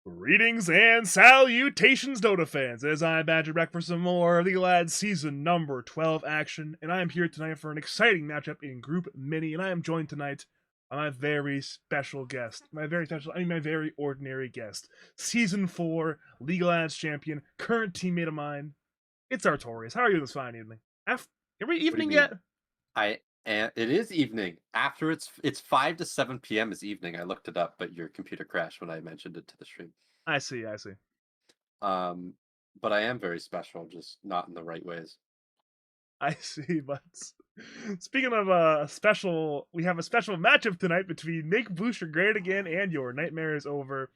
Greetings and salutations, Dota fans, as I'm Badger back for some more League of Legends Season number 12 action, and I am here tonight for an exciting matchup in Group Mini, and I am joined tonight by my very special guest, my very ordinary guest, Season 4 League of Legends champion, current teammate of mine, it's Artorius. How are you this fine evening? Every What do you evening mean? yet? It is evening. After it's 5 to 7 p.m. is evening. I looked it up, but your computer crashed when I mentioned it to the stream. I see. Um, but I am very special, just not in the right ways. I see, but speaking of we have a special matchup tonight between Make Bloosher Great Again and Your Nightmare is Over.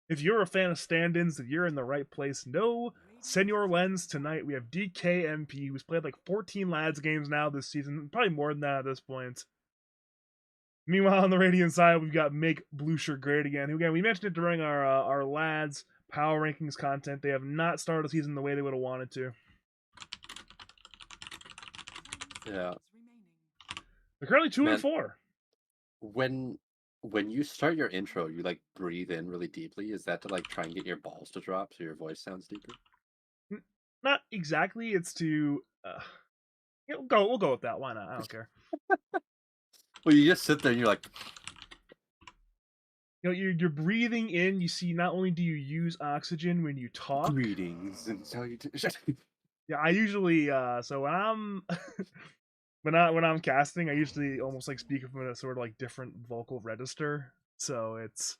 If you're a fan of stand-ins, then you're in the right place. No Senor Lens tonight. We have DKMP, who's played like 14 lads games now this season, probably more than that at this point. Meanwhile, on the Radiant side, we've got Make Bloosher Great Again, who again we mentioned it during our lads power rankings content. They have not started the season the way they would have wanted to. Yeah, They're currently 2 and man. 4. When when you start your intro, you like breathe in really deeply. Is that to like try and get your balls to drop so your voice sounds deeper? Not exactly. It's to yeah, we'll go with that. Why not? I don't care. Well, you just sit there and you're like, You know, you're breathing in. You see, not only do you use oxygen when you talk. greetings and salutations. Yeah, I usually so when I'm when I'm casting, I usually almost like speak from a sort of like different vocal register. So it's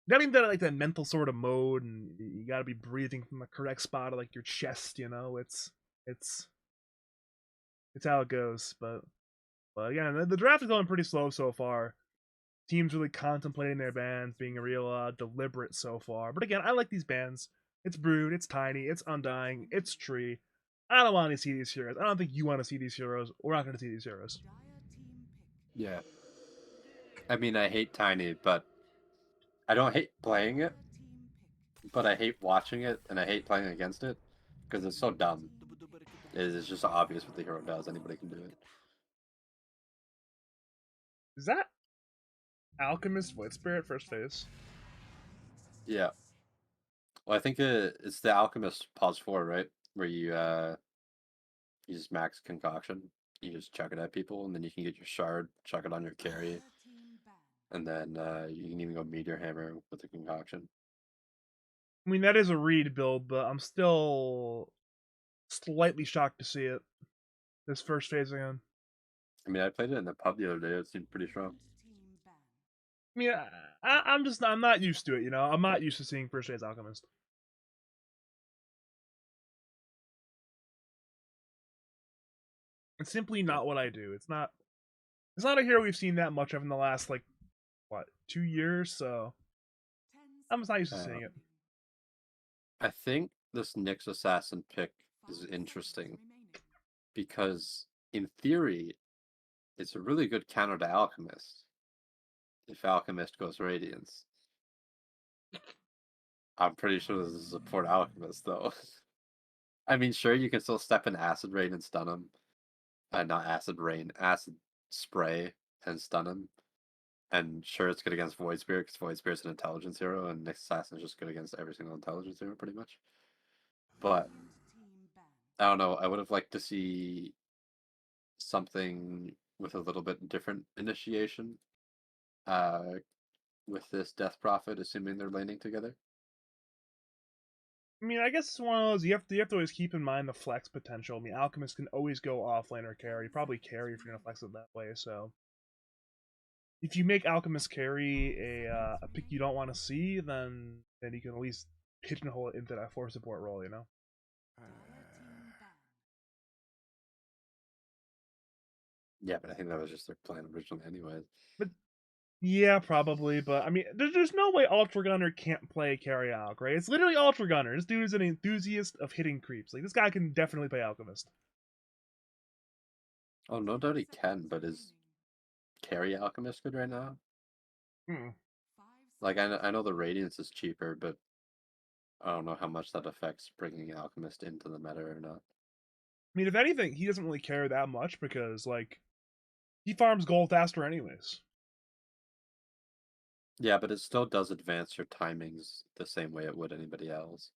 getting that like that mental sort of mode, and you got to be breathing from the correct spot of like your chest. You know, it's it's how it goes. But again, the draft is going pretty slow so far. Teams really contemplating their bans, being real deliberate so far. But again, I like these bands. It's Brood, it's Tiny, it's Undying, it's Tree. I don't want to see these heroes. I don't think you want to see these heroes. We're not going to see these heroes. Yeah, I mean, I hate Tiny, but I don't hate playing it. But I hate watching it and I hate playing against it because it's so dumb. It's just obvious what the hero does. Anybody can do it. Is that Alchemist Void Spirit first phase? Yeah. Well, I think it's the Alchemist pause 4, right? Where you just max concoction. You just chuck it at people, and then you can get your shard, chuck it on your carry, and then you can even go meteor hammer with the concoction. I mean, that is a read build, but I'm still slightly shocked to see it this first phase again. I mean, I played it in the pub the other day. It seemed pretty strong. I mean, I'm not used to it. You know, I'm not used to seeing first phase Alchemist. It's simply Yeah. not what I do. It's not a hero we've seen that much of in the last like what 2 years. So I'm just not used to seeing Um, it. I think this Nyx assassin pick is interesting because, in theory, it's a really good counter to Alchemist if Alchemist goes Radiance. I'm pretty sure this is a support Alchemist, though. I mean, sure, you can still step in Acid Rain and stun him. Not Acid Rain, Acid Spray and stun him. And sure, it's good against Void Spirit because Void Spirit's an intelligence hero, and Nyx Assassin is just good against every single intelligence hero, pretty much. But I don't know. I would have liked to see something with a little bit different initiation. Uh, with this Death Prophet, assuming they're laning together. I mean, I guess it's one of those you have to always keep in mind the flex potential. I mean, Alchemist can always go offlane or carry. Probably carry if you're gonna flex it that way. So if you make Alchemist carry a pick you don't want to see, then you can at least pigeonhole it into that 4 support role. You know. Yeah, but I think that was just their plan originally, anyways. But yeah, probably. But I mean, there's no way Ultra Gunner can't play carry Alch, right? It's literally Ultra Gunner. This dude is an enthusiast of hitting creeps. Like this guy can definitely play Alchemist. Oh, no doubt he can, but is carry Alchemist good right now? Hmm. Like, I know the Radiance is cheaper, but I don't know how much that affects bringing Alchemist into the meta or not. I mean, if anything, he doesn't really care that much because like he farms gold faster anyways. Yeah, but it still does advance your timings the same way it would anybody else.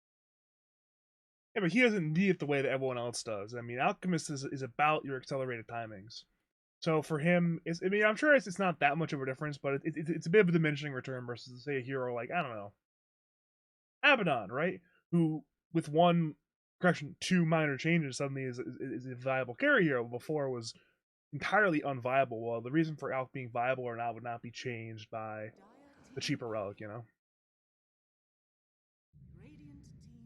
Yeah, but he doesn't need it the way that everyone else does. I mean, Alchemist is about your accelerated timings. So for him, I mean, I'm sure it's not that much of a difference, but it's a bit of a diminishing return versus, say, a hero like, I don't know, Abaddon, right? Who, with one, correction, two minor changes, suddenly is a viable carry hero. Before was entirely unviable. Well, the reason for Alch being viable or not would not be changed by the cheaper relic, you know?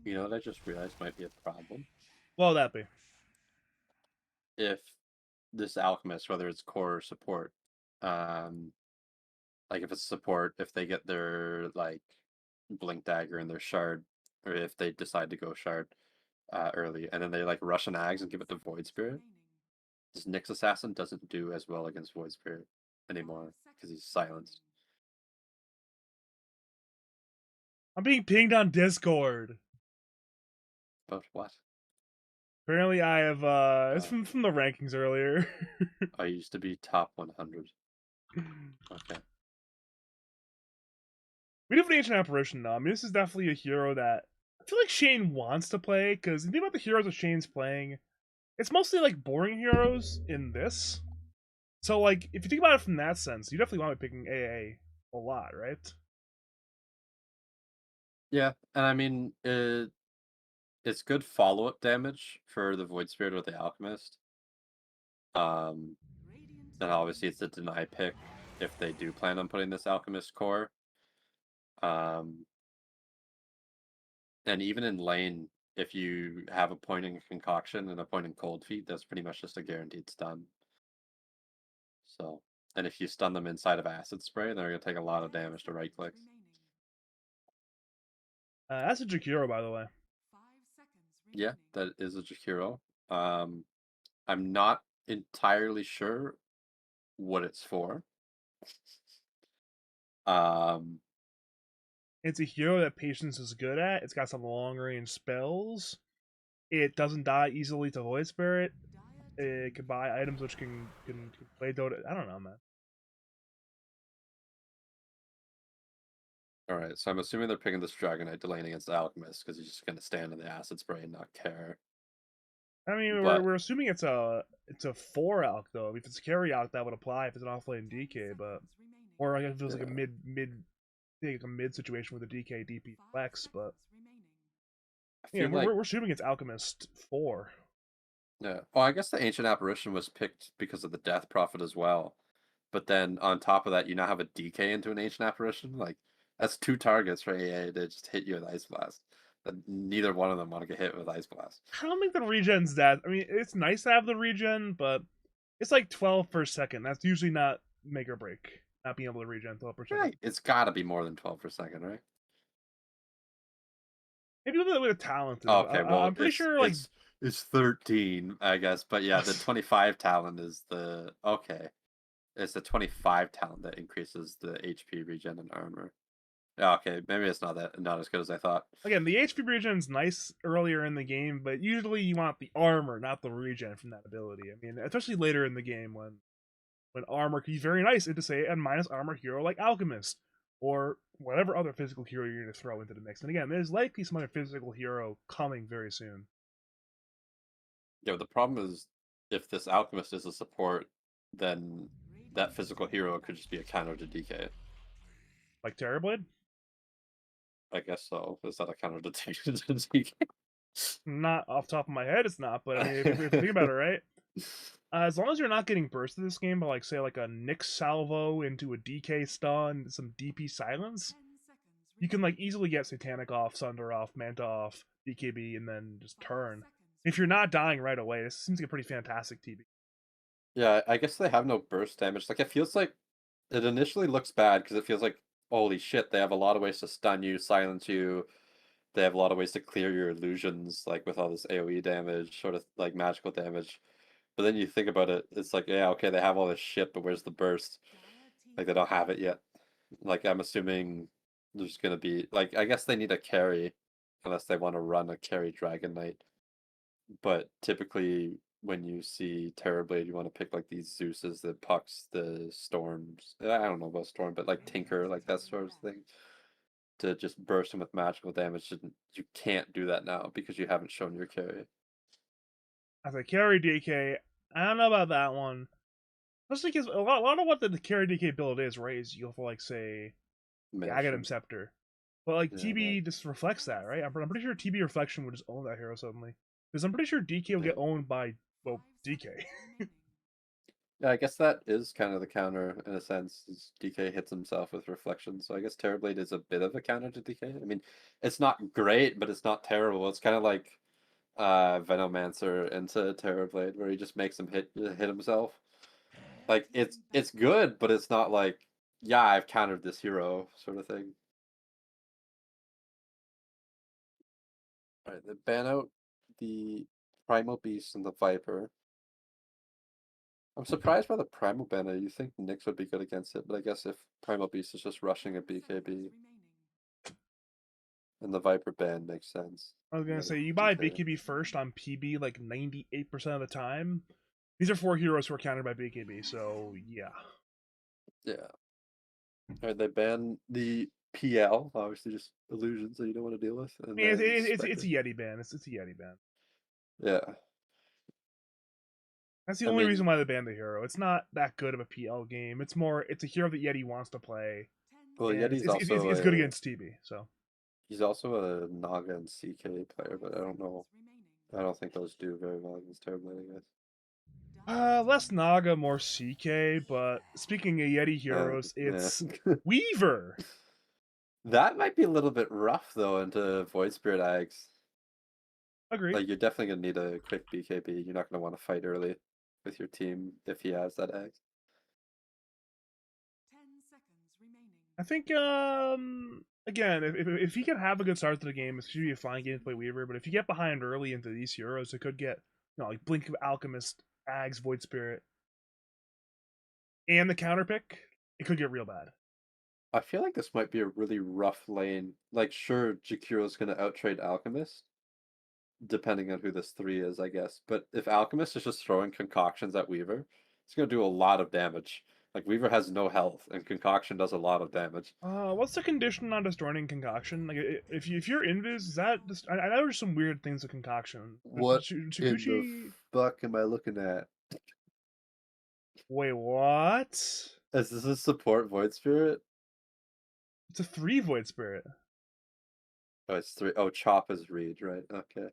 You know what I just realized might be a problem? Well, that be. If this alchemist, whether it's core or support, um, like if it's support, if they get their like blink dagger and their shard, or if they decide to go shard early, and then they like rush an ags and give it to Void Spirit, this Nyx Assassin doesn't do as well against Void Spirit anymore because he's silenced. I'm being pinged on Discord. But what? Apparently, I have, it's Uh, from the rankings earlier. I used to be top 100. Okay. We do have an ancient apparition though. I mean, this is definitely a hero that I feel like Shane wants to play because the thing about the heroes that Shane's playing, it's mostly like boring heroes in this. So like, if you think about it from that sense, you definitely want to be picking AA a lot, right? Yeah, and I mean, it's good follow-up damage for the Void Spirit or the Alchemist. Um, then obviously it's a deny pick if they do plan on putting this Alchemist core. Um, and even in lane, if you have a pointing concoction and a pointing cold feet, that's pretty much just a guaranteed stun. So, and if you stun them inside of acid spray, they're gonna take a lot of damage to right clicks. That's a Jakiro, by the way. Yeah, that is a Jakiro. Um, I'm not entirely sure what it's for. Um, It's a hero that Patience is good at. It's got some long range spells. It doesn't die easily to Void Spirit. It can buy items which can play Dota. I don't know, man. all right, so I'm assuming they're picking this Dragonite to lane against the Alchemist because he's just gonna stand in the acid spray and not care. I mean, But we're assuming it's a 4 alch though. If it's a carry alch, that would apply if it's an offlane DK, but or like if it was like a yeah, like a mid situation with a DK DP flex. But I yeah, feel like we're assuming it's Alchemist 4. yeah. Well, I guess the Ancient Apparition was picked because of the Death Prophet as well. But then on top of that, you now have a DK into an Ancient Apparition. Like that's two targets for AA to just hit you with Ice Blast. But neither one of them want to get hit with Ice Blast. I don't think the regen's that. I mean, it's nice to have the regen, but it's like 12 per second. That's usually not make or break. Not being able to regen 12 per second. Right. It's got to be more than 12 per second, right? Maybe a little bit of talented. Okay, well, I'm pretty sure like it's 13, I guess. But yeah, the 25 talent is the okay. It's the 25 talent that increases the HP regen and armor. Yeah, okay, maybe it's not as good as I thought. again, the HP regen's nice earlier in the game, but usually you want the armor, not the regen from that ability. I mean, especially later in the game when armor can be very nice into say a minus armor hero like Alchemist or whatever other physical hero you're going to throw into the mix. And again, there's likely some other physical hero coming very soon, Yeah, the problem is if this alchemist is a support, then that physical hero could just be a counter to DK. like Terrorblade. I guess so. Is that a counter to DK? Not off the top of my head, it's not. But I mean, if you think about it, right? As long as you're not getting bursted this game by like say like a Nyx salvo into a DK stun, some DP silence, you can like easily get Satanic off, Sunder off, Manta off, BKB, and then just turn. If you're not dying right away, this seems like a pretty fantastic TB. Yeah, I guess they have no burst damage. Like it feels like it initially looks bad because it feels like holy shit, they have a lot of ways to stun you, silence you. They have a lot of ways to clear your illusions, like with all this AoE damage, sort of like magical damage. But then you think about it, it's like, yeah, okay, they have all this shit, but where's the burst? Like they don't have it yet. Like I'm assuming there's gonna be like I guess they need a carry unless they want to run a carry Dragon Knight. But typically when you see Terrorblade, you want to pick like these Zeuses, the Pucks, the Storms. I don't know about Storm, but like Tinker, like that sort of thing, to just burst them with magical damage. And you can't do that now because you haven't shown your carry. As a carry DK, I don't know about that one. Especially because a lot of what the carry DK build is, right, is you'll like say the Aghanim Mansion. Scepter. But like Yeah, TB just reflects that, right? I'm pretty sure TB Reflection would just own that hero suddenly. Because I'm pretty sure DK will yeah. get owned by, well, DK. Yeah, I guess that is kind of the counter in a sense. Is DK hits himself with reflection, so I guess Terrorblade is a bit of a counter to DK. I mean, it's not great, but it's not terrible. It's kind of like Venomancer into Terrorblade, where he just makes him hit himself. Like it's good, but it's not like, yeah, I've countered this hero sort of thing. All right, they ban out the Primal Beast and the Viper. I'm surprised by the Primal banner. You think Nyx would be good against it, but I guess if Primal Beast is just rushing a BKB, and the Viper ban makes sense. I was You gonna gotta say you buy DK. BKB first on PB like 98% of the time. These are 4 heroes who are countered by BKB, so yeah. Yeah. Alright, they ban the PL, obviously just illusions that you don't want to deal with, I and mean, then it's a Spectre. Yeti ban. It's a Yeti ban. Yeah. That's the I only reason mean, why they banned the hero. It's not that good of a PL game. It's a hero that Yeti wants to play, well, and Yeti's also it's good against TB. So he's also a Naga and CK player, but I don't know. I don't think those do very well against Terrorblade, I guess. less Naga, more CK. But speaking of Yeti heroes, Yeah. it's Weaver. That might be a little bit rough though into Void Spirit Ags. Agreed. Like you're definitely gonna need a quick BKB. You're not gonna want to fight early with your team if he has that Ags. I think again, if he can have a good start to the game, it should be a fine game to play Weaver. But if you get behind early into these heroes, it could get like Blink of Alchemist, Ags, Void Spirit, and the counter pick. It could get real bad. I feel like this might be a really rough lane. Like, sure, Jakiro's gonna outtrade Alchemist, depending on who this 3 is, I guess. But if Alchemist is just throwing concoctions at Weaver, it's gonna do a lot of damage. Like Weaver has no health, and concoction does a lot of damage. What's the condition on destroying concoction? Like, if you're invis, is that just? I know there's some weird things with concoction. What in the Chikuchi. fuck am I looking at? Wait, what? Is this a support Void Spirit? It's a 3 Void Spirit. Oh, it's 3. Oh, Chop is Reed, right? Okay.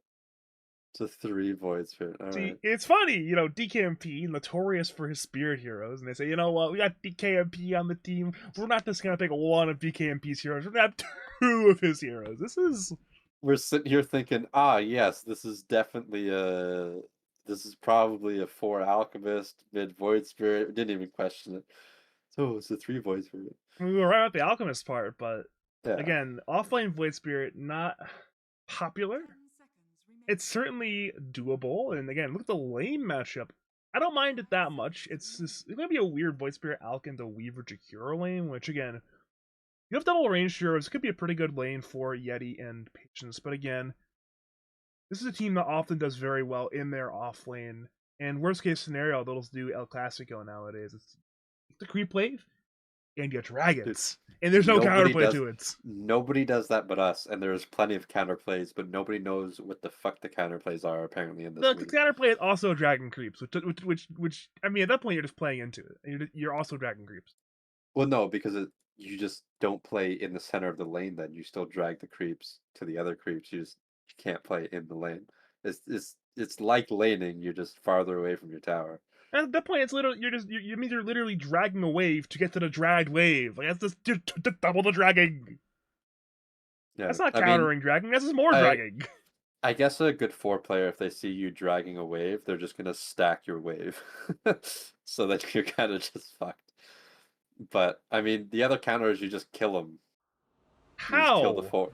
It's a 3 Void Spirit. See, Alright. it's funny, DKMP, notorious for his spirit heroes, and they say, you know what, we got DKMP on the team. We're not just gonna pick one of DKMP's heroes. We're gonna have 2 of his heroes. This is We're sitting here thinking, ah, yes, this is definitely this is probably a 4 Alchemist, mid Void Spirit. We didn't even question it. So it's a 3 Void Spirit. we were right at the alchemist part, but Yeah. again, offlane Void Spirit not popular. It's certainly doable, and again, look at the lane matchup. I don't mind it that much. It's gonna be a weird Void Spirit Alk into Weaver Jakiro lane, which again, you have double range heroes. It could be a pretty good lane for Yeti and Patience, but again, this is a team that often does very well in their off lane. And worst case scenario, they'll just do El Clasico nowadays. It's the creep wave and your Dude, dragons, and there's no nobody counterplay does to it. nobody does that but us, and there's plenty of counterplays, but nobody knows what the fuck the counterplays are apparently in this The league. counterplay is also dragon creeps, which I mean, at that point you're just playing into it. You're also dragon creeps. Well, no, because you just don't play in the center of the lane. Then you still drag the creeps to the other creeps. You can't play in the lane. It's like laning. You're just farther away from your tower. And at that point, it's literally you mean you're literally dragging a wave to get to the dragged wave. Like that's just double the dragging. Yeah, That's not I mean, countering dragging. That's just more I dragging. I guess a good 4 player, if they see you dragging a wave, they're just gonna stack your wave, so that you're kind of just fucked. But I mean, the other counter is you just kill them. You just kill the How? 4.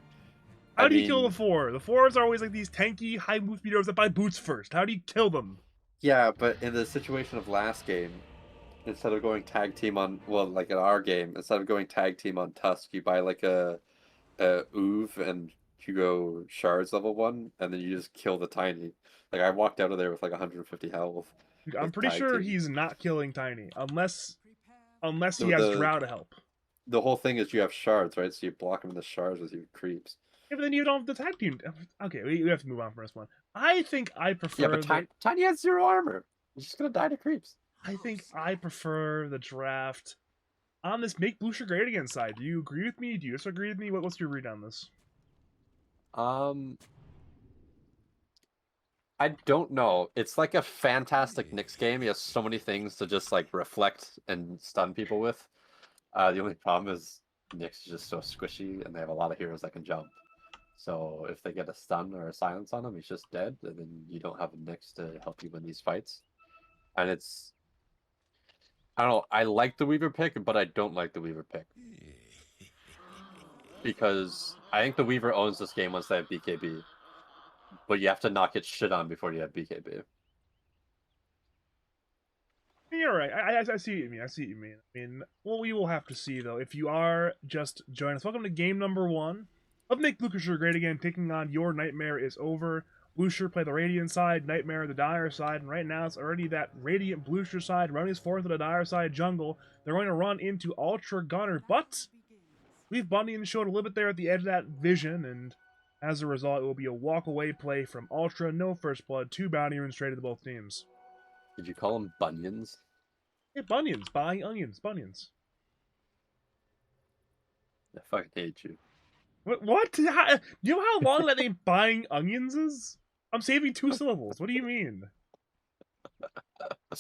I How do you kill the mean, 4? The 4s are always like these tanky, high move speeders that buy boots first. How do you kill them? yeah, but in the situation of last game, instead of going tag team on, well, like in our game, instead of going tag team on Tusk, you buy like a Oov and you go shards level 1, and then you just kill the tiny. Like I walked out of there with like 150 health I'm with pretty tag sure team. he's not killing Tiny unless he So has Drow to help. the whole thing is you have shards, right? So you block him in the shards with your creeps. Yeah, but then you don't have the tag team. Okay, we have to move on from this one. I think I Yeah, but prefer the. tiny has 0 armor. He's just gonna die to creeps. I think I prefer the draft on this make Bloosher great again side. Do you agree with me? Do you disagree with me? What's your read on this? Um, I don't know. It's like a fantastic Nyx game. He has so many things to just like reflect and stun people with. The only problem is Nyx is just so squishy, and they have a lot of heroes that can jump. So if they get a stun or a silence on him, he's just dead, and then you don't have a Nyx to help you win these fights. And it's I don't know. I like the Weaver pick, but I don't like the Weaver pick because I think the Weaver owns this game once they have BKB, but you have to not get shit on before you have BKB. You're right. I see what you mean. I see what you mean. I mean, well, we will have to see though. If you are just joining us, welcome to game number 1 of Make Bloosher Great Again. Taking on Your Nightmare is Over. Bloosher play the Radiant side, Nightmare the Dire side, and right now it's already that Radiant Bloosher side running his forth to the Dire side jungle. They're going to run into Ultra Gunner, but leave Bunny and showed a little bit there at the edge of that vision, and as a result, it will be a walk away play from Ultra. No first blood, 2 bounty runes straight to both teams. Did you call them bunions? Hey, bunions, buying onions, bunions. I fucking hate you. What? How, do you know how long that name buying onions is? I'm saving 2 syllables. What do you mean? I'm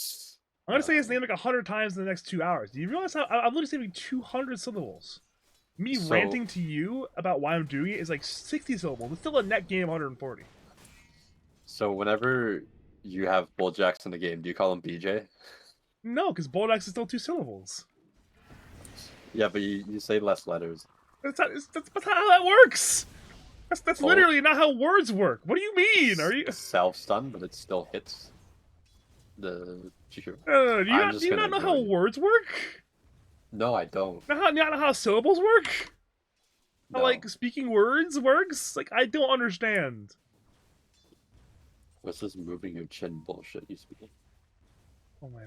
gonna say his name like 100 times in the next 2 hours. Do you realize how I'm literally saving 200 syllables? Me So, ranting to you about why I'm doing it is like 60 syllables. It's still a net gain of 140. so whenever you have Bulljacks in the game, do you call them BJ? No, because Boldax is still 2 syllables. Yeah, but you say less letters. That's not how that works. That's Oh, literally not how words work. What do you mean? Are you? self stun, but it still hits the Chikuru. Do Just you gonna not know ignore how you. words work? No, I don't. Not know how syllables work? How No. like speaking words works? Like I don't understand. What's this moving your chin bullshit you speak? Oh my.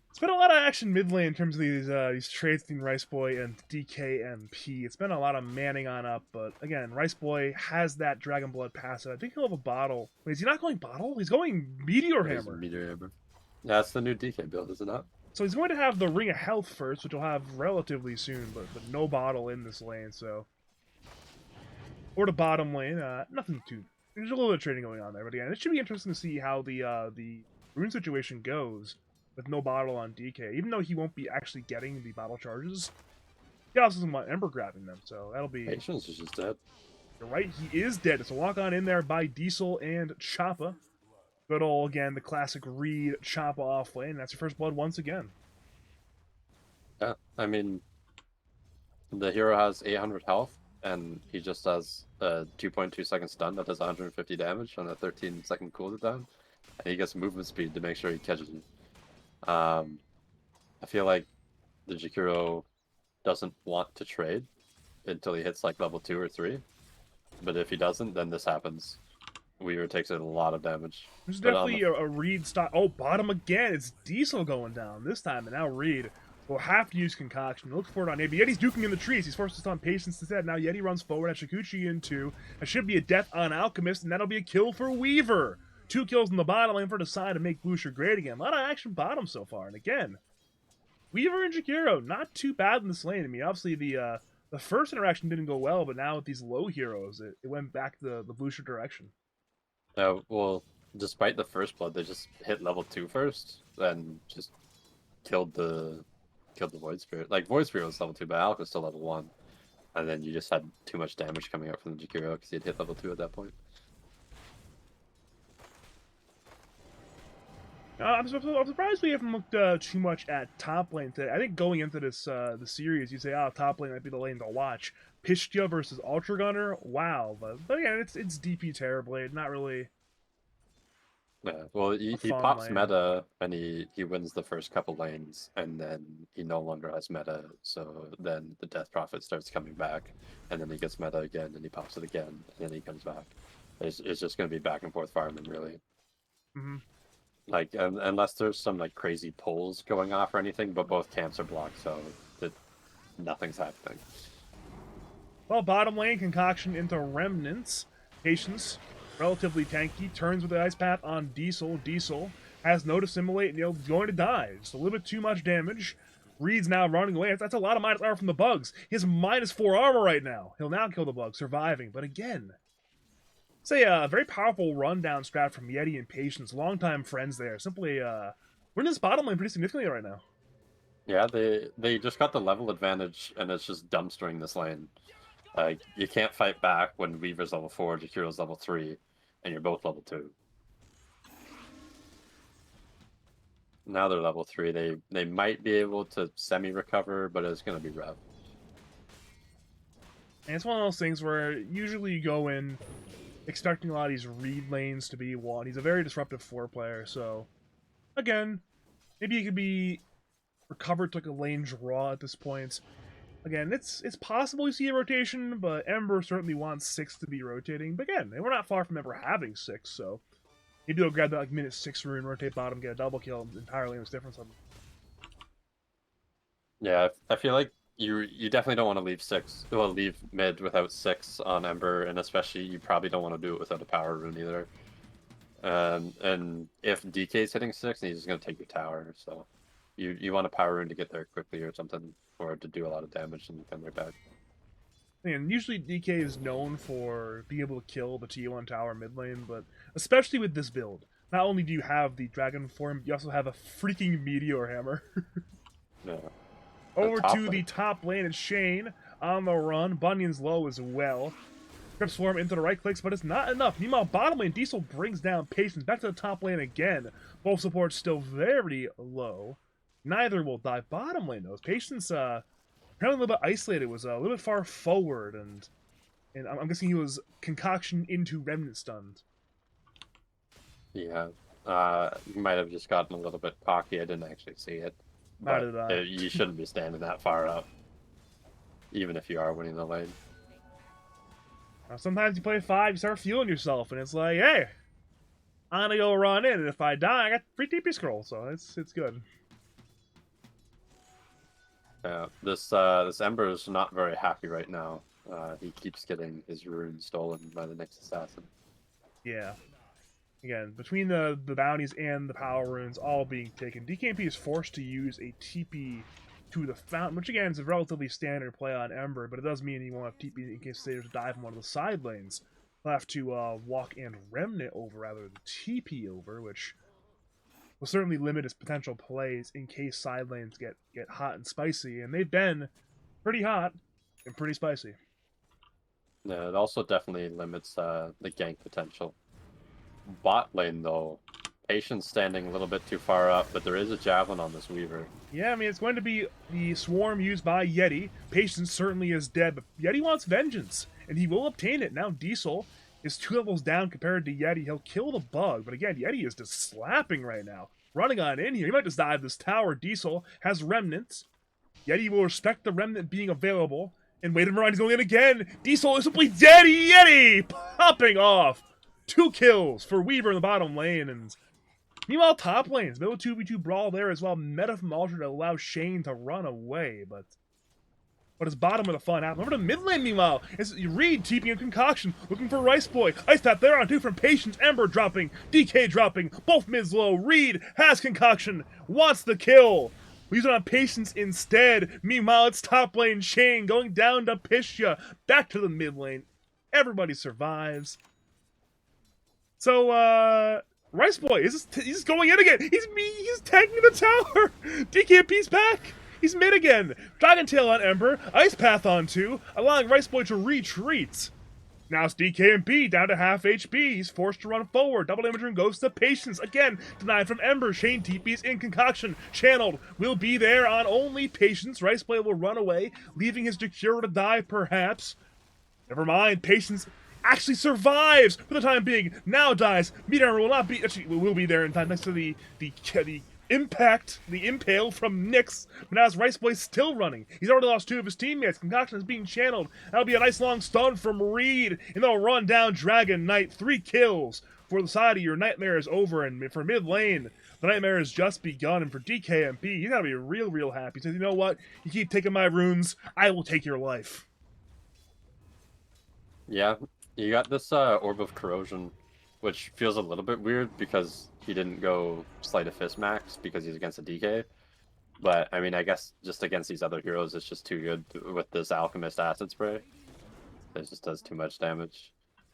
It's been a lot of action mid lane in terms of these trades between Rice Boy and DKMP. It's been a lot of manning on up, but again, Rice Boy has that Dragon Blood passive. I think he'll have a bottle. Wait, is he not going bottle? He's going Meteor Hammer. Meteor Hammer. Yeah, that's the new DK build, is it not? So he's going to have the Ring of Health first, which he'll have relatively soon, but no bottle in this lane, so. Or the bottom lane, nothing too. There's a little bit of trading going on there, but again, it should be interesting to see how the rune situation goes with no bottle on DK. Even though he won't be actually getting the bottle charges, he also doesn't want Ember grabbing them, so that'll be. Patience is just dead. You're right, he is dead. It's a walk on in there by Diesel and Choppa. Good old, again, the classic Reed Choppa off lane. That's your first blood once again. Yeah, I mean, the hero has 800 health, and he just has a 2.2 second stun that does 150 damage on a 13-second cooldown, and he gets movement speed to make sure he catches you. I feel like the Jakiro doesn't want to trade until he hits like level 2 or 3, but if he doesn't, then this happens. Weaver takes a lot of damage. There's But definitely a Reed stop. Oh, bottom again. It's Diesel going down this time, and now Reed will have to use Concoction. Look for it on A, but Yeti's duking in the trees. He's forced to stun Patience instead. Now Yeti runs forward at Shikuchi in 2. That should be a death on Alchemist, and that'll be a kill for Weaver. 2 kills in the bottom lane for the side to make Bloosher great again. A lot of action bottom so far, and again, Weaver and Jakiro, not too bad in this lane. I mean, obviously the first interaction didn't go well, but now with these low heroes, it went back to the Bloosher direction. well, despite the first blood, they just hit level 2 first, and just killed the Void Spirit. Like, Void Spirit was level 2, but Alk was still level 1. And then you just had too much damage coming out from the Jakiro because he had hit level 2 at that point. I'm surprised we haven't looked too much at top lane today. I think going into this the series, you say, "Oh, top lane might be the lane to watch." Pistia versus Ultra Gunner, wow. But again, it's DP Terrorblade, not really. Yeah, well, A he fun pops lane. meta and he wins the first couple lanes, and then he no longer has meta. So then the Death Prophet starts coming back, and then he gets meta again, and he pops it again, and then he comes back. It's just going to be back and forth farming, really. Hmm. Like, unless there's some like crazy pulls going off or anything, but both camps are blocked, so that nothing's happening. Well, bottom lane concoction into remnants. Patience, relatively tanky, turns with the ice path on Diesel. Diesel has no dissimulate, going to die. Just a little bit too much damage. Reed's now running away. That's a lot of minus armor from the bugs. He has -4 armor right now. He'll now kill the bugs, surviving. But again, it's a very powerful rundown strat from Yeti and Patience. Longtime friends there. Simply winning this bottom lane pretty significantly right now. Yeah, they just got the level advantage, and it's just dumpstering this lane. Like, you can't fight back when Weaver's level 4, Jakira's level 3, and you're both level 2. Now they're level 3. They might be able to semi-recover, but it's going to be rough. And it's one of those things where usually you go in expecting a lot of these Reed lanes to be one. He's a very disruptive 4 player, so again, maybe he could be recovered to like a lane draw at this point. Again, it's possible you see a rotation, but Ember certainly wants 6 to be rotating. But again, we're not far from Ember having 6, so maybe he'll grab that like minute 6 rune, rotate bottom, get a double kill, entirely makes difference. Yeah, I feel like you definitely don't want to leave 6. Well, leave mid without 6 on Ember, and especially you probably don't want to do it without a power rune either. And if DK's hitting 6, he's just going to take your tower, so you want a power rune to get there quickly or something, or to do a lot of damage and come right back. And usually DK is known for being able to kill the T1 tower mid lane, but especially with this build, not only do you have the dragon form, you also have a freaking meteor hammer. Yeah. Over to the Lane. top lane, it's Shane on the run. Bunyan's low as well. Crypt Swarm into the right clicks, but it's not enough. Meanwhile, bottom lane, Diesel brings down Patience. Back to the top lane again. Both supports still very low. Neither will die. Bottom lane, though. Patience, apparently a little bit isolated, was a little bit far forward, and I'm guessing he was concoction into remnant stunned. Yeah. You might have just gotten a little bit cocky. I didn't actually see it. How But did I? you shouldn't be standing that far up, even if you are winning the lane. Now, sometimes you play 5, you start feeling yourself, and it's like, hey, I'm gonna go run in, and if I die, I got free TP scroll, so it's good. Yeah, this Ember is not very happy right now. He keeps getting his rune stolen by the next assassin. Yeah. Again, between the bounties and the power runes all being taken, DKMP is forced to use a TP to the fountain, which again is a relatively standard play on Ember, but it does mean he won't have TP in case they dive in one of the side lanes. He'll have to walk and remnant over rather than TP over, which will certainly limit his potential plays in case side lanes get hot and spicy, and they've been pretty hot and pretty spicy. Yeah, it also definitely limits the gank potential. Bot lane though, Patience standing a little bit too far up, but there is a javelin on this Weaver. Yeah, I mean, it's going to be the swarm used by Yeti. Patience certainly is dead, but Yeti wants vengeance, and he will obtain it. Now Diesel is 2 levels down compared to Yeti. He'll kill the bug, but again, Yeti is just slapping right now. Running on in here. He might just dive this tower. Diesel has remnants. Yeti will respect the remnant being available. And wait a minute, he's going in again. Diesel is simply dead. Yeti popping off. 2 kills for Weaver in the bottom lane, and meanwhile, top lanes, middle 2v2 brawl there as well. Meta from Alter to allow Shane to run away, but it's bottom of the fun happen. Over to mid lane, meanwhile, is Reed TPing a concoction, looking for Rice Boy. Ice Path there on 2 from Patience, Ember dropping, DK dropping, both mids low. Reed has concoction, wants the kill. We use it on Patience instead. Meanwhile, it's top lane Shane going down to Pistia. Back to the mid lane. Everybody survives. So, Rice Boy, he's going in again. He's tagging the tower. DKP's back. He's mid again. Dragon Tail on Ember. Ice Path on 2, allowing Rice Boy to retreat. Now it's DKMP down to half HP. He's forced to run forward. Double damage rune goes to Patience. Again, denied from Ember. Shane TP's in concoction. Channeled will be there on only Patience. Rice Boy will run away, leaving his Jakira to die, perhaps. Never mind. Patience actually survives for the time being. Now dies. Meteor Hammer will not be. Actually, will be there in time next to the impact, the impale from Nyx. But now his Rice Boy's still running. He's already lost 2 of his teammates. Concoction is being channeled. That'll be a nice long stun from Reed, and they'll run down Dragon Knight. 3 kills for the side of your Nightmare is over, and for mid lane, the Nightmare has just begun. And for DKMP, he's gotta be real happy. He says, you know what? You keep taking my runes, I will take your life. Yeah, you got this Orb of Corrosion, which feels a little bit weird because he didn't go Sleight of Fist max because he's against a DK. But, I mean, I guess just against these other heroes, it's just too good with this Alchemist Acid Spray. It just does too much damage.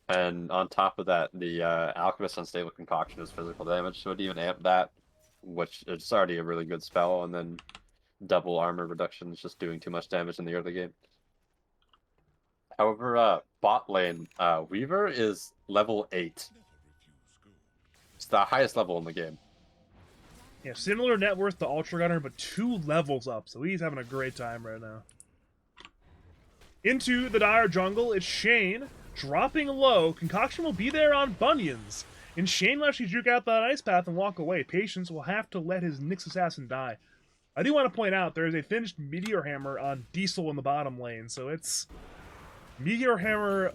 And on top of that, the Alchemist Unstable Concoction is physical damage, so it even amp that, which is already a really good spell, and then double armor reduction is just doing too much damage in the early game. However, bot lane, Weaver is level 8. It's the highest level in the game. Yeah, similar net worth to Ultra Gunner, but 2 levels up, so he's having a great time right now. Into the Dire jungle, it's Shane, dropping low. Concoction will be there on Bunions. And Shane will actually juke out that Ice Path and walk away. Patience will have to let his Nyx Assassin die. I do want to point out, there is a finished Meteor Hammer on Diesel in the bottom lane, so it's Meteor Hammer,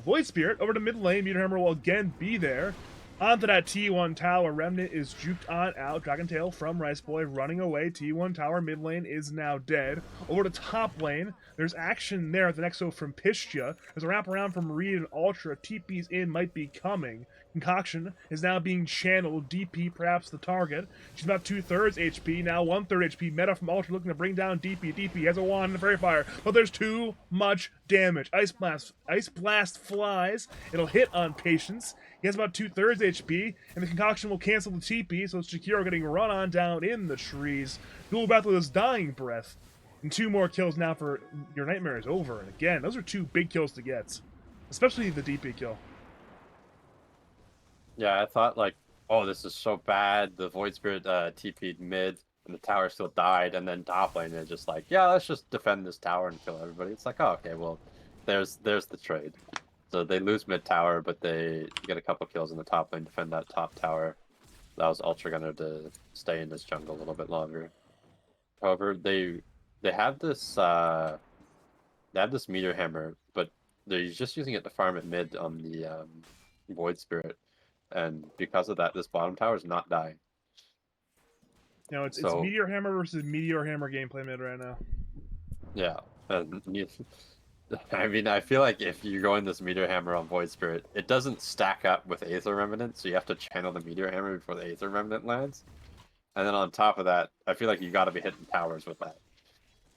Void Spirit over to mid lane. Meteor Hammer will again be there. Onto that T1 tower. Remnant is juked on out. Dragon Tail from Rice Boy running away. T1 tower mid lane is now dead. Over to top lane. There's action there at the Nexo from Pistia. There's a wraparound from Reed and Ultra. TP's in might be coming. Concoction is now being channeled. DP perhaps the target. She's about 2/3 HP. Now 1/3 HP. Meta from Ultra looking to bring down DP. DP has a wand and a Fairy Fire. But there's too much damage. Ice Blast flies. It'll hit on Patience. He has about 2/3 HP, and the Concoction will cancel the TP, so it's Shakiro getting run on down in the trees. Dual Battle with his dying breath. And 2 more kills now for your Nightmare is over. And again, those are 2 big kills to get. Especially the DP kill. Yeah, I thought, like, oh, this is so bad. The Void Spirit TP'd mid, and the tower still died, and then top lane, they're just like, yeah, let's just defend this tower and kill everybody. It's like, oh, okay, well, there's the trade. So they lose mid tower, but they get a couple kills in the top lane, defend that top tower. That was Ultra Gunner to stay in this jungle a little bit longer. However, they have this Meteor Hammer, but they're just using it to farm at mid on the Void Spirit, and because of that, this bottom tower is not dying. You know, it's Meteor Hammer versus Meteor Hammer gameplay mid right now. Yeah, and I mean, I feel like if you're going this Meteor Hammer on Void Spirit, it doesn't stack up with Aether Remnant, so you have to channel the Meteor Hammer before the Aether Remnant lands. And then on top of that, I feel like you got to be hitting towers with that.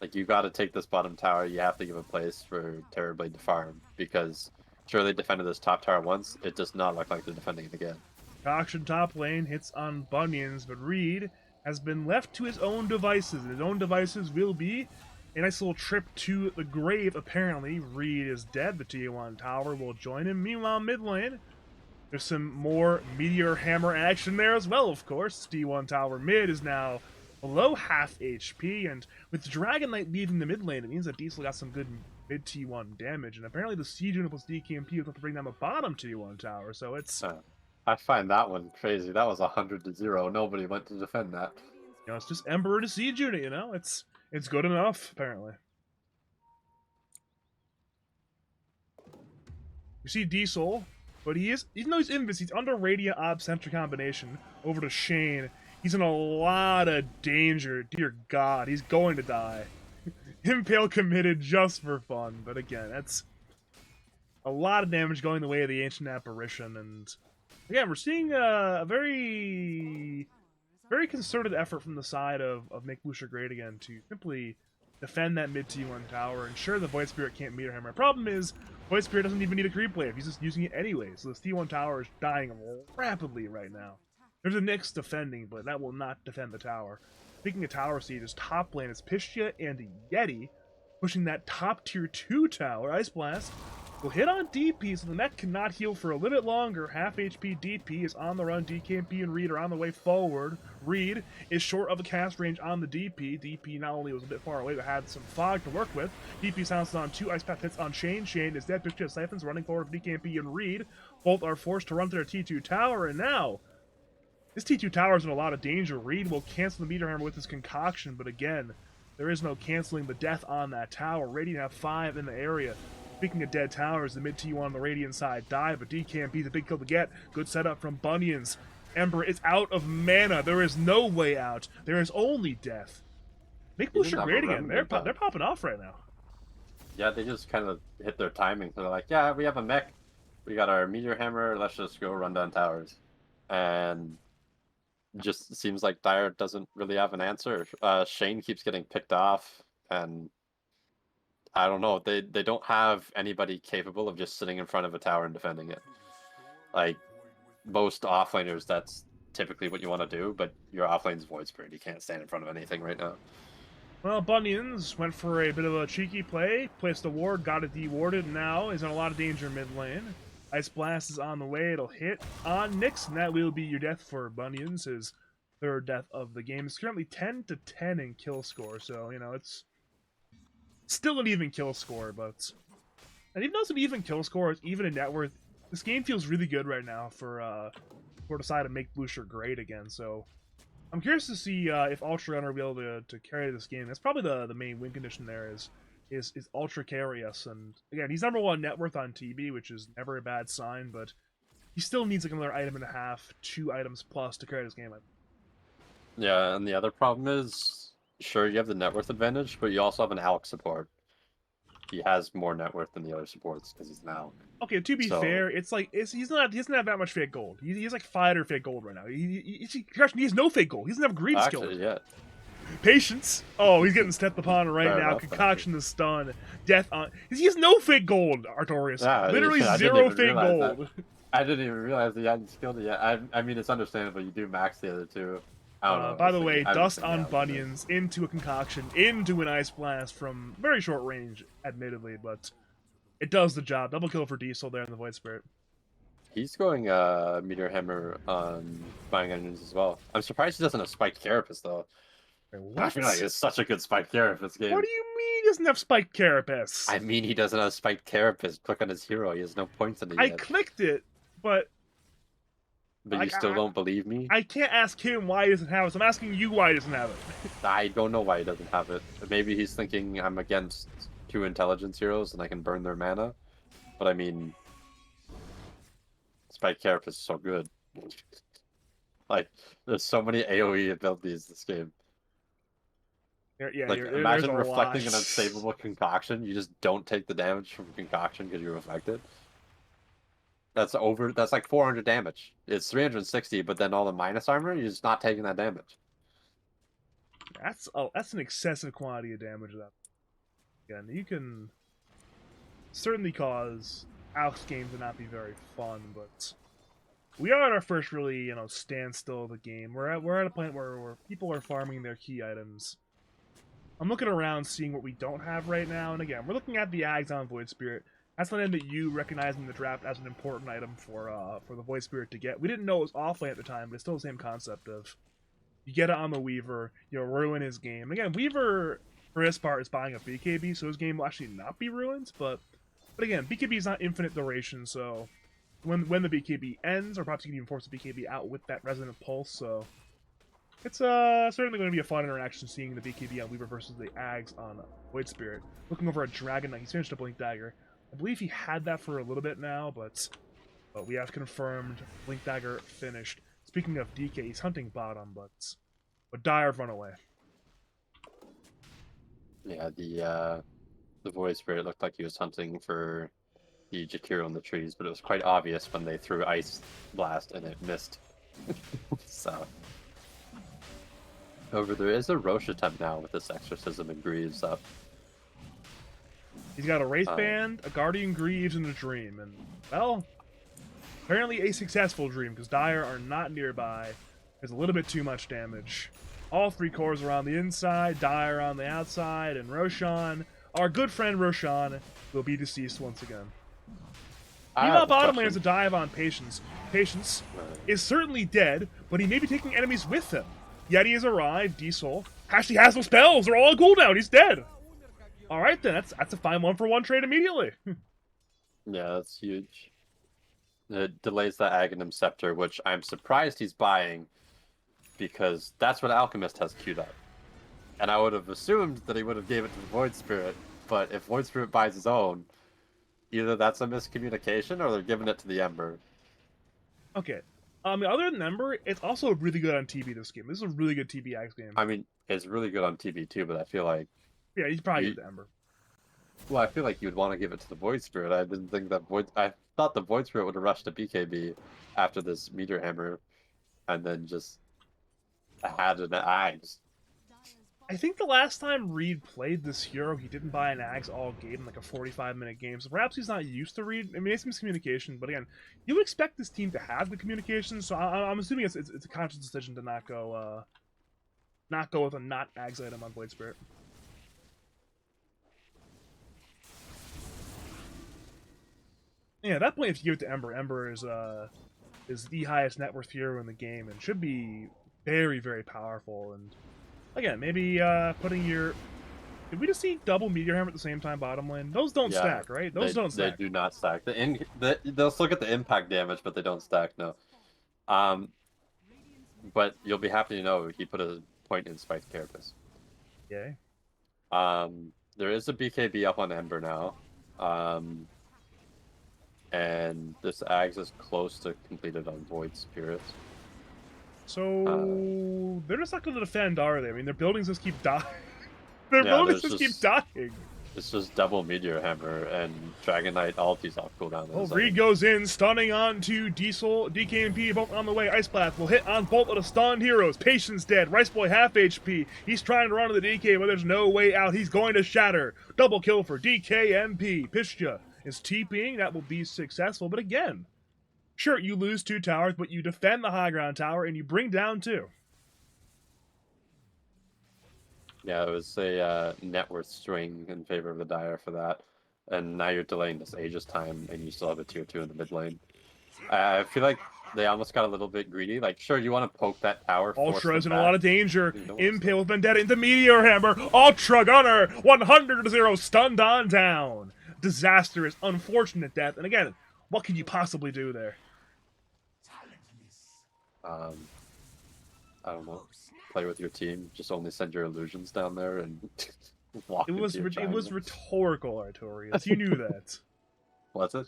Like, you got to take this bottom tower, you have to give a place for Terrorblade to farm, because sure, they defended this top tower once, it does not look like they're defending it again. Concoction top lane hits on Bunions, but Reed has been left to his own devices, and his own devices will be a nice little trip to the grave, apparently. Reed is dead. The T1 tower will join him. Meanwhile, mid lane, there's some more Meteor Hammer action there as well, of course. T1 tower mid is now below half HP, and with Dragon Knight leaving the mid lane, it means that Diesel got some good mid T1 damage, and apparently the Siege Unit plus DKMP was able to bring down the bottom T1 tower, so it's... I find that one crazy. That was 100-0. Nobody went to defend that. You know, it's just Ember and a Siege Unit, you know? It's good enough, apparently. You see Diesel, but even though he's invis, he's under Radiant Ob Center combination over to Shane. He's in a lot of danger. Dear God, he's going to die. Impale committed just for fun, but again, that's a lot of damage going the way of the Ancient Apparition, and again, we're seeing a very concerted effort from the side of Make Bloosher great again to simply defend that mid T1 tower. And sure, the Void Spirit can't Meteor Hammer. The problem is, Void Spirit doesn't even need a creep wave. He's just using it anyway, so this T1 tower is dying rapidly right now. There's a Nyx defending, but that will not defend the tower. Speaking of tower sieges, top lane is Pistia and Yeti, pushing that top tier 2 tower. Ice Blast will hit on DP, so the mech cannot heal for a little bit longer. Half HP DP is on the run. DKMP and Reed are on the way forward. Reed is short of a cast range on the DP. DP not only was a bit far away, but had some fog to work with. DP sounds on 2 Ice Path hits on Shane. Shane is dead. Picture of Siphons running forward with DKMP and Reed. Both are forced to run to their T2 tower, and now this T2 tower is in a lot of danger. Reed will cancel the meter hammer with his concoction, but again, there is no canceling the death on that tower. Radiant have 5 in the area. Speaking of dead towers, the mid T1 on the Radiant side died, but DKMP's a big kill to get. Good setup from Bunions. Ember is out of mana. There is no way out. There is only death. Make Bloosher great again. They're popping off right now. Yeah, they just kind of hit their timing. They're like, yeah, we have a mech. We got our meteor hammer. Let's just go run down towers. And just seems like Dire doesn't really have an answer. Shane keeps getting picked off, and I don't know. They don't have anybody capable of just sitting in front of a tower and defending it. Like most offlaners, that's typically what you want to do, but your offlane's Void Spirit. You can't stand in front of anything right now. Well, Bunions went for a bit of a cheeky play, placed a ward, got it dewarded, and now is in a lot of danger mid lane. Ice Blast is on the way, it'll hit on Nyx, and that will be your death for Bunions, his 3rd death of the game. It's currently 10-10 in kill score, so, you know, it's still an even kill score, but... And even though it's an even kill score, it's even in net worth, this game feels really good right now for deciding to make Bloosher great again, so... I'm curious to see if Ultra Gunner will be able to carry this game. That's probably the main win condition there is Ultra carry us. And again, he's #1 net worth on TB, which is never a bad sign, but he still needs like another item and a half, 2 items plus to carry this game. Yeah, and the other problem is, sure, you have the net worth advantage, but you also have an Alc support. He has more net worth than the other supports because he's an Alc. Okay, to be fair, it's like he doesn't have that much fake gold. He's like 5 or fake gold right now. He has no fake gold. He doesn't have greed skill. Yeah. Patience. Oh, he's getting stepped upon right Fair now. enough, Concoction is stun. Death on. He has no fake gold, Artorius. Yeah, Literally 0 fake gold. That. I didn't even realize he hadn't skilled it yet. I mean, it's understandable. You do max the other 2. I don't know. By the way, dust on Bunions into a concoction, into an Ice Blast from very short range, admittedly, but it does the job. Double kill for Diesel there in the Void Spirit. He's going Meteor Hammer on Flying Engines as well. I'm surprised he doesn't have Spiked Carapace, though. What? I feel like it's such a good Spiked Carapace game. What do you mean he doesn't have Spiked Carapace? I mean, he doesn't have Spiked Carapace. Click on his hero. He has no points in it yet. I clicked it, but... But you still don't believe me? I can't ask him why he doesn't have it, so I'm asking you why he doesn't have it. I don't know why he doesn't have it. Maybe he's thinking I'm against 2 intelligence heroes and I can burn their mana. But I mean... Spike Carapace is so good. Like, there's so many AoE abilities this game. Yeah, like, imagine reflecting an unsavable concoction. You just don't take the damage from concoction because you reflected. That's like 400 damage. It's 360, but then all the minus armor, you're just not taking that damage. That's an excessive quantity of damage. That again, you can certainly cause Alex games to not be very fun, but we are at our first really standstill of the game. We're at a point where people are farming their key items. I'm looking around, seeing what we don't have right now, and again, we're looking at the Ags on Void Spirit. That's something that you recognize in the draft as an important item for the Void Spirit to get. We didn't know it was offlane at the time, but it's still the same concept of you get it on the Weaver, you'll ruin his game. Again, Weaver, for his part, is buying up BKB, so his game will actually not be ruined, but again, BKB is not infinite duration, so when the BKB ends, or perhaps you can even force the BKB out with that Resonant Pulse, so it's certainly going to be a fun interaction seeing the BKB on Weaver versus the Ags on Void Spirit. Looking over at Dragon Knight, he's finished a Blink Dagger. I believe he had that for a little bit now, but we have confirmed Blink Dagger finished. Speaking of DK, he's hunting bottom, but Dire run away. Yeah, the Void Spirit looked like he was hunting for the Jakiro in the trees, but it was quite obvious when they threw Ice Blast and it missed. So, however, there is a Roche attempt now with this Exorcism and Greaves up. He's got a Wraith Band, a Guardian Greaves, and a Dream. And, well, apparently a successful Dream, because Dire are not nearby. There's a little bit too much damage. All 3 cores are on the inside, Dire on the outside, and Roshan, our good friend Roshan, will be deceased once again. I Meanwhile, have a bottom lane is question. a dive on Patience. Patience Uh, is certainly dead, but he may be taking enemies with him. Yeti has arrived, Diesel. Actually has no spells, they're all on cooldown, he's dead. Alright then, that's a fine 1-for-1 trade immediately. yeah, that's huge. It delays the Aghanim Scepter, which I'm surprised he's buying, because that's what Alchemist has queued up. And I would have assumed that he would have gave it to the Void Spirit, but if Void Spirit buys his own, either that's a miscommunication or they're giving it to the Ember. Okay. Other than Ember, it's also really good on TB this game. This is a really good TBX game. I mean, it's really good on TV too, but I feel like Yeah, he's probably you, give it to Ember. well, I feel like you'd want to give it to the Void Spirit. I didn't think that I thought the Void Spirit would have rushed to BKB after this Meteor Hammer, and then just had an Axe. I think the last time Reed played this hero, he didn't buy an Axe all game in like a 45-minute game. So perhaps he's not used to Reed. I mean, it's miscommunication, but again, you would expect this team to have the communication. So I'm assuming it's a conscious decision to not go with a not Axe item on Blade Spirit. Yeah, at that point, if you give it to Ember, Ember is the highest net worth hero in the game and should be very, very powerful. And again, maybe putting your... Did we just see double Meteor Hammer at the same time bottom lane? Those don't stack, right? Those don't stack. They do not stack. They'll still get the impact damage, but they don't stack, no. But you'll be happy to know he put a point in Spike's Carapace. Yay. There is a BKB up on Ember now. And this Ags is close to completed on Void Spirits. So they're just not going to defend, are they? I mean, their buildings just keep dying. Their buildings just keep dying. It's just double Meteor Hammer and Dragon Knight ultis off cooldown. Oh, Reed goes in, stunning onto Diesel, DK&P, both on the way. Ice Blast will hit on both of the stunned heroes. Patience dead, Rice Boy half HP. He's trying to run to the DK, but there's no way out. He's going to shatter. Double kill for DKMP. Pistia is TPing. That will be successful, but again, sure, you lose 2 towers, but you defend the high ground tower and you bring down 2. Yeah, it was a net worth swing in favor of the Dire for that. And now you're delaying this Aegis time, and you still have a tier 2 in the mid lane. I feel like they almost got a little bit greedy. Like, sure, you want to poke that tower. Ultra's in a lot of danger. Impale with Vendetta into Meteor Hammer. Ultra Gunner, 100-0, stunned on down. Disastrous, unfortunate death. And again, what can you possibly do there? I don't know. Play with your team. Just only send your illusions down there and walk. It was rhetorical, Artorius. You knew that. What's it?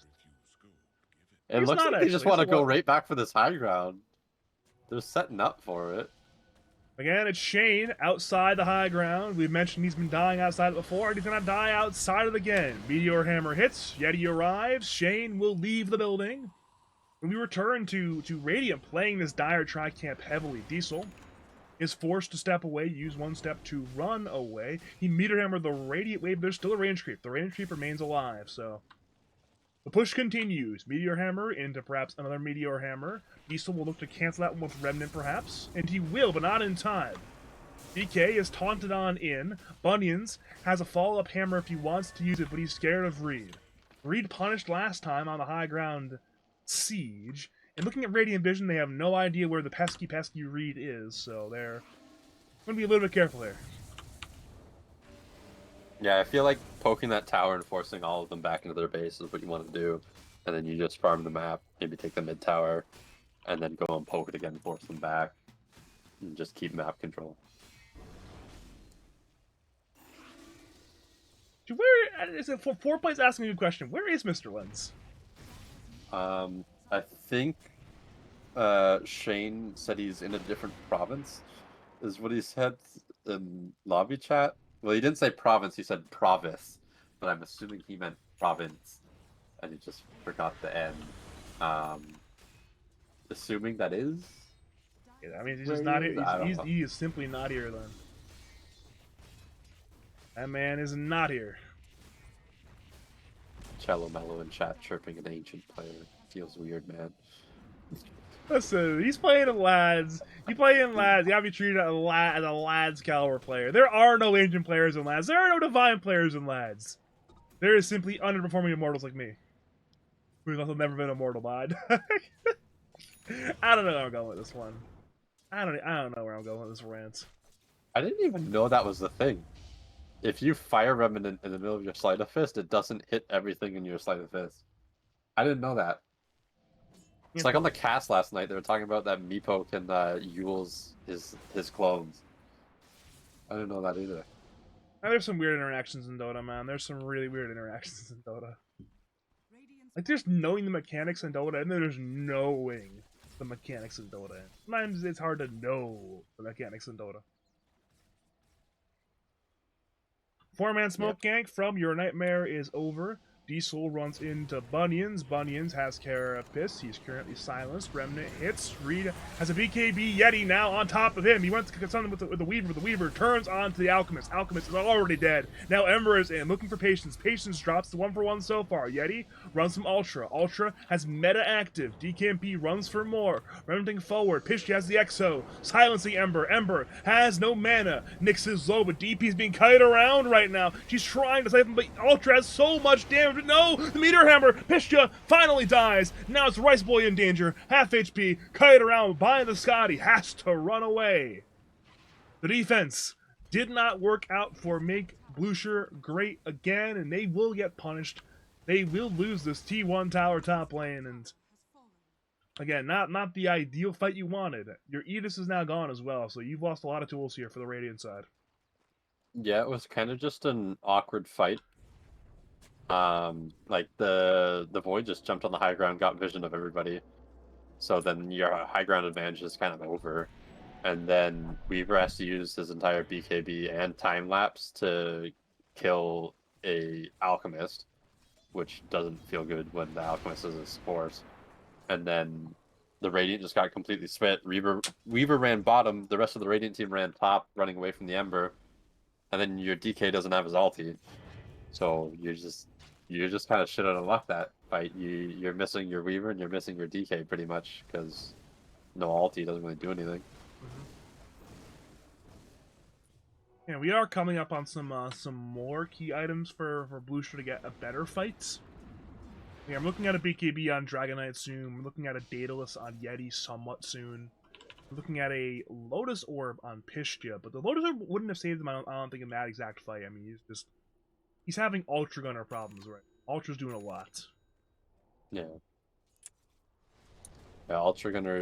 It looks like they just want to go right back for this high ground. They're setting up for it. Again, it's Shane outside the high ground. We mentioned he's been dying outside it before, and he's going to die outside it again. Meteor Hammer hits. Yeti arrives. Shane will leave the building. When we return to Radiant playing this Dire tri-camp heavily, Diesel is forced to step away, use 1 step to run away. He Meteor Hammered the Radiant Wave. There's still a range creep. The range creep remains alive, so the push continues. Meteor Hammer into perhaps another Meteor Hammer. Diesel will look to cancel that one with Remnant, perhaps. And he will, but not in time. DK is taunted on in. Bunions has a follow-up hammer if he wants to use it, but he's scared of Reed. Reed punished last time on the high ground siege. And looking at Radiant Vision, they have no idea where the pesky Reed is, so they're going to be a little bit careful here. Yeah, I feel like poking that tower and forcing all of them back into their base is what you want to do. And then you just farm the map, maybe take the mid tower, and then go and poke it again, force them back, and just keep map control. Where is it? 4 Play's asking me a question. Where is Mr. Lens? I think Shane said he's in a different province, is what he said in lobby chat. Well, he didn't say province, he said province, but I'm assuming he meant province, and he just forgot the N. Assuming that is? Yeah, I mean, he's just not here. He is simply not here, then. That man is not here. Cello Mellow in chat chirping an ancient player. Feels weird, man. Listen, he's playing in Lads. You play in Lads, you gotta be treated as a Lads caliber player. There are no ancient players in Lads. There are no divine players in Lads. There is simply underperforming immortals like me. We've also never been immortal by. I don't know where I'm going with this one. I don't know where I'm going with this rant. I didn't even know that was the thing. If you fire Remnant in the middle of your Sleight of Fist, it doesn't hit everything in your Sleight of Fist. I didn't know that. It's like on the cast last night, they were talking about that Meepo can use his clones. I didn't know that either. There's some weird interactions in Dota, man. There's some really weird interactions in Dota. Like, there's knowing the mechanics in Dota, and then there's knowing the mechanics in Dota. Sometimes it's hard to know the mechanics in Dota. 4-man smoke gank from Your Nightmare is over. Diesel runs into Bunions. Bunions has Carapace. He's currently silenced. Remnant hits. Reed has a BKB Yeti now on top of him. He went to get something with the Weaver. The Weaver turns on to the Alchemist. Alchemist is already dead. Now Ember is in, looking for Patience. Patience drops the 1-for-1 so far. Yeti runs from Ultra. Ultra has meta active. DKMP runs for more. Remnanting forward. Pishy has the Exo. Silencing Ember. Ember has no mana. Nyx is low, but DP's being kited around right now. She's trying to save him, but Ultra has so much damage. No, the Meteor Hammer, Pisha finally dies. Now it's Rice Boy in danger. Half HP, kite around by the Scotty, has to run away. The defense did not work out for Make Bloosher great again, and they will get punished. They will lose this T1 tower top lane, and again, not the ideal fight you wanted. Your Aegis is now gone as well, so you've lost a lot of tools here for the Radiant side. Yeah, it was kind of just an awkward fight. Like the Void just jumped on the high ground, got vision of everybody. So then your high ground advantage is kind of over. And then Weaver has to use his entire BKB and time lapse to kill a Alchemist, which doesn't feel good when the Alchemist is a support. And then the Radiant just got completely split. Weaver ran bottom, the rest of the Radiant team ran top, running away from the Ember. And then your DK doesn't have his ulti. So you're just kind of shit out of luck that fight. You're missing your Weaver and you're missing your DK pretty much because no ulti doesn't really do anything. Yeah, we are coming up on some more key items for Bloosher to get a better fight. Yeah, I'm looking at a BKB on Dragonite soon. I'm looking at a Daedalus on Yeti somewhat soon. I'm looking at a Lotus Orb on Pistia, but the Lotus Orb wouldn't have saved him, I don't think, in that exact fight. I mean, he's having Ultra Gunner problems, right? Ultra's doing a lot. Yeah. Yeah, Ultra Gunner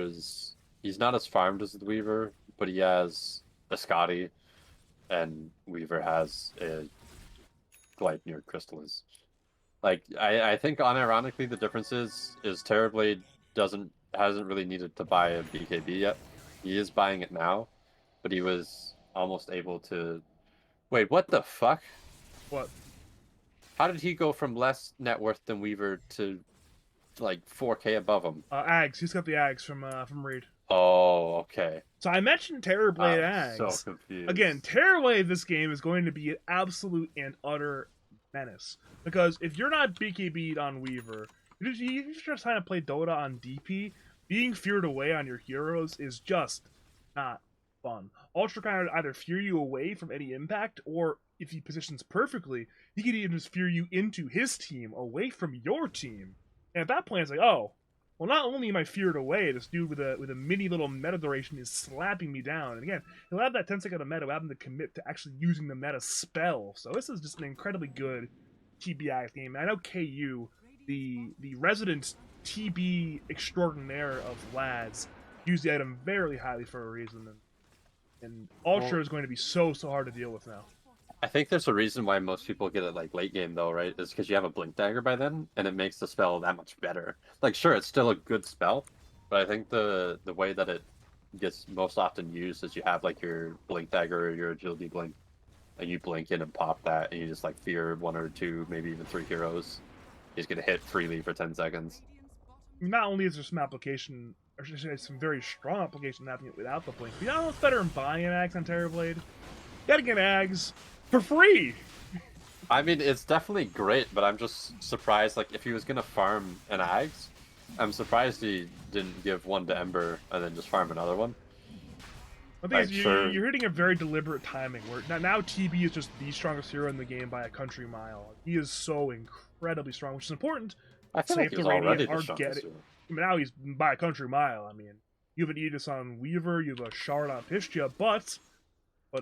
he's not as farmed as the Weaver, but he has a Scotty, and Weaver has a Gleipnir Crystallis. Like, I think unironically the difference is Terrorblade hasn't really needed to buy a BKB yet. He is buying it now, but he was almost able to... Wait, what the fuck? What? How did he go from less net worth than Weaver to like 4K above him? Ags. He's got the Ags from Reed. Oh, okay. So I mentioned Terrorblade I'm Ags. so confused. Again, Terrorblade this game is going to be an absolute and utter menace. Because if you're not BKB'd on Weaver, if you're just trying to play Dota on DP, being feared away on your heroes is just not fun. Ultra kind of either fear you away from any impact, or if he positions perfectly, he could even just fear you into his team, away from your team. And at that point, it's like, oh, well, not only am I feared away, this dude with a mini little meta duration is slapping me down. And again, he'll have that 10-second of meta, will have him to commit to actually using the meta spell. So this is just an incredibly good TBI game. And I know KU, the resident TB extraordinaire of lads, use the item very highly for a reason. And Ultra is going to be so hard to deal with now. I think there's a reason why most people get it like late game though, right? Is because you have a Blink Dagger by then, and it makes the spell that much better. Like, sure, it's still a good spell, but I think the way that it gets most often used is you have like your Blink Dagger or your Agility Blink, and you blink in and pop that, and you just like fear 1 or 2, maybe even 3 heroes. He's gonna hit freely for 10 seconds. Not only is there some application, or should I say some very strong application happening without the blink, but you know what's better than buying an Ags on Terrorblade? You gotta get Ags for free! I mean, it's definitely great, but I'm just surprised, like, if he was gonna farm an Ags, I'm surprised he didn't give one to Ember and then just farm another one. I think you're hitting a very deliberate timing, where now TB is just the strongest hero in the game by a country mile. He is so incredibly strong, which is important, I feel like Safe he the was Radiant already the are getting. strongest hero. I mean, now he's by a country mile. I mean, you have an Aegis on Weaver, you have a Shard on Pistia, but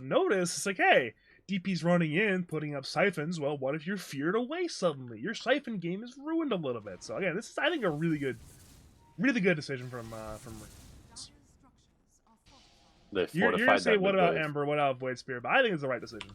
notice it's like, hey, DP's running in, putting up siphons. Well, what if you're feared away suddenly? Your siphon game is ruined a little bit. So again, this is I think a really good decision from. They You're gonna fortified say that what mid about wave. Ember? What about Void Spirit? But I think it's the right decision.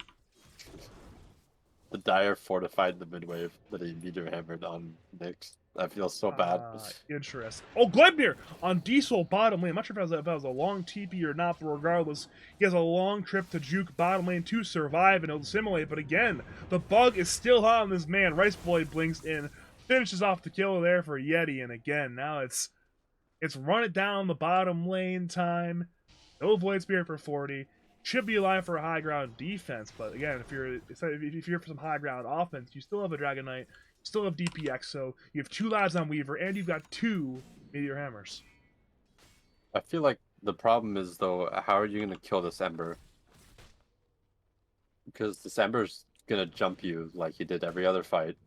The Dire fortified the mid wave that he meter hammered on Nyx. I feel so bad. Interesting. Oh, Gleipnir on Diesel bottom lane. I'm not sure if that was a long TP or not, but regardless, he has a long trip to juke bottom lane to survive and assimilate. But again, the bug is still on this man. Rice Boy blinks in, finishes off the kill there for Yeti, and again, now it's run it down the bottom lane time. No Void Spirit for 40. Should be alive for a high ground defense, but again, if you're for some high ground offense, you still have a Dragon Knight, you still have DPX, so you have 2 lives on Weaver, and you've got 2 Meteor Hammers. I feel like the problem is, though, how are you going to kill this Ember? Because this Ember's going to jump you like he did every other fight,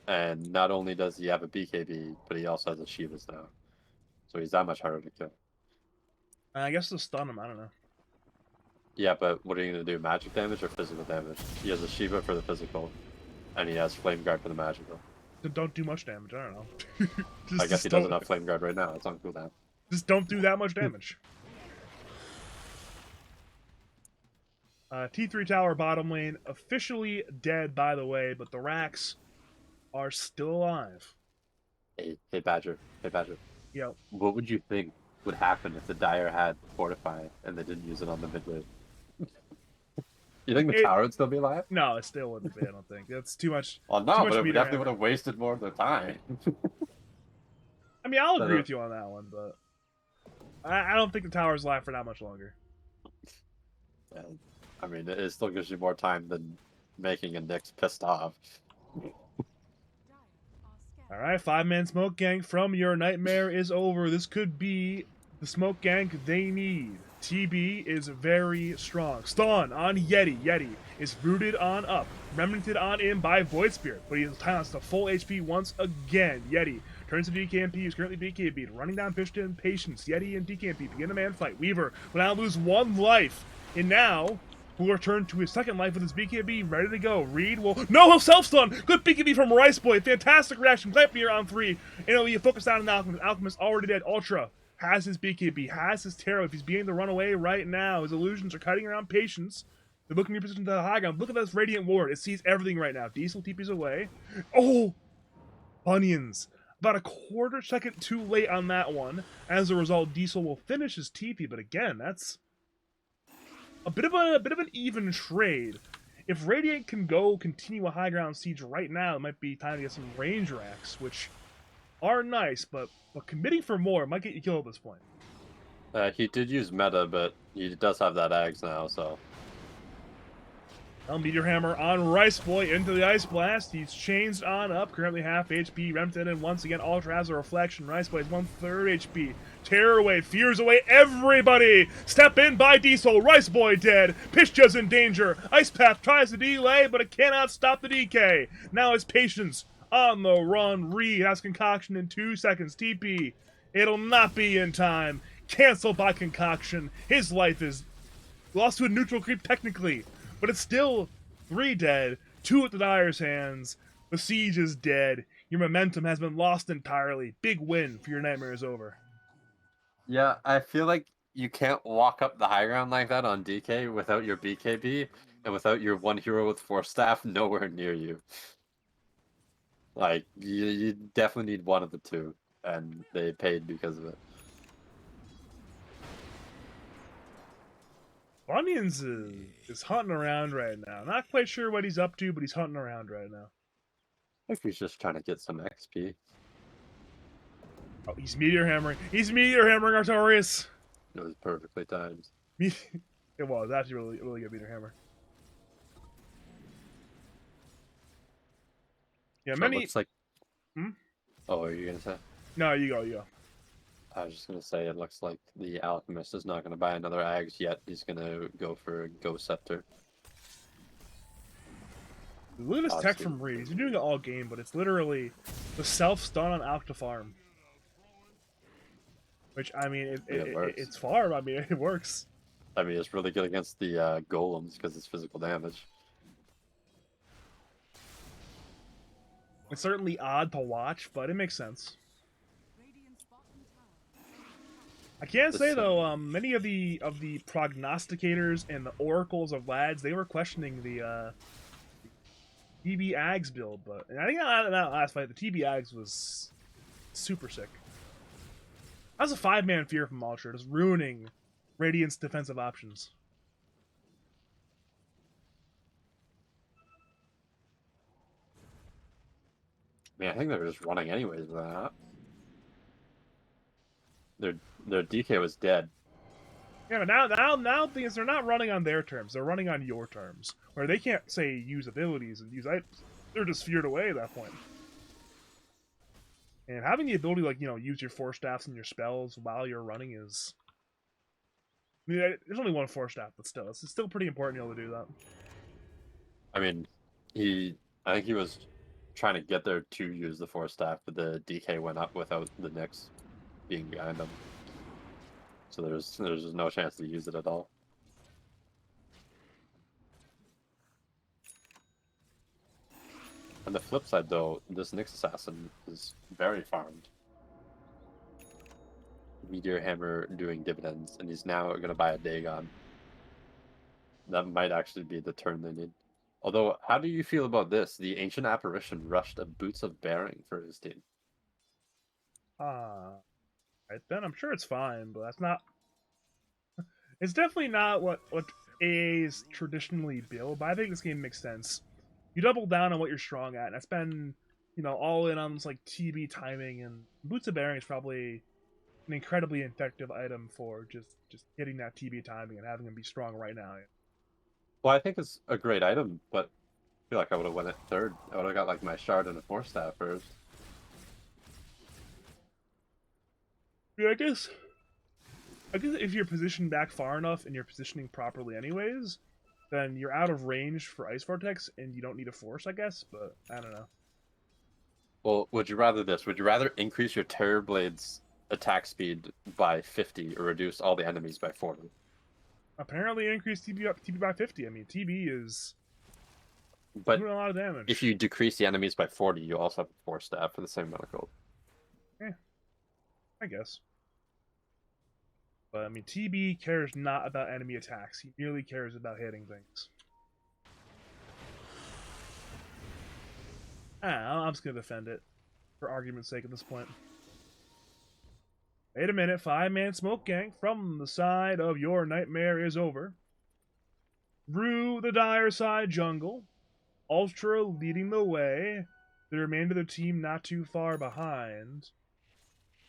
and not only does he have a BKB, but he also has a Shivas now. So he's that much harder to kill. I guess to stun him, I don't know. Yeah, but what are you going to do? Magic damage or physical damage? He has a Shiva for the physical, and he has Flame Guard for the magical. Don't do much damage, I don't know. I guess he doesn't have Flame Guard right now. It's on cooldown. Just don't do that much damage. T3 tower bottom lane, officially dead, by the way, but the Racks are still alive. Hey, Badger. Hey, Badger. Yo. What would you think would happen if the Dire had Fortify and they didn't use it on the mid wave? You think the tower would still be alive? No, it still wouldn't be, I don't think. That's too much. Well, no, but it definitely would have wasted more of their time. I mean, I'll agree with you on that one, but I don't think the tower's alive for that much longer. Yeah, I mean, it still gives you more time than making a Nyx pissed off. Alright, 5-man smoke gang from your nightmare is over. This could be the smoke gang they need. TB is very strong. Stun on Yeti. Yeti is rooted on up. Remnanted on in by Void Spirit, but he silenced to full HP once again. Yeti turns to DKMP, who's currently BKB. Running down Pishta and Patience. Yeti and DKMP begin a man fight. Weaver will now lose 1 life. And now will return to his 2nd life with his BKB ready to go. Reed will... No, he'll self-stun! Good BKB from Rice Boy. Fantastic reaction. Gleipnir on 3. And it'll be focused on an Alchemist. Alchemist already dead. Ultra has his BKB, has his Tarot. If he's beginning to run away right now, his illusions are cutting around Patience. They're looking to position to the high ground. Look at this Radiant Ward. It sees everything right now. Diesel TP's away. Oh! Bunions. About a quarter second too late on that one. As a result, Diesel will finish his TP, but again, that's a bit of an even trade. If Radiant can continue a high ground siege right now, it might be time to get some range racks, which are nice, but committing for more might get you killed at this point. He did use meta, but he does have that Ags now, so... Meteor Hammer on Rice Boy into the Ice Blast. He's changed on up, currently half HP. Remington, and once again, Ultra has a reflection. Rice Boy is 1/3 HP. Tear away, fears away everybody. Step in by Diesel. Rice Boy dead. Pishja's in danger. Ice Path tries to delay, but it cannot stop the DK. Now it's Patience on the run. Reed has Concoction in 2 seconds. TP. It'll not be in time. Cancelled by Concoction. His life is lost to a neutral creep technically. But it's still 3 dead, 2 at the Dire's hands. The siege is dead. Your momentum has been lost entirely. Big win for your nightmare is over. Yeah, I feel like you can't walk up the high ground like that on DK without your BKB and without your 1 hero with 4 staff nowhere near you. Like, you definitely need one of the 2, and they paid because of it. Bunions is hunting around right now. Not quite sure what he's up to, but he's hunting around right now. I think he's just trying to get some XP. Oh, he's Meteor Hammering. He's Meteor Hammering Artorius. It was perfectly timed. It was actually really good Meteor Hammer. Yeah, So many... it looks like... Oh, are you going to say? No, you go. I was just going to say, it looks like the Alchemist is not going to buy another Ags yet. He's going to go for a Ghost Scepter. Look at this Oh, tech dude. from Reed. He's been doing it all game, but it's literally the self-stun on Alk to farm. Which, I mean, It works. it's farm. I mean, it works. I mean, it's really good against the golems because it's physical damage. It's certainly odd to watch, but it makes sense. I can say This, though, many of the prognosticators and the oracles of lads, they were questioning the TB Ags build, but and I think that last fight, the TB Ags was super sick. That was a 5-man fear from Ultra, just ruining Radiant's defensive options. I mean, I think they were just running anyways with that. Their DK was dead. Yeah, but now things they're not running on their terms; they're running on your terms, where they can't say use abilities and use items. They're just feared away at that point. And having the ability, like, use your force staffs and your spells while you're running is. I mean, there's only one force staff, but still, it's still pretty important to be able to do that. I mean, I think he was trying to get there to use the force staff, but the DK went up without the Nyx being behind him. So there's no chance to use it at all. On the flip side, though, this Nyx assassin is very farmed. Meteor Hammer doing dividends, and he's now going to buy a Dagon. That might actually be the turn they need. Although, how do you feel about this? The Ancient Apparition rushed a Boots of Bearing for his team. Right then, I'm sure it's fine, but that's not. It's definitely not what AA's traditionally build, but I think this game makes sense. You double down on what you're strong at, and that's been, all in on this like TB timing, and Boots of Bearing is probably an incredibly effective item for just getting that TB timing and having him be strong right now. Well, I think it's a great item, but I feel like I would have won it third. I would have got like my shard and a force staff first. Yeah, I guess if you're positioned back far enough and you're positioning properly anyways, then you're out of range for Ice Vortex and you don't need a force, I guess, but I don't know. Well, would you rather this? Would you rather increase your Terror Blade's attack speed by 50 or reduce all the enemies by 40? Apparently increase TB by 50. I mean, TB is But doing a lot of damage. if you decrease the enemies by 40, you also have a force staff for the same amount of gold. I guess. But I mean, TB cares not about enemy attacks. He merely cares about hitting things. I'm just gonna defend it for argument's sake at this point. Wait a minute, 5-man smoke gang from the side of your nightmare is over. Through the dire side jungle, Ultra leading the way. The remainder of the team not too far behind.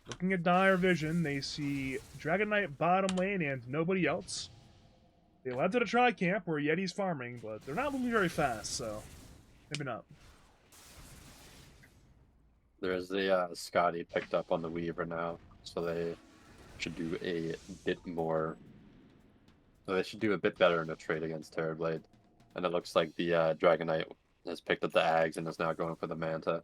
Looking at dire vision, they see Dragon Knight bottom lane and nobody else. They led to the tri-camp where Yeti's farming, but they're not moving very fast, so maybe not. There's the Scotty picked up on the Weaver now, so they should do a bit more. So they should do a bit better in a trade against Terrorblade. And it looks like the Dragon Knight has picked up the Ags and is now going for the Manta.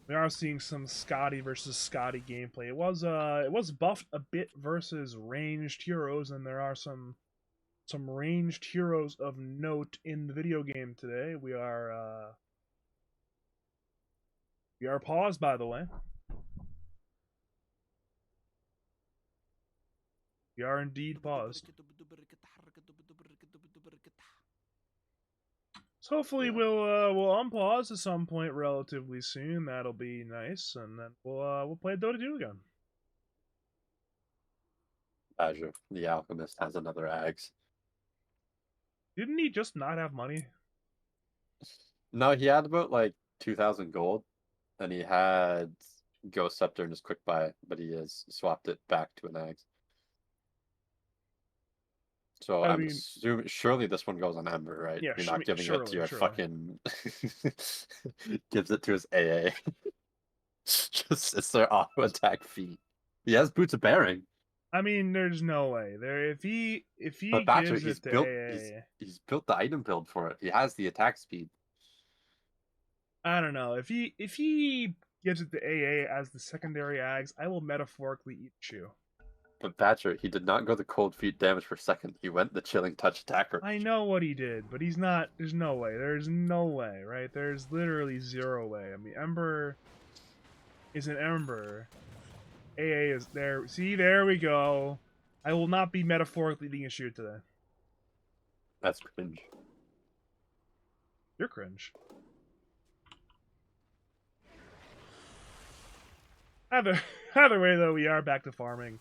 We are seeing some Scotty versus Scotty gameplay. It was buffed a bit versus ranged heroes, and there are some ranged heroes of note in the video game today. We are paused, by the way. We are indeed paused. So hopefully we'll unpause at some point relatively soon. That'll be nice, and then we'll play Dota 2 again. Azure, the Alchemist, has another Ags. Didn't he just not have money? No, he had about like 2,000 gold, and he had Ghost Scepter in his quick buy, but he has swapped it back to an Ags. So I'm assuming surely this one goes on Ember, right? Yeah, you're not giving it to your surely. fucking gives it to his AA. Just it's their auto attack feat. He has Boots of Bearing. I mean, there's no way there if he But Badger, gives it to AA. he's built the item build for it. He has the attack speed. I don't know if he gives it to AA as the secondary ags, I will metaphorically eat you. But Badger, he did not go the cold feet damage for second. He went the chilling touch attacker. I know what he did, but he's not. There's no way. There's no way, right? There's literally zero way. I mean, Ember is an Ember. AA is there. See, there we go. I will not be metaphorically eating a shoot today. That's cringe. You're cringe. Either way, though, we are back to farming.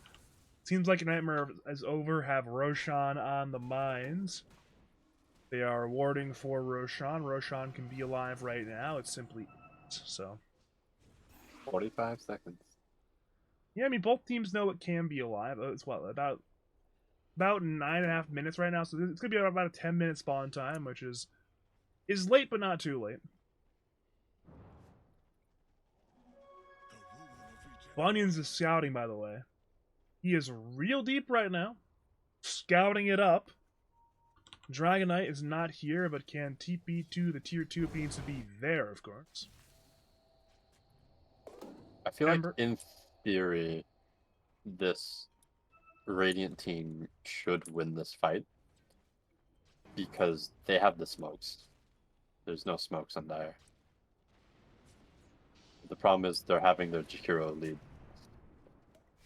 Seems like Nightmare is over. Have Roshan on the mines. They are warding for Roshan. Roshan can be alive right now. It's simply so. 45 seconds. Yeah, I mean both teams know it can be alive. It's what about 9.5 minutes right now, so it's gonna be about a 10-minute spawn time, which is late but not too late. Bunyan's is scouting, by the way. He is real deep right now, scouting it up. Dragon Knight is not here, but can TP to the tier 2 if he needs to be there, of course. I feel like, in theory, this Radiant team should win this fight. Because they have the smokes. There's no smokes on Dire. The problem is they're having their Jakiro lead.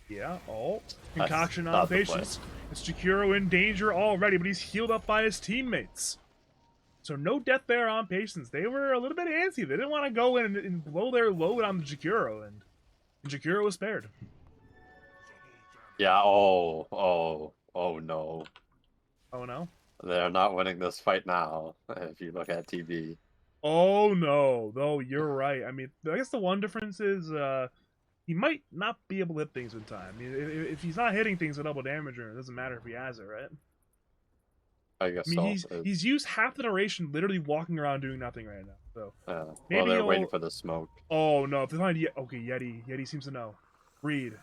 Yeah, concoction on patience. It's Jakiro in danger already, but he's healed up by his teammates. So no death there on patience. They were a little bit antsy. They didn't want to go in and blow their load on the Jakiro, and Jakiro was spared. Yeah, oh no. Oh no? They're not winning this fight now, if you look at TV. Oh no, though you're right. I mean, I guess the one difference is he might not be able to hit things in time. I mean, if he's not hitting things with double damage, it doesn't matter if he has it, right? I guess he's used half the duration literally walking around doing nothing right now. So maybe well, they're waiting for the smoke. Oh no, if they find okay, Yeti seems to know. Reed.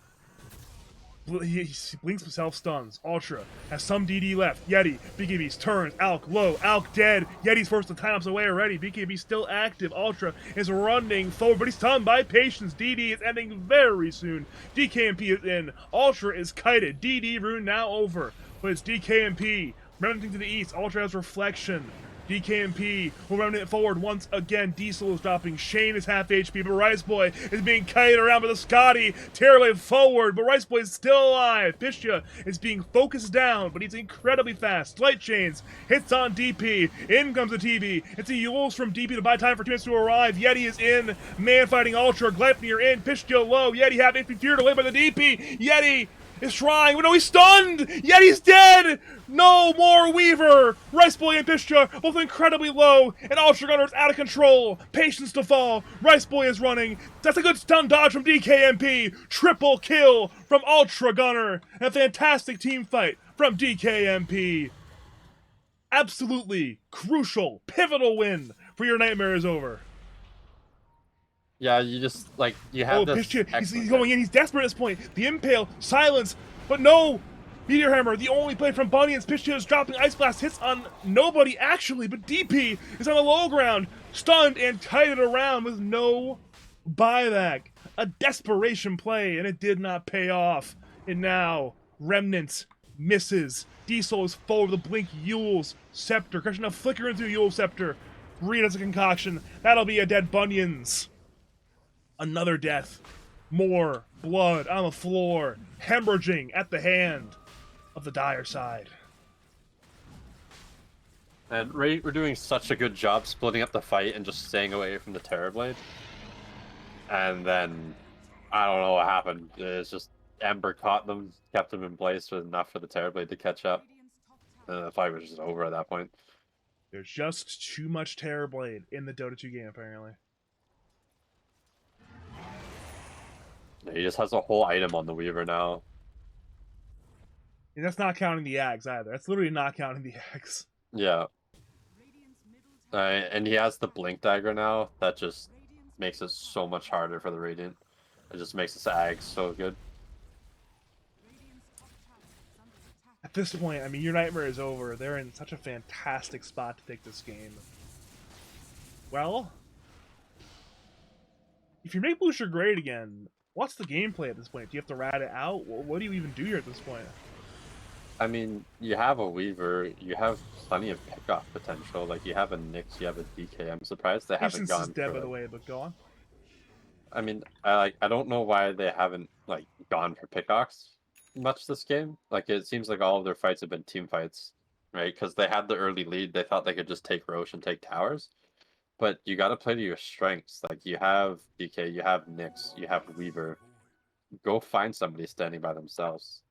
He blinks himself, stuns. Ultra has some DD left. Yeti, BKB's turns. Alk low. Alk dead. Yeti's forced to time ups away already. BKB still active. Ultra is running forward, but he's stunned by patience. DD is ending very soon. DKMP is in. Ultra is kited. DD rune now over, but it's DKMP. Remnanting to the east. Ultra has reflection. DKMP will run it forward once again. Diesel is dropping. Shane is half HP, but Rice Boy is being kited around by the Scotty. Terribly forward, but Rice Boy is still alive. Pistia is being focused down, but he's incredibly fast. Light Chains hits on DP. In comes the TV. It's a Yules from DP to buy time for 2 minutes to arrive. Yeti is in. Man fighting Ultra. Gleipnir in. Pistia low. Yeti half HP feared away by the DP. Yeti is trying. No, he's stunned! Yeti's dead! No more Weaver! Rice Boy and Pistia both incredibly low, and Ultra Gunner is out of control. Patience to fall. Rice Boy is running. That's a good stun dodge from DKMP. Triple kill from Ultra Gunner. A fantastic team fight from DKMP. Absolutely crucial, pivotal win for your Nightmare is over. Yeah, you just, like, you have this... Pistia, he's going in, he's desperate at this point. The Impale, silence, but no! Meteor Hammer, the only play from Bunyan's. Pistia is dropping Ice Blast, hits on nobody, actually, but DP is on the low ground, stunned and kited around with no buyback. A desperation play, and it did not pay off. And now, Remnants misses. Diesel is forward with a Blink Yule's Scepter, crushing a flicker into Yule's Scepter. Reed has a concoction. That'll be a dead Bunyan's. Another death. More blood on the floor. Hemorrhaging at the hand of the dire side. And we're doing such a good job splitting up the fight and just staying away from the Terrorblade. And then, I don't know what happened. It's just Ember caught them, kept them in place with enough for the Terrorblade to catch up. And the fight was just over at that point. There's just too much Terrorblade in the Dota 2 game, apparently. He just has a whole item on the Weaver now. And that's not counting the Ags either. That's literally not counting the Ags. Yeah. And he has the Blink Dagger now. That just makes it so much harder for the Radiant. It just makes this Ag so good. At this point, I mean, your nightmare is over. They're in such a fantastic spot to take this game. Well, if you make Bloosher great again, what's the gameplay at this point? Do you have to rat it out? What do you even do here at this point? I mean, you have a Weaver, you have plenty of pickoff potential. Like, you have a Nyx, you have a DK. I'm surprised they haven't Patience is gone dead, for by the like, way, but go on. I mean, I don't know why they haven't like gone for pickoffs much this game. Like, it seems like all of their fights have been team fights, right? Because they had the early lead, they thought they could just take Roche and take towers. But you got to play to your strengths. Like, you have DK, you have Nyx, you have Weaver. Go find somebody standing by themselves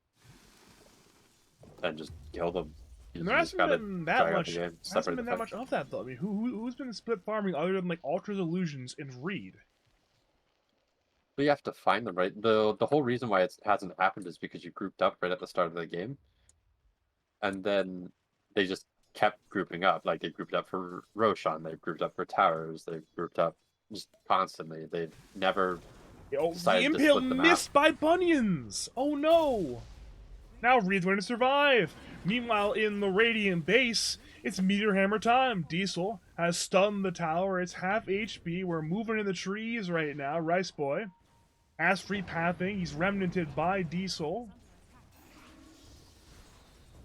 and just kill them. And You there just hasn't gotta been that drag out the much. game, Hasn't separate the been that fight. much of that though. I mean, who's been split farming other than like Ultra's Illusions and Reed? But you have to find them, right? The whole reason why it hasn't happened is because you grouped up right at the start of the game, and then they just kept grouping up. Like, they grouped up for Roshan, they grouped up for towers, they grouped up just constantly. They've never Oh, the decided to Impale split the map. missed by Bunions! Oh no! Now Reed's going to survive. Meanwhile, in the Radiant base, it's Meteor Hammer time. Diesel has stunned the tower. It's half HP. We're moving in the trees right now. Rice Boy has free pathing. He's remnanted by Diesel.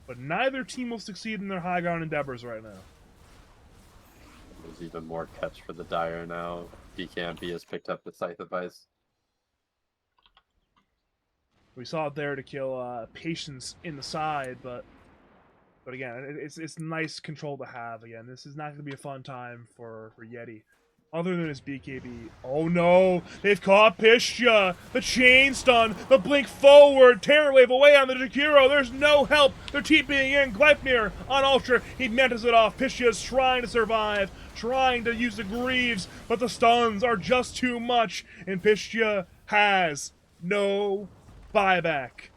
But neither team will succeed in their high ground endeavors right now. There's even more catch for the Dire now. DKMP has picked up the Scythe of Ice. We saw it there to kill Patience in the side, but again, it's nice control to have. Again, this is not going to be a fun time for Yeti. Other than his BKB. Oh no! They've caught Pistia! The chain stun! The blink forward! Terror wave away on the Jakiro! There's no help! They're TPing in! Gleipnir on Ultra! He mantis it off! Pistia's trying to survive! Trying to use the Greaves! But the stuns are just too much! And Pistia has no buyback.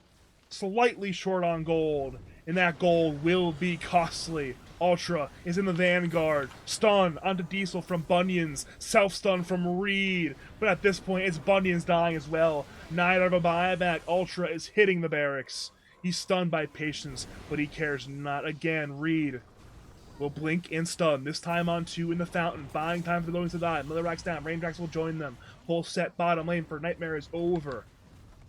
Slightly short on gold. And that gold will be costly. Ultra is in the vanguard. Stun onto Diesel from Bunions. Self-stun from Reed. But at this point, it's Bunions dying as well. Neither of a buyback. Ultra is hitting the barracks. He's stunned by Patience, but he cares not. Again, Reed will blink and stun. This time on 2 in the fountain. Buying time for the buildings to die. Mother racks down. Raindrax will join them. Whole set bottom lane for Nightmare is over.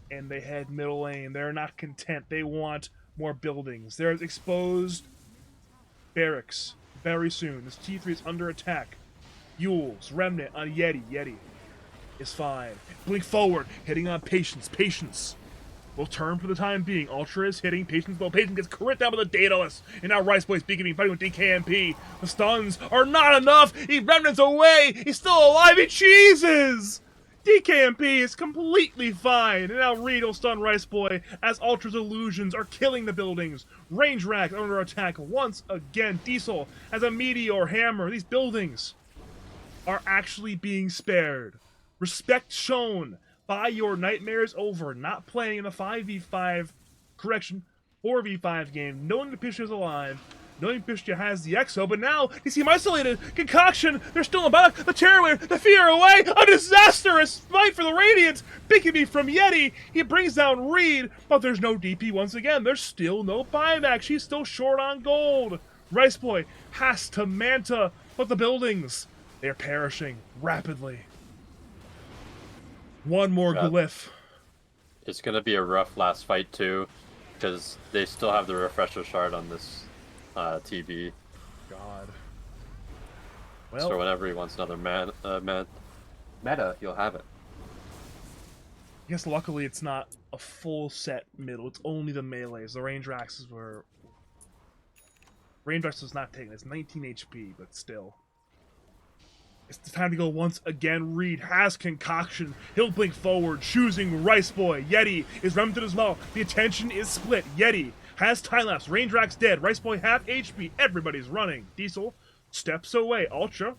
And they head middle lane. They're not content. They want more buildings. There's exposed barracks very soon. This T3 is under attack. Yules, Remnant on Yeti. Yeti is fine. Blink forward, hitting on Patience. Patience will turn for the time being. Ultra is hitting Patience, though Patience gets crit down with a Daedalus. And now Rice Boy's being fighting with DKMP. The stuns are not enough. He remnants away. He's still alive. He cheeses. DKMP is completely fine, and now Reed will stun Rice Boy as Ultra's illusions are killing the buildings. Range Rack under attack once again. Diesel has a Meteor Hammer. These buildings are actually being spared. Respect shown by your Nightmares over not playing in a 5v5, correction, 4v5 game, knowing the Pistia is alive, knowing Pistia has the Exo, but now he's isolated. Concoction, they're still about. The Terror Wave, the Fear away. A disastrous fight for the Radiant. BKB from Yeti. He brings down Reed, but there's no DP once again. There's still no buyback. She's still short on gold. Rice Boy has to Manta, but the buildings, they're perishing rapidly. One more glyph. It's going to be a rough last fight, too, because they still have the refresher shard on this TB. God. Well, So whenever he wants another meta, he'll have it. I guess luckily it's not a full set middle. It's only the melees. The range axes were... Range axe was not taken. It's 19 HP, but still. It's time to go once again. Reed has Concoction. He'll blink forward, choosing Rice Boy. Yeti is remnanted as well. The attention is split. Yeti has time lapse. Range Rack's dead. Rice Boy half HP. Everybody's running. Diesel steps away. Ultra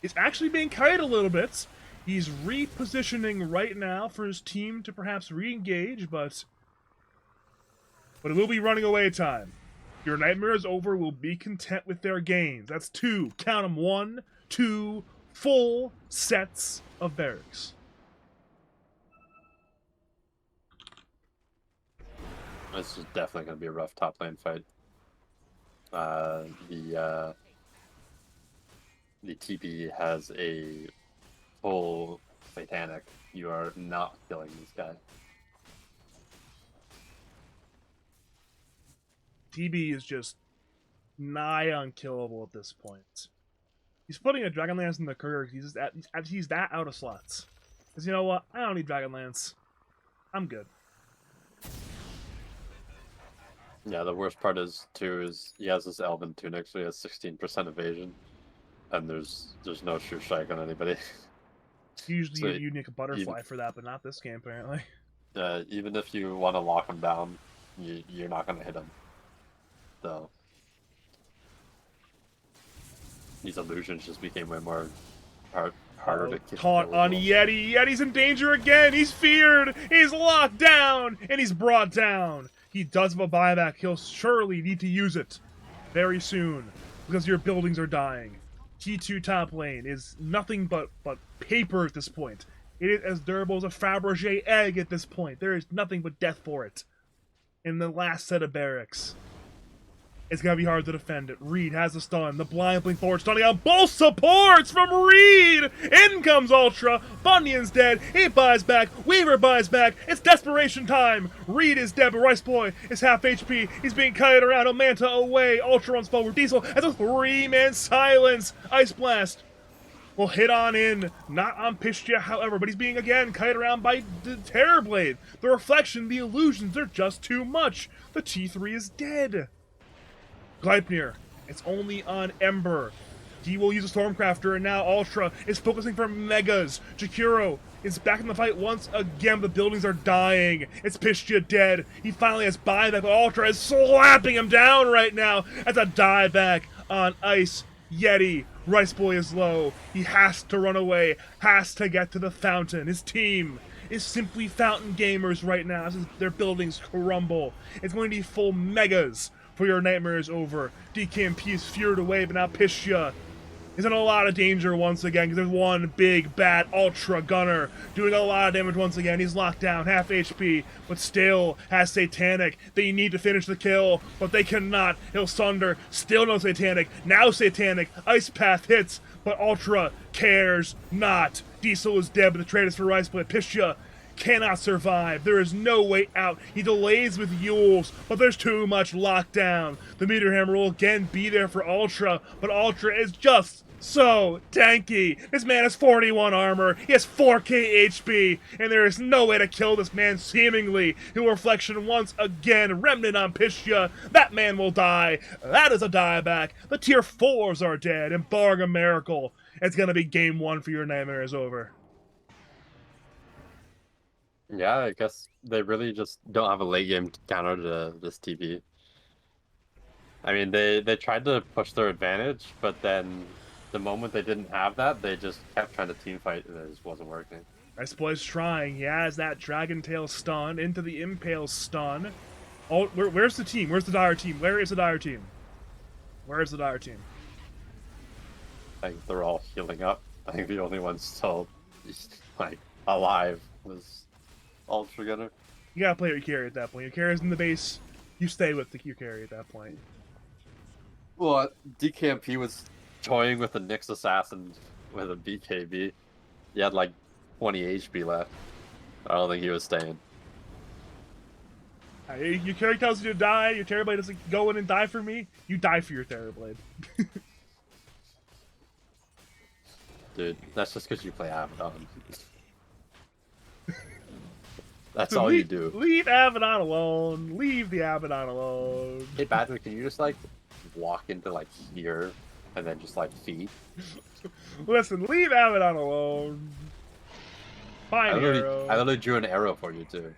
is actually being carried a little bit. He's repositioning right now for his team to perhaps re-engage, but it will be running away time. Your Nightmare is over. Will be content with their gains. That's 2. Count them. 1, 2 full sets of barracks. This is definitely going to be a rough top lane fight. Uh, the uh, the TP has a full satanic. You are not killing this guy. TB is just nigh unkillable at this point. He's putting a Dragonlance in the career. He's that out of slots. Because you know what? I don't need Dragonlance. I'm good. Yeah, the worst part is he has this Elven Tunic, so he has 16% evasion, and there's no true strike on anybody. Usually So you need a butterfly for that, but not this game apparently. even if you want to lock him down, you're not going to hit him. So these illusions just became way more harder to kill. Taunt on Yeti. Yeti's in danger again. He's feared. He's locked down, and he's brought down. He does have a buyback. He'll surely need to use it very soon because your buildings are dying. T2 top lane is nothing but paper at this point. It is as durable as a Fabergé egg at this point. There is nothing but death for it. In the last set of barracks, it's gonna be hard to defend it. Reed has a stun. The blind blink forward, stunning on both supports from Reed. In comes Ultra. Bunyan's dead. He buys back. Weaver buys back. It's desperation time. Reed is dead, but Rice Boy is half HP. He's being kited around. Omanta away. Ultra runs forward. Diesel has a 3-man silence. Ice Blast will hit on in. Not on Pistia, however, but he's being again kited around by the Terrorblade. The reflection, the illusions, they're just too much. The T3 is dead. Gleipnir, it's only on Ember. He will use a Stormcrafter, and now Ultra is focusing for Megas. Jakiro is back in the fight once again. The buildings are dying. It's Pistia dead. He finally has buyback, but Ultra is slapping him down right now. That's a dieback on Ice Yeti. Rice Boy is low. He has to run away, has to get to the fountain. His team is simply fountain gamers right now as their buildings crumble. It's going to be full Megas for your nightmare is over. DKMP is feared away, but now Pistia is in a lot of danger once again because there's one big, bad Ultra Gunner doing a lot of damage once again. He's locked down, half HP, but still has Satanic. They need to finish the kill, but they cannot. He'll Sunder, still no Satanic. Now Satanic, Ice Path hits, but Ultra cares not. Diesel is dead, but the trade is for Rice Blade. Pistia cannot survive. There is no way out. He delays with Yules, but there's too much lockdown. The Meteor Hammer will again be there for Ultra, but Ultra is just so tanky. This man has 41 armor, he has 4k HP, and there is no way to kill this man seemingly. He'll Reflection once again, Remnant on Pistia. That man will die. That is a dieback. The tier 4s are dead, and barring a miracle, it's gonna be game 1 for your nightmare is over. Yeah, I guess they really just don't have a late game counter to this TP. I mean, they tried to push their advantage, but then the moment they didn't have that, they just kept trying to team fight, and it just wasn't working. Ice Boy's trying. He has that Dragon Tail stun into the Impale stun. Oh, where's the team? Where's the Dire team? Where is the Dire team? Where is the Dire team? I think they're all healing up. I think the only one still like alive was Ultra Gunner. You gotta play your carry at that point. Your carry's in the base. You stay with your carry at that point. Well, DKMP was toying with a Nyx Assassin with a BKB. He had like 20 HP left. I don't think he was staying. Your carry tells you to die. Your Terrorblade doesn't go in and die for me. You die for your Terrorblade. Dude, that's just because you play Abaddon. That's So all you do. Leave Abaddon alone. Leave the Abaddon alone. Hey, Patrick, can you just like walk into like here and then just like feed? Listen, leave Abaddon alone. Fine arrow. I literally drew an arrow for you too.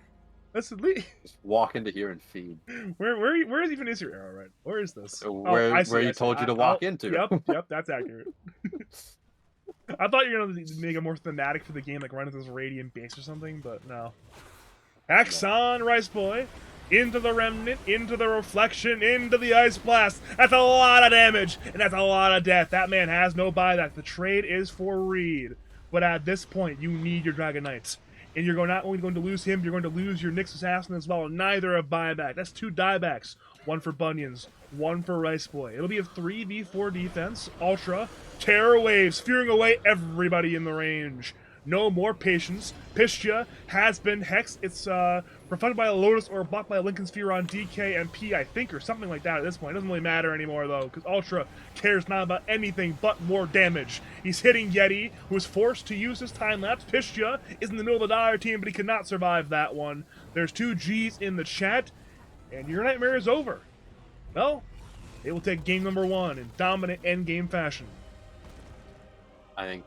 Listen, leave. Just walk into here and feed. Where even is your arrow? Right? Where is this? Where you told you to walk into. Yep, that's accurate. I thought you were gonna make it more thematic for the game, like run into this radiant base or something, but no. Axon, Rice Boy, into the Remnant, into the Reflection, into the Ice Blast. That's a lot of damage, and that's a lot of death. That man has no buyback. The trade is for Reed. But at this point, you need your Dragon Knights. and you're not only going to lose him, you're going to lose your Nyx Assassin as well. Neither a buyback. That's 2 diebacks. One for Bunions, one for Rice Boy. It'll be a 3v4 defense. Ultra, Terror Waves, fearing away everybody in the range. No more patience. Pistia has been hexed. It's refunded by a Lotus or blocked by a Lincoln Sphere on DK and P, I think, or something like that at this point. It doesn't really matter anymore, though, because Ultra cares not about anything but more damage. He's hitting Yeti, who is forced to use his time lapse. Pistia is in the middle of the Dire team, but he cannot survive that one. There's 2 G's in the chat, and your nightmare is over. Well, they will take game number 1 in dominant endgame fashion. I think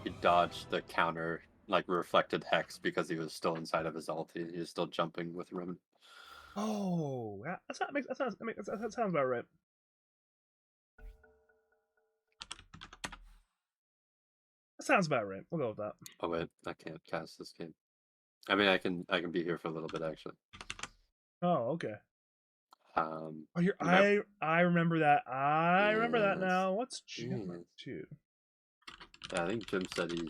he dodged the counter, like reflected hex, because he was still inside of his ulti. He was still jumping with Riven. Oh, that sounds about right. That sounds about right. We'll go with that. Oh wait, I can't cast this game. I mean, I can be here for a little bit actually. Oh, okay. Oh, I remember that. I remember that yes, now. What's yes. Jim up to? Yeah, I think Jim said he's.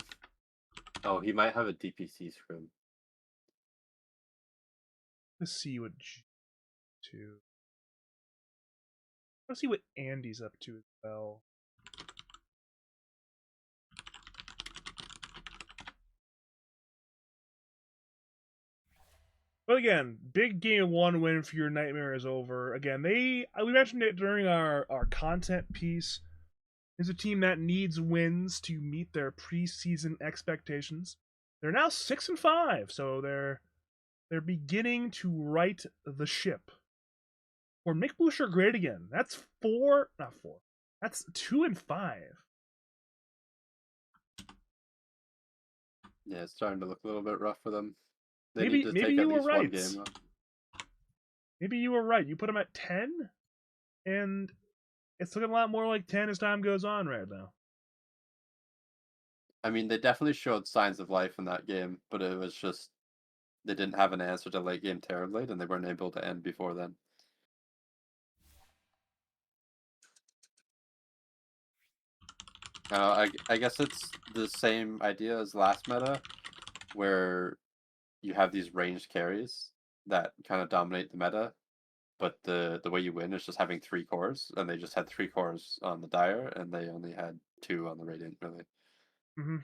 Oh, he might have a DPC scrim. Let's see what to. Let's see what Andy's up to as well. But again, big game 1 win for your nightmare is over. Again, we mentioned it during our content piece. Is a team that needs wins to meet their preseason expectations. They're now 6-5, so they're beginning to right the ship. Or make Bloosher great again. That's 4, not 4. That's 2-5. Yeah, it's starting to look a little bit rough for them. They Maybe need to maybe take you at were least right. one game. Maybe you were right. You put them at 10, and it's looking a lot more like 10 as time goes on right now. I mean, they definitely showed signs of life in that game, but it was just they didn't have an answer to late game Terrorblade, and they weren't able to end before then. I guess it's the same idea as last meta, where you have these ranged carries that kind of dominate the meta, but the way you win is just having 3 cores, and they just had 3 cores on the Dire, and they only had 2 on the Radiant, really. Mm-hmm.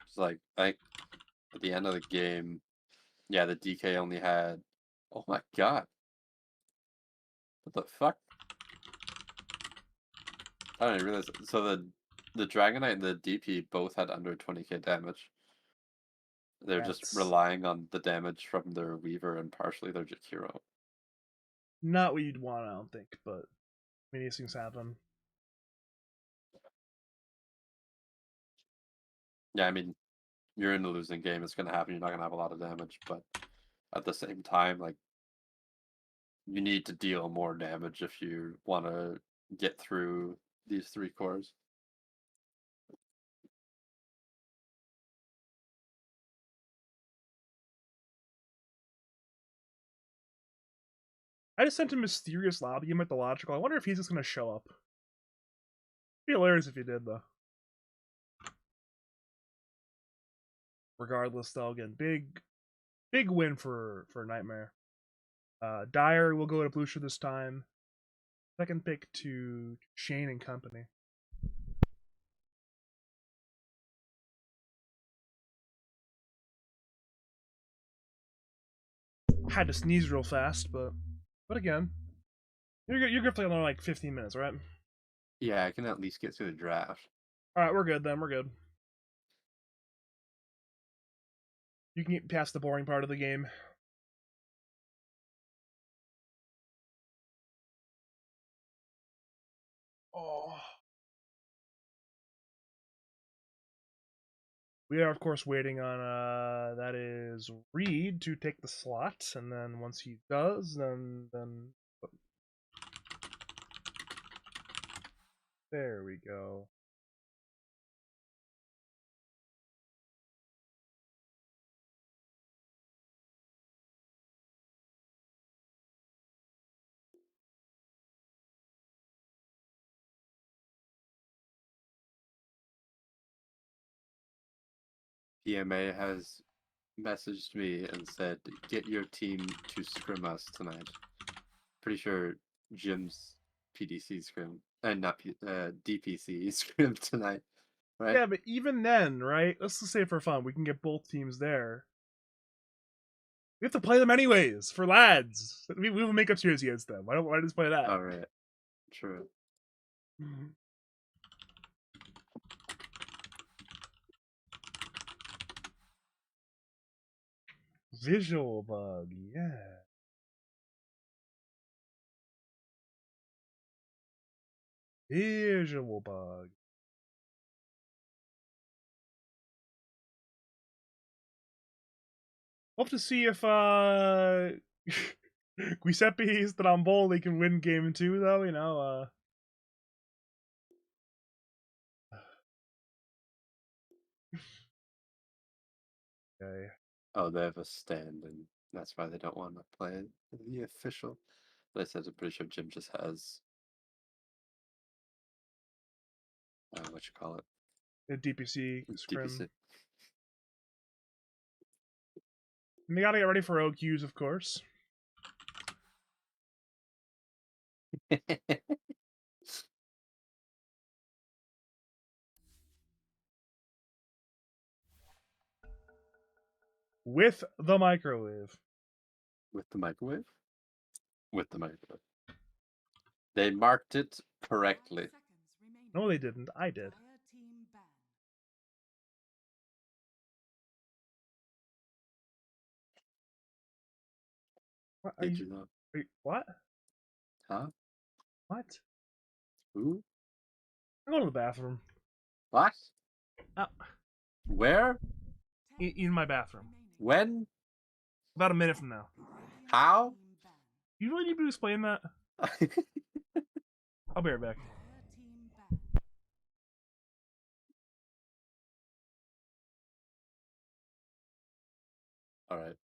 It's like at the end of the game, yeah, the DK only had. Oh my god! What the fuck? I didn't realize. So the Dragonite and the DP both had under 20k damage. They're just That's relying on the damage from their Weaver and partially their Jakiro. not what you'd want, I don't think, but I mean, these things happen. Yeah, I mean, you're in a losing game. It's gonna happen. You're not gonna have a lot of damage, but at the same time, like you need to deal more damage if you want to get through these 3 cores. I just sent a mysterious lobby mythological. I wonder if he's just gonna show up. It'd be hilarious if he did, though. Regardless, though, again, big win for Nightmare. Dire will go to Bloosher this time. Second pick to Shane and company. Had to sneeze real fast, but again, you're good for another like 15 minutes, right? Yeah, I can at least get through the draft. All right, we're good then. We're good. You can get past the boring part of the game. Oh. We are of course waiting on that is Reed to take the slot, and then once he does, then there we go. EMA has messaged me and said, "Get your team to scrim us tonight." Pretty sure Jim's PDC scrim, and not DPC scrim tonight, right? Yeah, but even then, right? Let's just say for fun, we can get both teams there. We have to play them anyways for lads. We will make up series against them. Why just play that? All right, true. Visual bug, yeah. Visual bug. Hope to see if Giuseppe Stromboli can win game 2 though, you know, okay. Oh, they have a stand, and that's why they don't want to play the official. But I said I'm pretty sure Jim just has what you call it, The DPC scrim. DPC. And they gotta get ready for OQs, of course. With the microwave. With the microwave? With the microwave. They marked it correctly. No, they didn't. I did. What are Did you? you know? What? Huh? What? Who? I'm going to the bathroom. What? Oh, Where? in my bathroom. When? About a minute from now. How? You really need to explain that? I'll be right back. All right.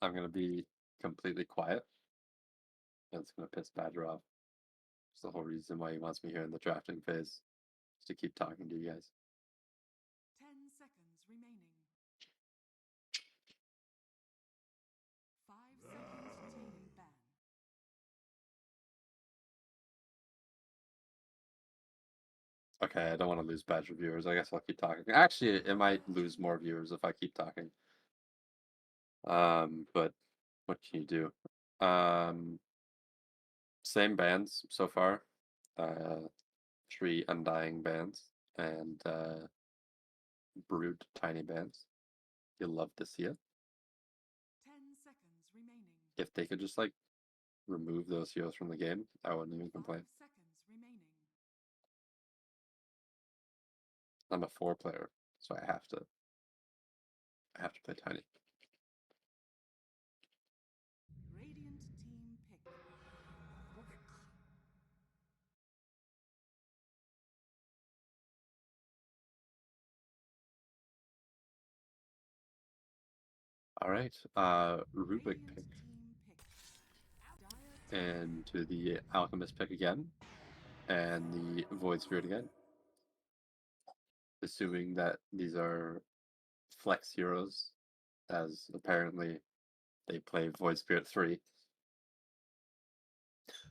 I'm going to be completely quiet. That's going to piss Badger off. It's the whole reason why he wants me here in the drafting phase. Is to keep talking to you guys. 10 seconds remaining. 5 seconds team ban. Okay, I don't want to lose Badger viewers. I guess I'll keep talking. Actually, it might lose more viewers if I keep talking. But what can you do? Same bands so far. 3 Undying bands and Brood Tiny bands. You'll love to see it. 10 seconds remaining. If they could just like remove those heroes from the game, I wouldn't even 5 complain. seconds remaining. I'm a 4 player, so I have to play Tiny. Radiant team pick. All right, Rubik pick. Radiant team pick. Dire And to the Alchemist pick again, and the Void Spirit again. Assuming that these are flex heroes, as apparently they play Void Spirit 3.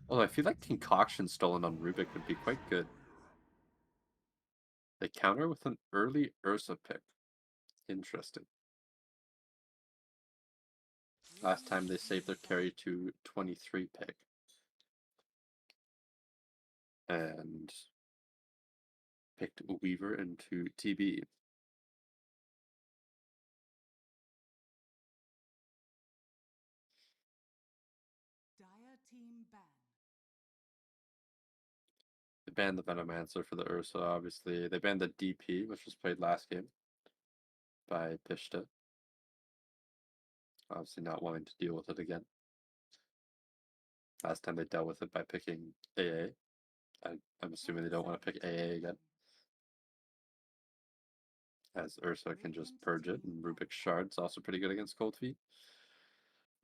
Although I feel like Concoction stolen on Rubik would be quite good. They counter with an early Ursa pick. Interesting. Last time they saved their carry to 23 pick. And picked Weaver into TB. Dire team ban. They banned the Venomancer for the Ursa, obviously. They banned the DP, which was played last game by Pishta. Obviously not wanting to deal with it again. Last time they dealt with it by picking AA. I'm assuming they don't want to pick AA again. As Ursa can just purge it, and Rubik's Shard's also pretty good against Cold Feet.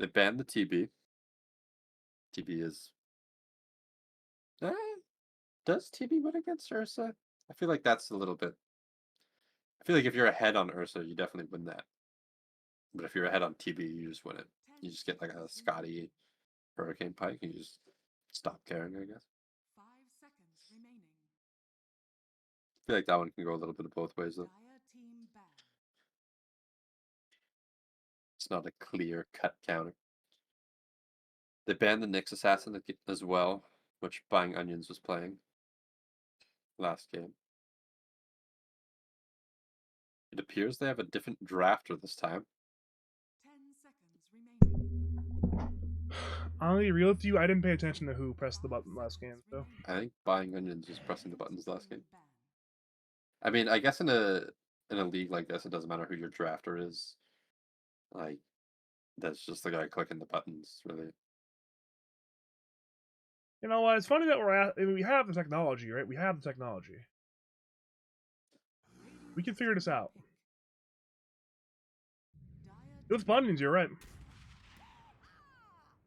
They banned the TB. TB is... does TB win against Ursa? I feel like that's a little bit... I feel like if you're ahead on Ursa, you definitely win that. But if you're ahead on TB, you just win it. You just get like a Scotty Hurricane Pike and you just stop caring, I guess. 5 seconds remaining. I feel like that one can go a little bit of both ways though. Dire team ban. It's not a clear cut counter. They banned the Nyx Assassin as well, which Buying Onions was playing last game. It appears they have a different drafter this time. 10 seconds remaining. I'll be real with you, I didn't pay attention to who pressed the button last game, so. I think Buying Onions was pressing the buttons last game. I mean, I guess in a league like this, it doesn't matter who your drafter is. Like, that's just the guy clicking the buttons, really. You know what? It's funny that we have the technology, right? We have the technology. We can figure this out. With buttons, you're right.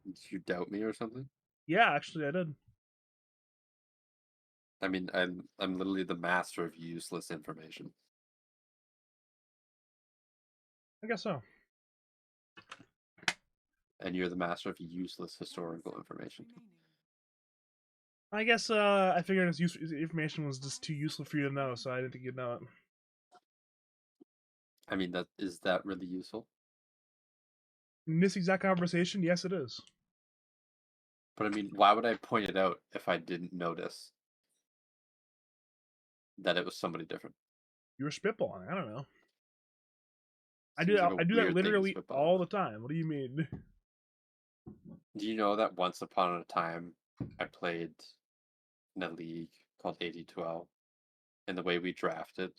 Did you doubt me or something? Yeah, actually, I did. I mean, I'm literally the master of useless information. I guess so. And you're the master of useless historical information. I guess I figured this information was just too useful for you to know, so I didn't think you'd know it. I mean, is that really useful? In this exact conversation, yes, it is. But I mean, why would I point it out if I didn't notice that it was somebody different? You were spitballing. I don't know. I Seems do. like a I do that weird thing to literally spitball. all the time. What do you mean? Do you know that once upon a time I played in a league called 8012, and the way we drafted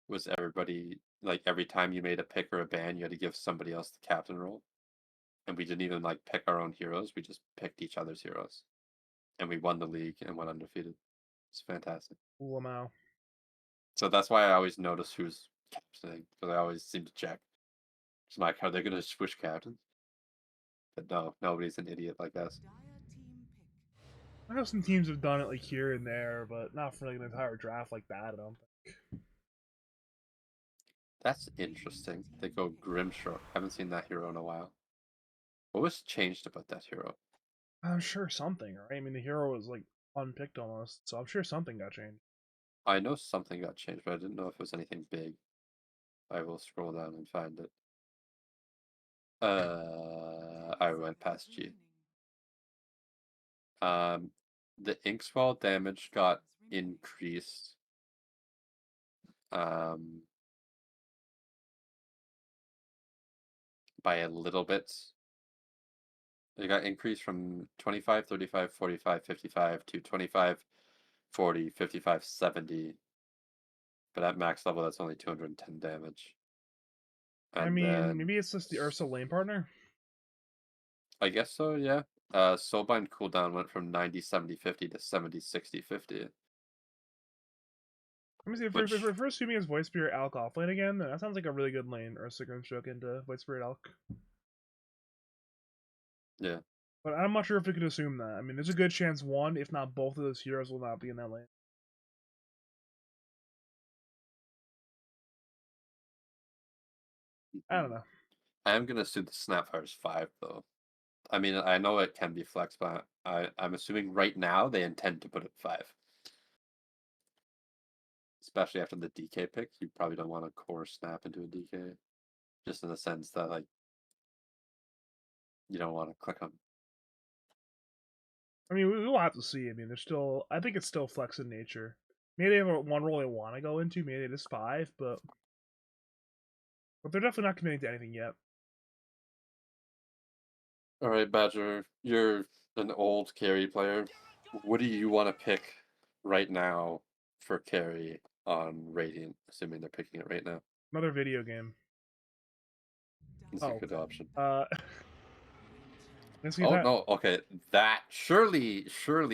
was everybody, like every time you made a pick or a ban, you had to give somebody else the captain role. And we didn't even like pick our own heroes, we just picked each other's heroes. And we won the league and went undefeated. It's fantastic. Lamau. So that's why I always notice who's captaining, because I always seem to check. It's like, are they gonna switch captains? But no, nobody's an idiot like us. Dire team pick. I know some teams have done it like here and there, but not for like an entire draft like that. I don't think. That's interesting. They go Grimstroke. Haven't seen that hero in a while. What was changed about that hero? I'm sure something, right? I mean, the hero was like unpicked almost, so I'm sure something got changed. I know something got changed, but I didn't know if it was anything big. I will scroll down and find it. I went past G. The Inkswall damage got increased. By a little bit. It got increased from 25, 35, 45, 55 to 25, 40, 55, 70. But at max level, that's only 210 damage. And I mean, then, maybe it's just the Ursa lane partner. I guess so, yeah. Soulbind cooldown went from 90, 70, 50 to 70, 60, 50. Let me see. If we're assuming it's Void Spirit Alk offlane again, then that sounds like a really good lane. Ursa Grimstroke into Void Spirit Alk. Yeah. But I'm not sure if we could assume that. I mean, there's a good chance one, if not both of those heroes will not be in that lane. I don't know. I am gonna assume the Snapfire's 5 though. I mean, I know it can be flexed, but I'm assuming right now they intend to put it 5. Especially after the DK pick, you probably don't want to core snap into a DK. Just in the sense that like you don't want to click on. I mean, we will have to see. I mean, there's still. I think it's still flex in nature. Maybe they have one role they want to go into. Maybe it is 5, but they're definitely not committing to anything yet. All right, Badger, you're an old carry player. What do you want to pick right now for carry on Radiant? Assuming they're picking it right now. Another video game. It's a good option. Oh no, okay. That surely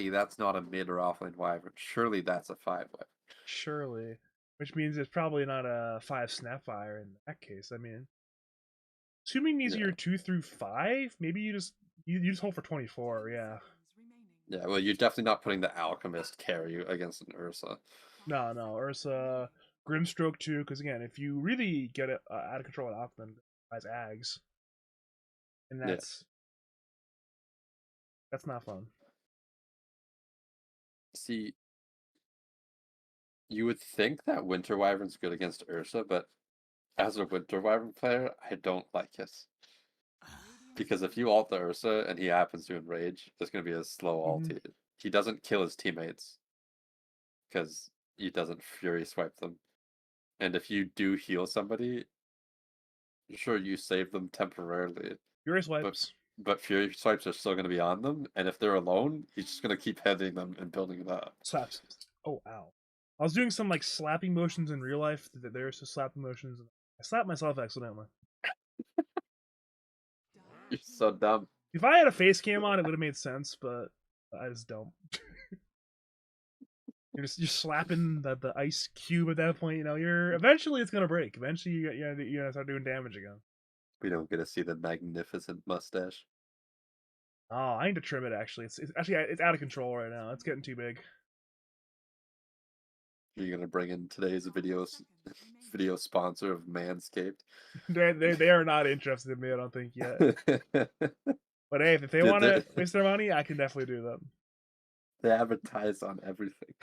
that's not a mid or offlane wyvern. Surely that's a 5 wyvern. Surely, which means it's probably not a 5 Snapfire in that case. I mean, assuming these are your 2 through 5, maybe you just hold for 24. Yeah. Yeah, well, you're definitely not putting the Alchemist carry against an Ursa. No, Ursa. Grimstroke too, because again, if you really get it out of control at Alchemist, it buys Ags, and Yeah. that's not fun. See, you would think that Winter Wyvern's good against Ursa, but as a Winter Wyvern player, I don't like it. Because if you ult the Ursa and he happens to enrage, it's going to be a slow ult. He doesn't kill his teammates because he doesn't Fury Swipe them. And if you do heal somebody, sure, you save them temporarily. Fury Swipes. But Fury Swipes are still going to be on them, and if they're alone, he's just going to keep hitting them and building it up. Slaps. Oh, ow. I was doing some like slapping motions in real life. There's some slapping motions. I slapped myself accidentally. You're so dumb. If I had a face cam on, it would have made sense, but I just don't. You're slapping the ice cube at that point. You know, eventually it's gonna break. Eventually you're gonna start doing damage again. We don't get to see the magnificent mustache. Oh, I need to trim it. Actually, it's out of control right now. It's getting too big. You're gonna bring in today's video sponsor of Manscaped. They are not interested in me. I don't think yet. But hey, if they want to waste their money, I can definitely do that. They advertise on everything.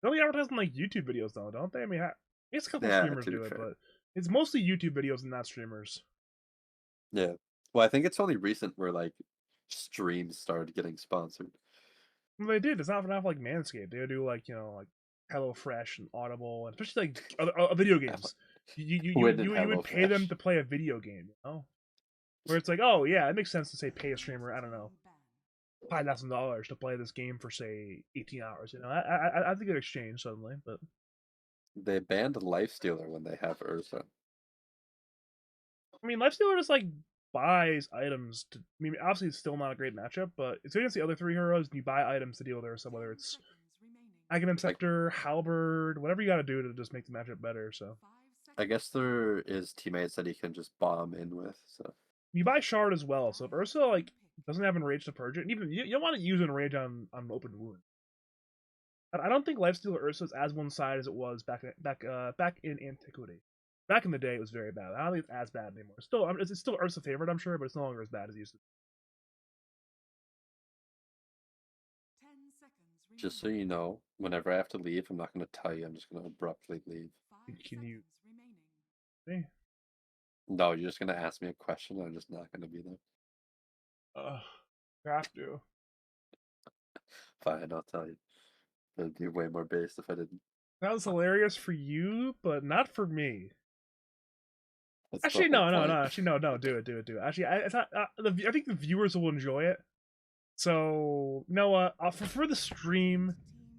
Don't they advertise on like YouTube videos though? Don't they? I mean, it's a couple Yeah, streamers to be do it, fair. but it's mostly YouTube videos and not streamers. Yeah. Well, I think it's only recent where like streams started getting sponsored. Well, they did. It's not enough like Manscaped. They do like like HelloFresh and Audible, and especially like other video games. You would pay them to play a video game, you know? Where it's like, oh yeah, it makes sense to say pay a streamer, I don't know, $5,000 to play this game for say 18 hours. You know, I think it exchange suddenly, but They banned Lifestealer when they have Ursa. I mean, Lifestealer just like buys items to. I mean, obviously it's still not a great matchup, but it's against the other three heroes. And you buy items to deal with Ursa, whether it's Aghanim Scepter, Halberd, whatever you got to do to just make the matchup better. So I guess there is teammates that he can just bomb in with. So you buy Shard as well. So if Ursa like doesn't have Enrage to purge it, and even you don't want to use Enrage on open wound. I don't think Lifestealer Ursa is as one side as it was back in antiquity. Back in the day, it was very bad. I don't think it's as bad anymore. It's still Ursa favorite, I'm sure, but it's no longer as bad as it used to be. 10 seconds just so you know, whenever I have to leave, I'm not going to tell you. I'm just going to abruptly leave. Can you? Remaining. Hey. No, you're just going to ask me a question. I'm just not going to be there. You have to. Fine, I'll tell you. It'd be way more based if I didn't. That was hilarious for you, but not for me. That's the Actually, whole no. point. Actually, no. Do it. Actually, it's not. I think the viewers will enjoy it. So, Noah, for the stream,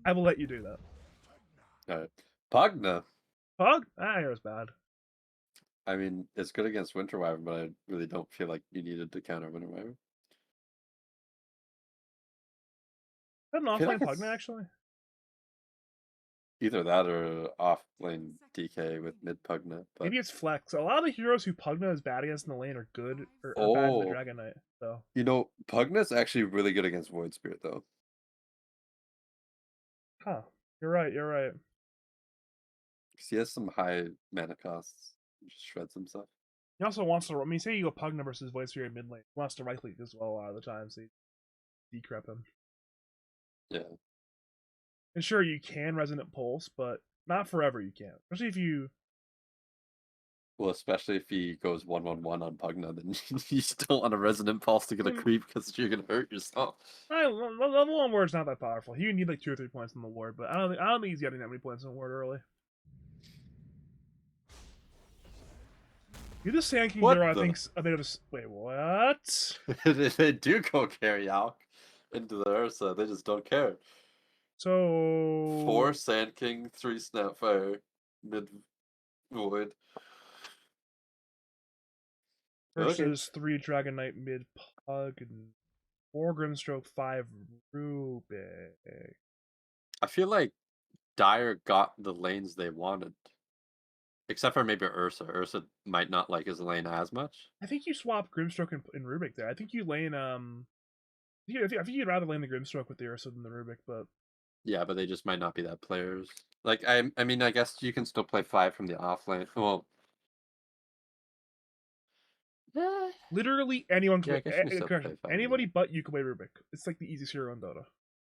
I will let you do that. All right. Pugna. Pug? It was bad. I mean, it's good against Winter Wyvern, but I really don't feel like you needed to counter Winter Wyvern. Is that an I feel offline like Pugna, actually? Either that or off-lane DK with mid Pugna. But Maybe it's flex. A lot of the heroes who Pugna is bad against in the lane are good or bad in the Dragon Knight. So you know, Pugna's actually really good against Void Spirit, though. Huh. You're right. He has some high mana costs. He just shreds himself. He also wants to. I mean, say you go Pugna versus Void Spirit mid lane. He wants to right click as well a lot of the time, so you decrep him. Yeah. And sure, you can Resonant Pulse, but not forever you can. Especially if you... Well, especially if he goes 1-1-1 on Pugna, then you still want a Resonant Pulse to get a creep because you're going to hurt yourself. Level 1 ward's not that powerful. He would need like 2 or 3 points on the ward, but I don't think he's getting that many points on the ward early. You just Sand King hero, I think they're just... Wait, what? They do go carry Alk into the Ursa, they just don't care. So 4 Sand King, 3 Snapfire, mid Void. Versus 3 Dragon Knight mid Pug and 4 Grimstroke, 5 Rubik. I feel like Dire got the lanes they wanted. Except for maybe Ursa. Ursa might not like his lane as much. I think you swap Grimstroke and Rubik there. I think you lane I think you'd rather lane the Grimstroke with the Ursa than the Rubik, but Yeah, but they just might not be that players. Like I mean, I guess you can still play 5 from the offlane. Well, yeah, Literally anyone can yeah, I guess you can still correction. play 5. Anybody Yeah. but you can play Rubik. It's like the easiest hero in Dota.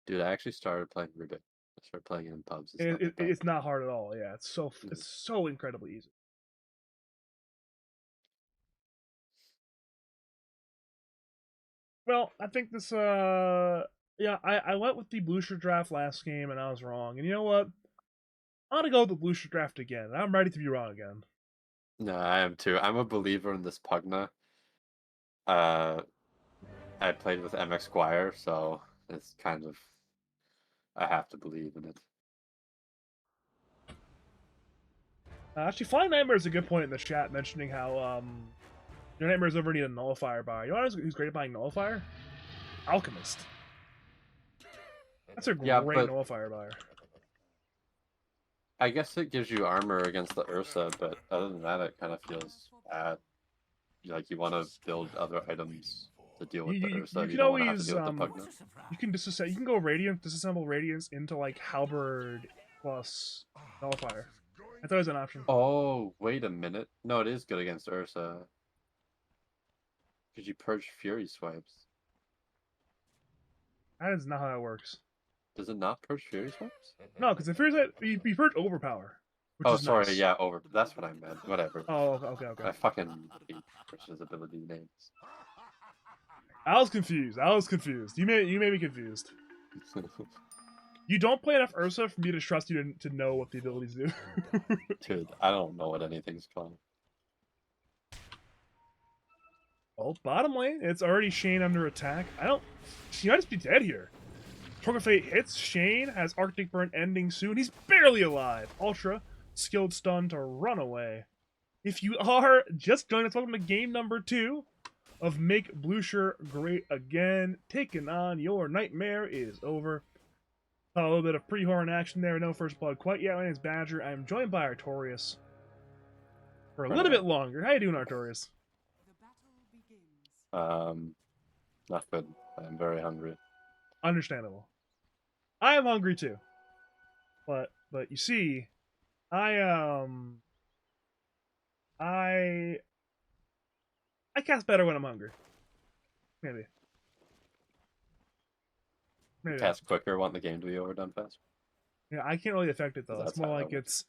Dude, I actually started playing Rubik. I started playing it in pubs. It's It, not it, that bad. it's not hard at all. Yeah, it's Mhm. so incredibly easy. Well, I think this yeah, I went with the Bloosher draft last game and I was wrong. And you know what? I'm gonna go with the Bloosher draft again. I'm ready to be wrong again. No, I am too. I'm a believer in this Pugna. Uh, I played with MX Squire, so it's kind of I have to believe in it. Actually, Flying Nightmare is a good point in the chat, mentioning how your Nightmares over need a nullifier buy. You know who's great at buying nullifier? Alchemist. That's a Yeah, great but nullifier buyer. I guess it gives you armor against the Ursa, but other than that, it kind of feels bad. Like you want to build other items to deal with the Ursa. You You can don't want to have to always deal with the Pugna. you can go Radiant, disassemble Radiance into like Halberd plus nullifier. That's always an option. Oh, wait a minute. No, it is good against Ursa. Because you purge Fury swipes. That is not how that works. Does it not purge Fury swipes? No, because if you purge Overpower, which Oh, is sorry. nice. Yeah, over. That's what I meant. Whatever. Oh, okay. I fucking hate Ursa's ability names. I was confused. You made me confused. You don't play enough Ursa for me to trust you to know what the abilities do. Dude, I don't know what anything's called. Well, bottom lane, it's already Shane under attack. She might just be dead here. Torque of Fate hits. Shane has Arctic Burn ending soon. He's barely alive. Ultra, skilled stun to run away. If you are just joining us, welcome to game number 2 of Make Bloosher Great Again. Taking on your Nightmare is over. A little bit of pre-horn action there. No first blood quite yet. My name is Badger. I'm joined by Artorius for a little bit longer. How you doing, Artorius? The battle begins. Not good. I'm very hungry. Understandable. I am hungry too. But you see, I cast better when I'm hungry. Maybe. Cast quicker, want the game to be overdone faster. Yeah, I can't really affect it though. That's It's more how like that works. it's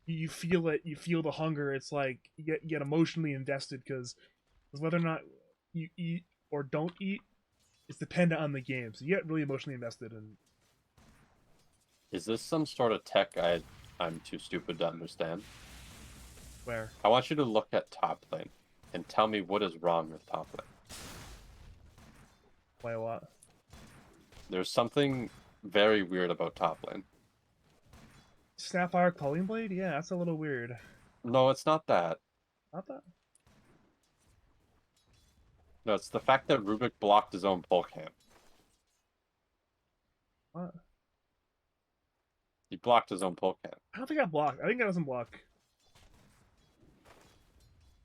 you feel it. You feel the hunger. It's like you get emotionally invested because whether or not you eat or don't eat is dependent on the game. So you get really emotionally invested in. Is this some sort of tech I'm too stupid to understand? Where? I want you to look at top lane and tell me what is wrong with top lane. Play a lot. There's something very weird about top lane. Snapfire Culling Blade? Yeah, that's a little weird. No, it's not that. Not that. No, it's the fact that Rubik blocked his own pull camp. What? He blocked his own pull camp. I don't think that blocked. I think that doesn't block.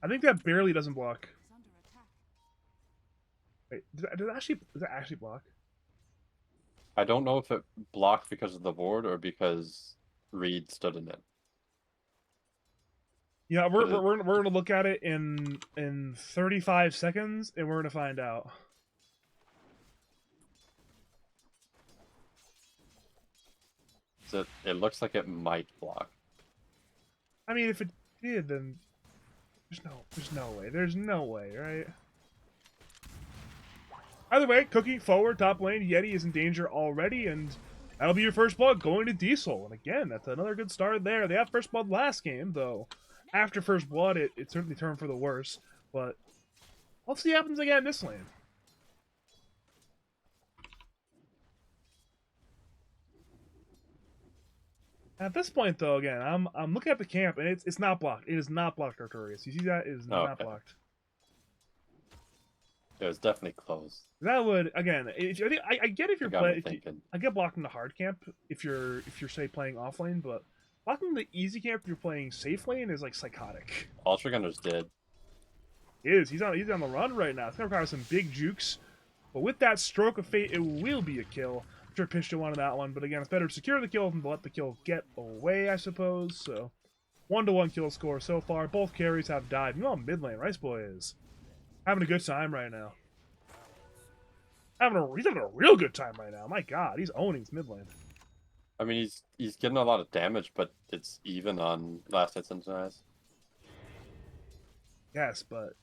I think that barely doesn't block. Is under attack. Wait, does that actually block? I don't know if it blocked because of the ward or because Reed stood in it. Yeah, we're gonna look at it in 35 seconds, and we're gonna find out. So it looks like it might block. I mean, if it did, then there's no way, right? Either way, Cookie forward, top lane, Yeti is in danger already, and that'll be your first blood going to Diesel. And again, that's another good start there. They had first blood last game, though. After first blood, it certainly turned for the worse. But let's see what happens again this lane. At this point, though, again, I'm looking at the camp, and it's not blocked. It is not blocked, Artorius. You see that? It is not blocked. It was definitely close. That would again. I get if you're playing. I get blocking the hard camp if you're say playing off lane, but blocking the easy camp if you're playing safe lane is like psychotic. Ultra Gunner's dead. He's on the run right now. It's gonna require some big jukes, but with that stroke of fate, it will be a kill. Sure, Pistia wanted that one, but again, it's better to secure the kill than to let the kill get away, I suppose. So, 1-1 kill score so far. Both carries have died. You know, mid lane, Rice Boy is having a good time right now. He's having a real good time right now. My God, he's owning his mid lane. I mean, he's getting a lot of damage, but it's even on last hits and denies. Yes, but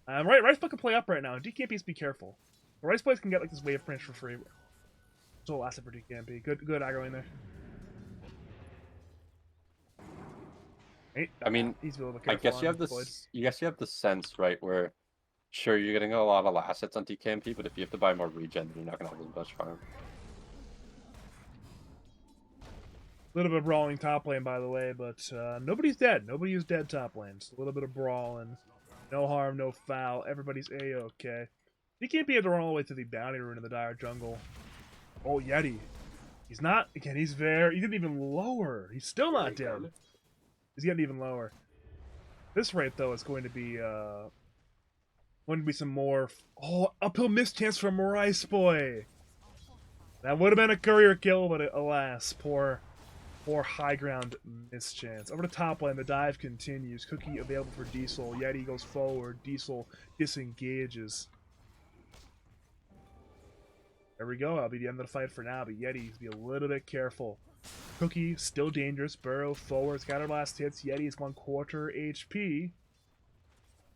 Rice Boy can play up right now. DKPs, be careful. Rice Boys can get like this wave branch for free. So last for DKP. Good aggroing there. I mean, he's a little bit I guess you have this. You guess you have the sense, right, where sure you're getting a lot of last hits on DKMP, but if you have to buy more regen, you're not gonna have as much farm. A little bit of brawling top lane, by the way, but nobody's dead. Nobody is dead top lane. Just a little bit of brawling. No harm, no foul. Everybody's A-okay. DKMP had to run all the way to the bounty rune in the dire jungle. Oh, Yeti. He's not. Again, he's there. He didn't even lower. He's still not dead. He's getting even lower. This rate, though, is going to be some more. Oh, uphill mischance from Rice Boy. That would have been a courier kill, but alas, poor high ground mischance. Over to top lane, the dive continues. Cookie available for Diesel. Yeti goes forward. Diesel disengages. There we go. That'll be the end of the fight for now, but Yeti's be a little bit careful. Cookie, still dangerous. Burrow forward. Scattered last hits. Yeti's 1/4 HP.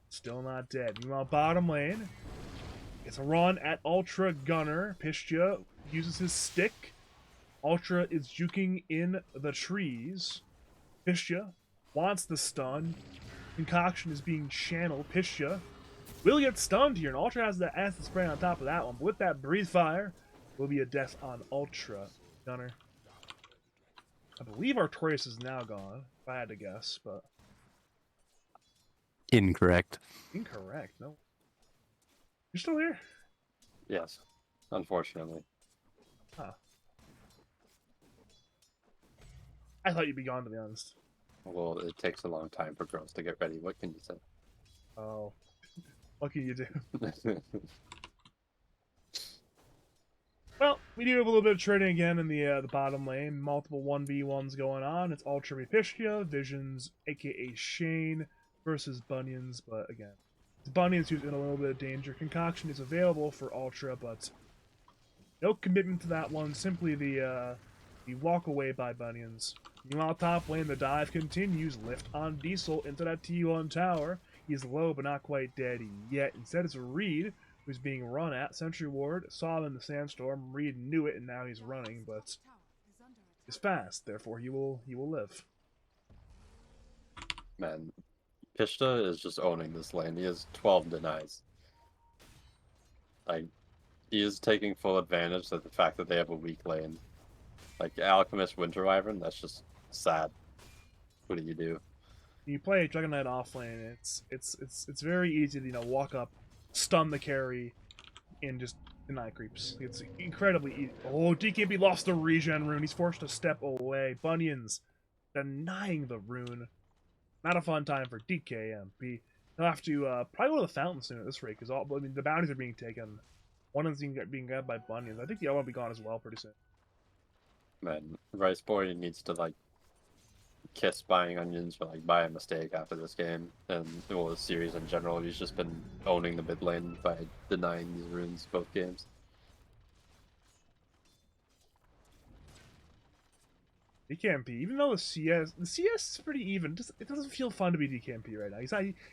Still not dead. Meanwhile, bottom lane. It's a run at Ultra Gunner. Pistia uses his stick. Ultra is juking in the trees. Pistia wants the stun. Concoction is being channeled. Pistia will get stunned here, and Ultra has the acid spray on top of that one. But with that breathe fire, will be a death on Ultra Gunner. I believe Artorius is now gone, if I had to guess, but incorrect. Incorrect, no. You're still here? Yes, unfortunately. Huh. I thought you'd be gone, to be honest. Well, it takes a long time for girls to get ready. What can you say? Oh. What can you do? Well, we do have a little bit of trading again in the bottom lane. Multiple 1v1s going on. It's Ultra Pistia, Visions, aka Shane, versus Bunions, but again, Bunions who's in a little bit of danger. Concoction is available for Ultra, but no commitment to that one. Simply the walk away by Bunions. Meanwhile, top lane, the dive continues. Lift on Diesel into that T1 tower. He's low, but not quite dead yet. Instead, it's Reed who's being run at. Sentry Ward saw him in the sandstorm. Reed knew it, and now he's running, but he's fast. Therefore, he will live. Man, Pishta is just owning this lane. He has 12 denies. Like, he is taking full advantage of the fact that they have a weak lane. Like, Alchemist Winter Wyvern, that's just sad. What do you do? You play Dragon Knight off lane, it's very easy to walk up, stun the carry, and just deny creeps. It's incredibly easy. Oh, DKB lost the regen rune. He's forced to step away. Bunions denying the rune. Not a fun time for DKMP. He'll have to probably go to the fountain soon at this rate, because the bounties are being taken. One of them being grabbed by Bunions. I think the other one will be gone as well pretty soon. Man, Rice Boy needs to, like, kiss buying onions for, like, by a mistake after this game. And, well, the series in general, he's just been owning the mid lane by denying these runes both games. DKMP, even though the CS is pretty even, it doesn't feel fun to be DKMP right now.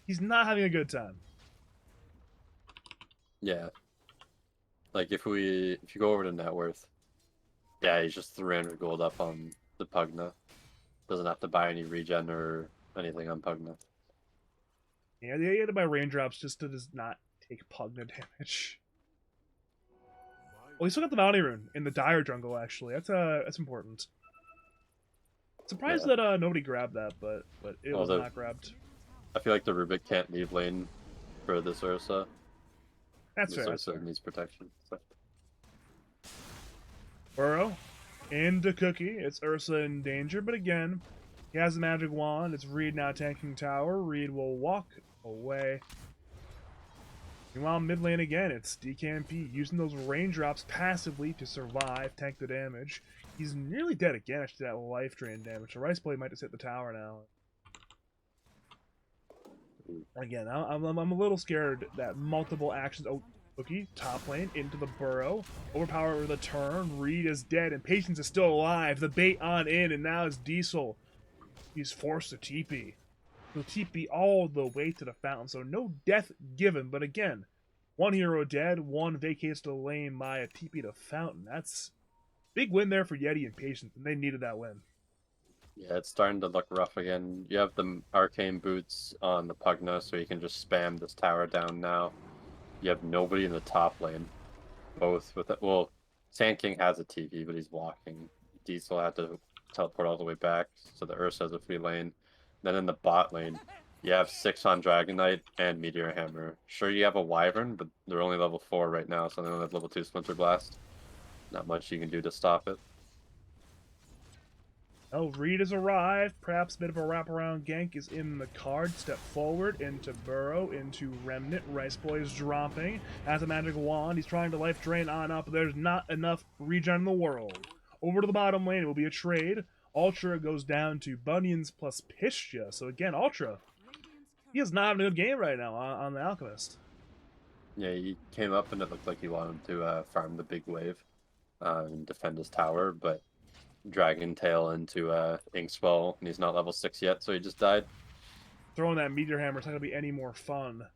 He's not having a good time. Yeah. Like, if you go over to net worth, yeah, he's just 300 gold up on the Pugna. Doesn't have to buy any regen or anything on Pugna. Yeah, he had to buy raindrops just to not take Pugna damage. Well, he still got the bounty rune in the dire jungle, actually. That's important. Surprised that nobody grabbed that, but it was not grabbed. I feel like the Rubik can't leave lane for this Ursa. That's fair. Ursa needs protection. So. Burrow into Cookie. It's Ursa in danger, but again, he has the magic wand. It's Reed now tanking tower. Reed will walk away. Meanwhile, mid lane again, it's DKMP using those raindrops passively to survive, tank the damage. He's nearly dead again after that life drain damage. So Rice Blade might just hit the tower now. Again, I'm a little scared that multiple actions. Oh, Cookie, top lane, into the burrow. Overpower the turn. Reed is dead, and Patience is still alive. The bait on in, and now it's Diesel. He's forced to TP. He'll TP all the way to the fountain, so no death given. But again, one hero dead, one vacates the lane by a TP to fountain. That's big win there for Yeti and Patience, and they needed that win. Yeah, it's starting to look rough again. You have the arcane boots on the Pugna, so you can just spam this tower down now. You have nobody in the top lane. Both with it. Well, Sand King has a TP, but he's walking. Diesel had to teleport all the way back, so the Ursa has a free lane. Then in the bot lane, you have 6 on Dragon Knight and Meteor Hammer. Sure, you have a Wyvern, but they're only level 4 right now, so they only have level 2 Splinter Blast. Not much you can do to stop it. Oh, Reed has arrived. Perhaps a bit of a wraparound gank is in the card. Step forward into Burrow, into Remnant. Rice Boy is dropping. Has a magic wand. He's trying to life drain on up. There's not enough regen in the world. Over to the bottom lane. It will be a trade. Ultra goes down to Bunions plus Pistia. So again, Ultra, he is not having a good game right now on the Alchemist. Yeah, he came up and it looked like he wanted to farm the big wave and defend his tower, but Dragon Tail into Inkswell, and he's not level 6 yet, so he just died. Throwing that Meteor Hammer is not going to be any more fun.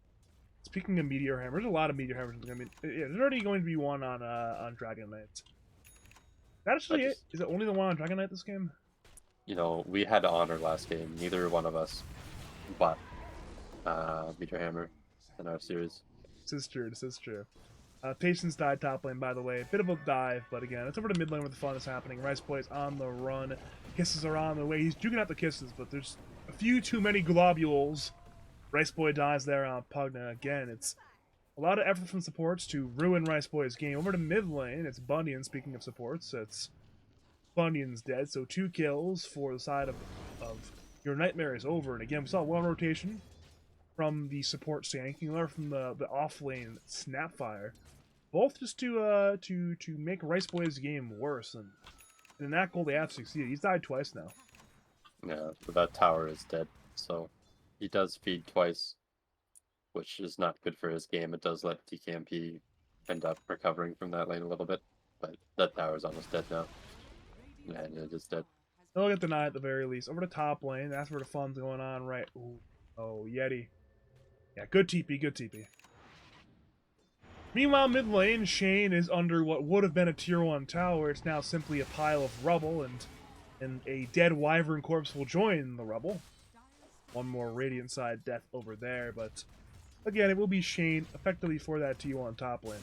Speaking of Meteor Hammer, there's a lot of Meteor Hammers. There's already going to be one on Dragon Knight. That actually it? Is it only the one on Dragon Knight this game? You know, we had Honor last game. Neither one of us bought Meteor Hammer in our series. This is true. This is true. Patience died top lane, by the way. Bit of a dive, but again, it's over to mid lane where the fun is happening. Rice Boy's on the run. Kisses are on the way. He's juking out the kisses, but there's a few too many globules. Rice Boy dies there on Pugna. Again, it's a lot of effort from supports to ruin Rice Boy's game. Over to mid lane, it's Bunyan, speaking of supports. It's Bunyan's dead, so 2 kills for the side of Your Nightmare is over. And again, we saw one rotation from the support Sand King, or from the off lane Snapfire. Both just to make Rice Boy's game worse, and in that goal they have succeeded. He's died twice now. Yeah, but that tower is dead, so he does feed twice, which is not good for his game. It does let DKMP end up recovering from that lane a little bit, but that tower is almost dead now. And it is dead. They'll get denied at the very least. Over to top lane, that's where the fun's going on, right? Ooh. Oh, Yeti. Yeah, good TP, good TP. Meanwhile, mid lane, Shane is under what would have been a tier 1 tower. It's now simply a pile of rubble, and a dead Wyvern corpse will join the rubble. One more Radiant side death over there, but again, it will be Shane effectively for that T1 top lane.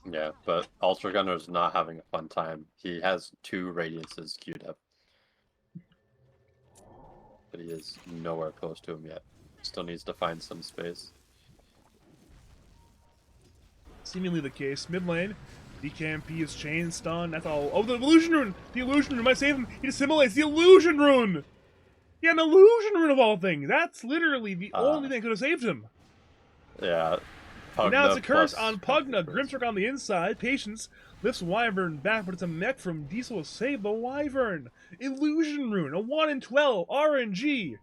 Yeah, but Ultra Gunner's not having a fun time. He has 2 Radiances queued up. But he is nowhere close to him yet. Still needs to find some space. Seemingly the case. Mid lane, DKMP is chain stun. That's all. Oh, the illusion rune! The illusion rune might save him. He assimilates the illusion rune! Yeah, an illusion rune of all things. That's literally the only thing that could have saved him. Yeah. Pugna now it's a curse on Pugna. Grimshark on the inside. Patience lifts Wyvern back, but it's a mech from Diesel to save the Wyvern. Illusion rune, a 1 in 12 RNG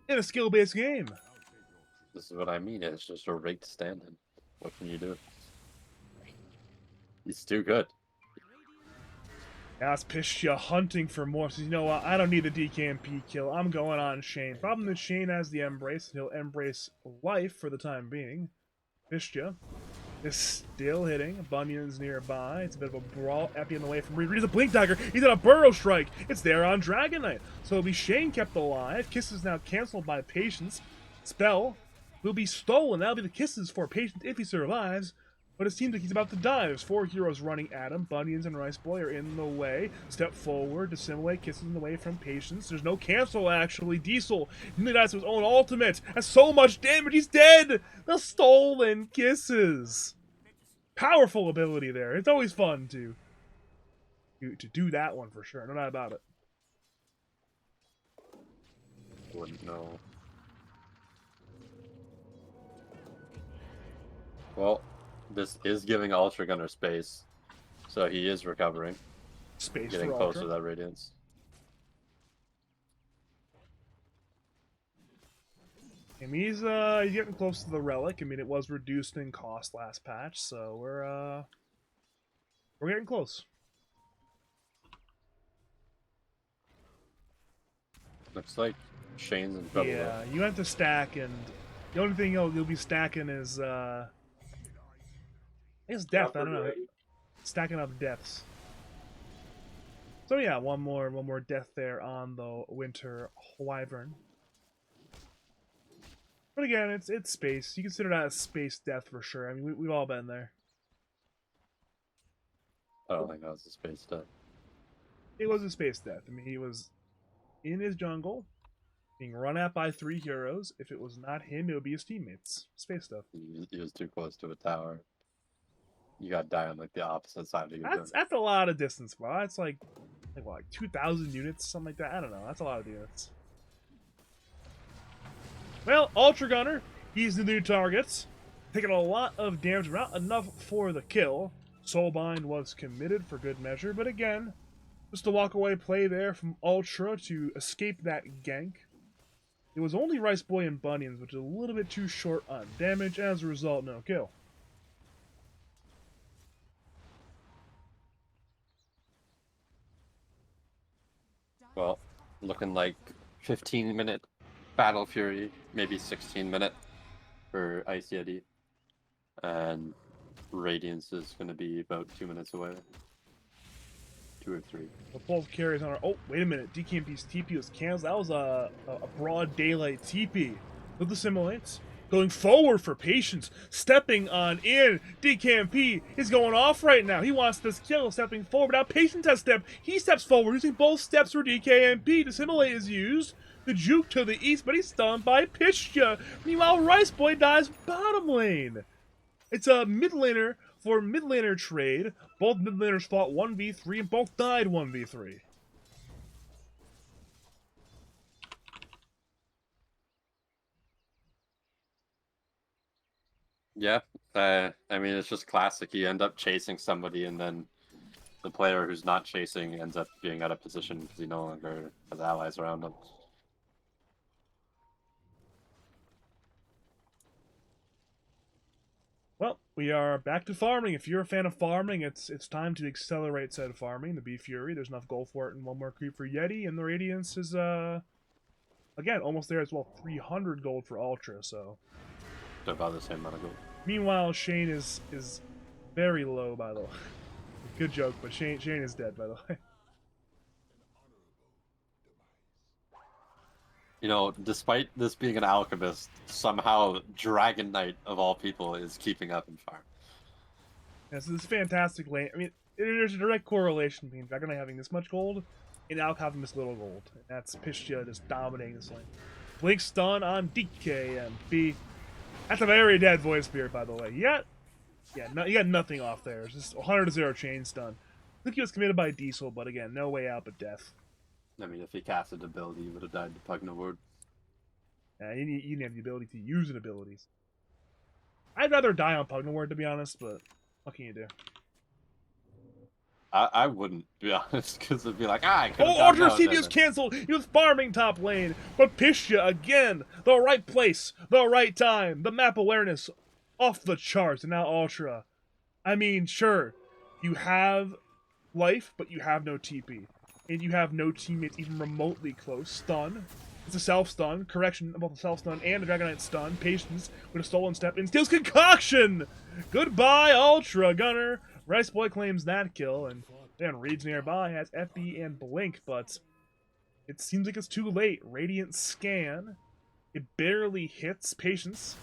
in a skill-based game. This is what I mean. It's just a rigged stand-in. What can you do? He's too good. Now it's Pistia hunting for more. So you know what? I don't need the DKMP kill. I'm going on Shane. Problem is Shane has the Embrace, and he'll embrace life for the time being. Pistia is still hitting. Bunyan's nearby. It's a bit of a brawl. Epi in the way from Reed. Reed is a Blink Dagger. He's at a Burrow Strike. It's there on Dragon Knight. So it'll be Shane kept alive. Kisses now canceled by Patience. Spell will be stolen. That'll be the Kisses for Patience if he survives. But it seems like he's about to die. There's 4 heroes running at him. Bunions and Rice Boy are in the way. Step forward, dissimulate, Kisses in the way from Patience. There's no cancel, actually. Diesel nearly dies to his own ultimate. Has so much damage, he's dead! The stolen Kisses. Powerful ability there. It's always fun to do that one for sure. No doubt about it. Wouldn't know. Well, this is giving Ultra Gunner space, so he is recovering. Space getting for close Ultra. to that Radiance. And he's getting close to the relic. I mean, it was reduced in cost last patch, so we're getting close. Looks like Shane's in trouble. Yeah, you have to stack, and the only thing you'll be stacking is I guess death. I don't know, stacking up deaths. So yeah, one more death there on the Winter Wyvern. But again, it's space. You consider that a space death for sure. I mean, we've all been there. I don't think that was a space death. It was a space death. I mean, he was in his jungle, being run at by 3 heroes. If it was not him, it would be his teammates. Space stuff. He was too close to a tower. You got to die on like the opposite side of your jungle. That's a lot of distance, bro. That's like 2,000 units, something like that. I don't know. That's a lot of units. Well, Ultra Gunner, he's the new targets. Taking a lot of damage, but not enough for the kill. Soulbind was committed for good measure, but again, just a walk away play there from Ultra to escape that gank. It was only Rice Boy and Bunions, which is a little bit too short on damage. As a result, no kill. Well, looking like 15-minute Battle Fury, maybe 16-minute for Icy Eddy. And Radiance is going to be about 2 minutes away. 2 or 3. The both carries on our... Oh, wait a minute. DKMP's TP was canceled. That was a broad daylight TP. With the simulates. Going forward for Patience. Stepping on in. DKMP is going off right now. He wants this kill. Stepping forward. Now Patience has stepped. He steps forward. Using both steps for DKMP. The simulate is used. The juke to the east, but he's stunned by Pistia. Meanwhile, Rice Boy dies bottom lane. It's a mid laner for mid laner trade. Both mid laners fought 1v3 and both died 1v3. Yeah, I mean, it's just classic. You end up chasing somebody, and then the player who's not chasing ends up being out of position because he no longer has allies around him. Well, we are back to farming. If you're a fan of farming, it's time to accelerate said farming. The Bee Fury, there's enough gold for it, and one more creep for Yeti, and the Radiance is again almost there as well. 300 gold for Ultra, so They're about the same amount of gold. Meanwhile, Shane is very low, by the way. Good joke, but Shane is dead, by the way. You know, despite this being an alchemist, somehow Dragon Knight, of all people, is keeping up in farm. Yeah, so this fantastic lane. I mean, there's a direct correlation between Dragon Knight having this much gold and Alc having this little gold. And that's Pistia just dominating this lane. Blink stun on DKMP. That's a very dead Void Spirit, by the way. You got nothing off there. It's just 100-0 chain stun. I think he was committed by Diesel, but again, no way out but death. I mean, if he casted ability, he would have died to Pugna Ward. Yeah, you didn't have the ability to use an abilities. I'd rather die on Pugna Ward, to be honest, but what can you do? I wouldn't, to be honest, because it'd be like, I could have Oh, Artorius TP was canceled! He was farming top lane! But Pistia, again, the right place, the right time, the map awareness, off the charts, and now Ultra. I mean, sure, you have life, but you have no TP. And you have no teammates even remotely close. Stun. It's a self-stun. Correction about the self-stun and the Dragon Knight stun. Patience with a stolen step and steals Concoction! Goodbye, Ultra Gunner! Rice Boy claims that kill, and then Reed's nearby has FB and Blink, but it seems like it's too late. Radiant Scan. It barely hits Patience.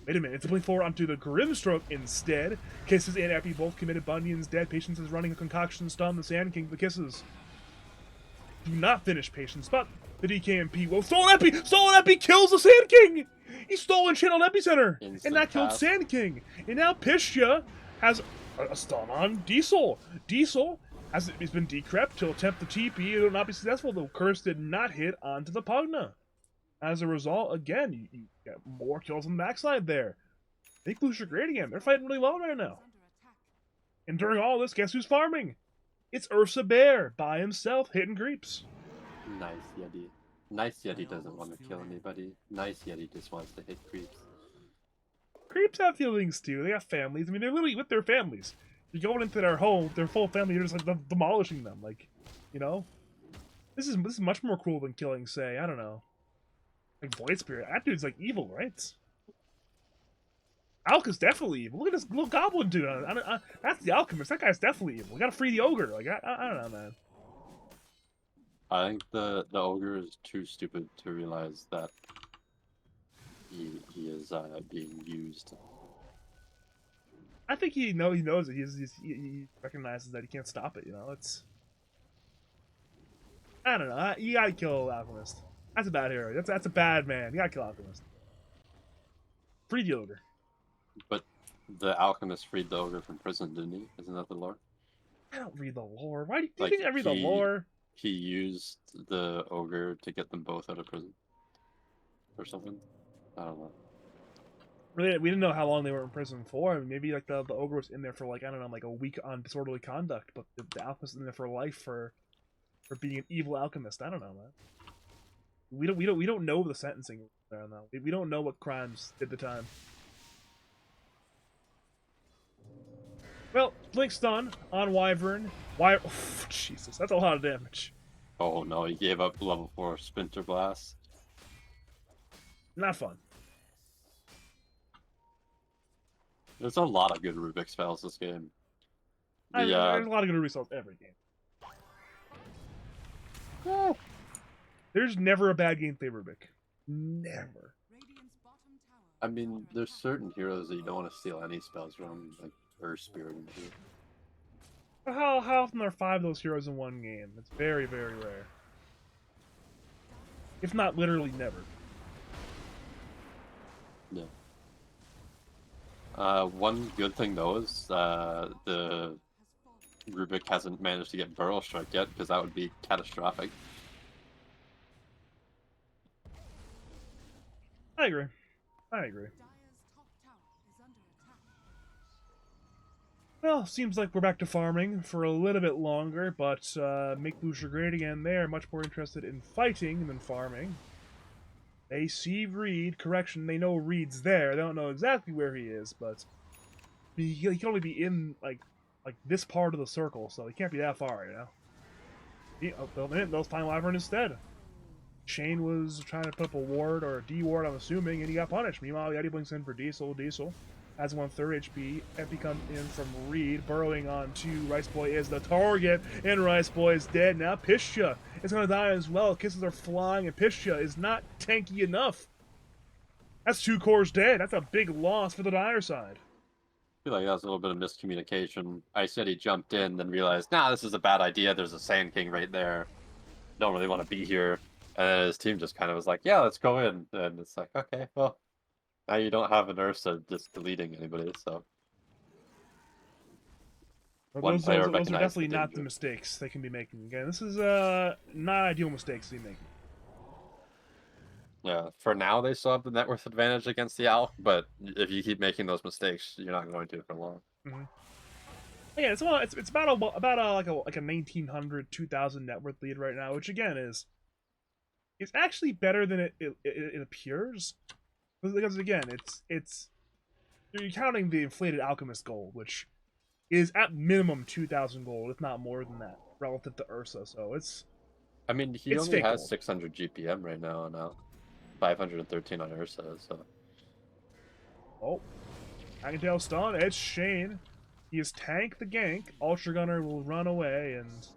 Wait a minute, it's pulling forward onto the Grimstroke instead. Kisses and FB both committed. Bunyan's dead. Patience is running a Concoction stun. The Sand King, the Kisses do not finish Patience, but the DKMP will stolen Epi! Stolen Epi kills the Sand King! He stolen channeled Epicenter! And that killed Sand King! And now Pistia has a stun on Diesel. Diesel has been decrept to attempt the TP. It will not be successful. The curse did not hit onto the Pugna. As a result, again, you get more kills on the backside there. Make Bloosher great again. They're fighting really well right now. And during all this, guess who's farming? It's Ursa Bear by himself, hitting creeps. Nice Yeti. Nice Yeti doesn't want to kill anybody. Nice Yeti just wants to hit creeps. Creeps have feelings too. They have families. I mean, they're literally with their families. You're going into their home, their full family. You're just like demolishing them. Like, you know, this is much more cruel than killing, say, I don't know, like Void Spirit. That dude's like evil, right? Alk is definitely evil. Look at this little goblin dude. That's the alchemist. That guy's definitely evil. We gotta free the ogre. Like, I don't know, man. I think the ogre is too stupid to realize that he is being used. I think he knows it. He recognizes that he can't stop it. You know, it's. I don't know. You gotta kill Alchemist. That's a bad hero. That's a bad man. You gotta kill Alchemist. Free the ogre. But the alchemist freed the ogre from prison, didn't he? Isn't that the lore? I don't read the lore. Why do you Like, think I read the lore? He used the ogre to get them both out of prison, or something. I don't know. We didn't know how long they were in prison for. I mean, maybe like the ogre was in there for like, I don't know, like a week on disorderly conduct, but the alchemist is in there for life for being an evil alchemist. I don't know, man. We don't know the sentencing there now. We don't know what crimes did the time. Well, Blink stun on Wyvern. Oh, Jesus, that's a lot of damage. Oh no, he gave up level 4 Splinter Blast. Not fun. There's a lot of good Rubik spells this game. There's a lot of good results every game. Yeah. There's never a bad game for Rubik. Never. I mean, there's certain heroes that you don't want to steal any spells from, like Earth Spirit and shit. How often are 5 of those heroes in one game? It's very, very rare. If not literally never. Yeah. One good thing though is the Rubik hasn't managed to get Burrow Strike yet, because that would be catastrophic. I agree. I agree. Well, seems like we're back to farming for a little bit longer, but make Bloosher great again. They are much more interested in fighting than farming. They see Reed. Correction, they know Reed's there. They don't know exactly where he is, but he can only be in like this part of the circle, so he can't be that far, you know. They'll find Wyvern instead. Shane was trying to put up a ward or a D ward, I'm assuming, and he got punished. Meanwhile, Yeti blinks in for Diesel. Diesel has 1/3 HP. FP comes in from Reed, burrowing onto Rice Boy is the target, and Rice Boy is dead. Now Pistia is going to die as well. Kisses are flying, and Pistia is not tanky enough. That's 2 cores dead. That's a big loss for the Dire side. I feel like that was a little bit of miscommunication. I said he jumped in, then realized, nah, this is a bad idea. There's a Sand King right there. Don't really want to be here. And his team just kind of was like, yeah, let's go in. And it's like, okay, well, now you don't have an Ursa just deleting anybody, so. Well, those are definitely not the mistakes they can be making. Again, this is not ideal mistakes to be making. Yeah, for now they still have the net worth advantage against the Alk, but if you keep making those mistakes, you're not going to for long. Mm-hmm. Yeah, it's about a 1900, 2000 net worth lead right now, which again is actually better than it appears, because again it's you're counting the inflated alchemist gold, which is at minimum 2,000 gold, if not more than that, relative to Ursa. So it's. I mean, he only has 600 GPM right now on Alk, 513 on Ursa. So. Oh, I can tell stun. It's Shane. He has tanked the gank. Ultra Gunner will run away, and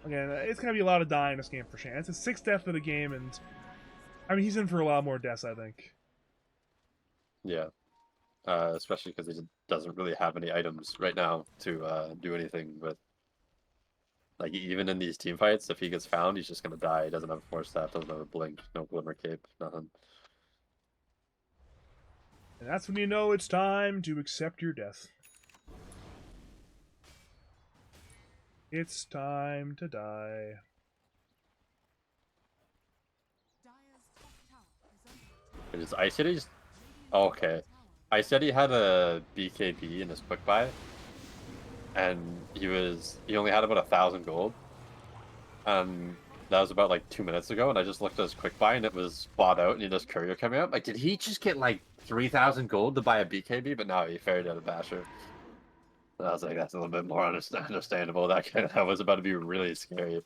again, it's gonna be a lot of dying in this game for Shane. It's his 6th death of the game, and I mean he's in for a lot more deaths, I think. Yeah. Especially because he doesn't really have any items right now to do anything with. Like, even in these team fights, if he gets found, he's just going to die. He doesn't have a Force Staff, doesn't have a Blink, no Glimmer Cape, nothing. And that's when you know it's time to accept your death. It's time to die. Is Ice Yeti just... Oh, okay. Ice Yeti had a BKB in his quick buy, and he only had about 1,000 gold. That was about like 2 minutes ago, and I just looked at his quick buy and it was bought out, and he does courier coming out. Like, did he just get like 3,000 gold to buy a BKB? But no, he ferried out a Basher. And I was like, that's a little bit more understandable. That was about to be really scary.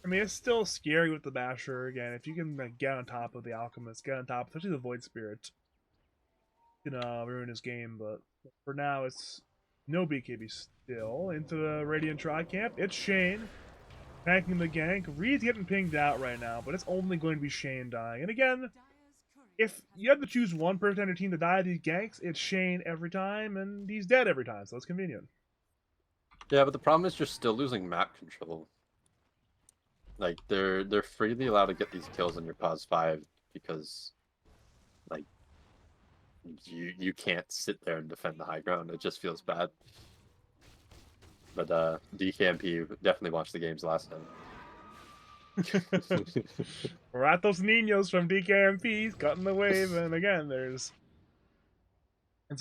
I mean, it's still scary with the Basher again. If you can like, get on top of the Alchemist, get on top, especially the Void Spirit, you know, ruin his game. But for now, it's no BKB still into the Radiant Tri-Camp. It's Shane tanking the gank. Reed's getting pinged out right now, but it's only going to be Shane dying. And again, if you have to choose one person on your team to die of these ganks, it's Shane every time, and he's dead every time, so it's convenient. Yeah, but the problem is you're still losing map control. Like, they're freely allowed to get these kills on your pause 5 because, like, you can't sit there and defend the high ground. It just feels bad. But DKMP definitely watched the games last time. Ratos Ninos from DKMP cutting the wave, and again, it's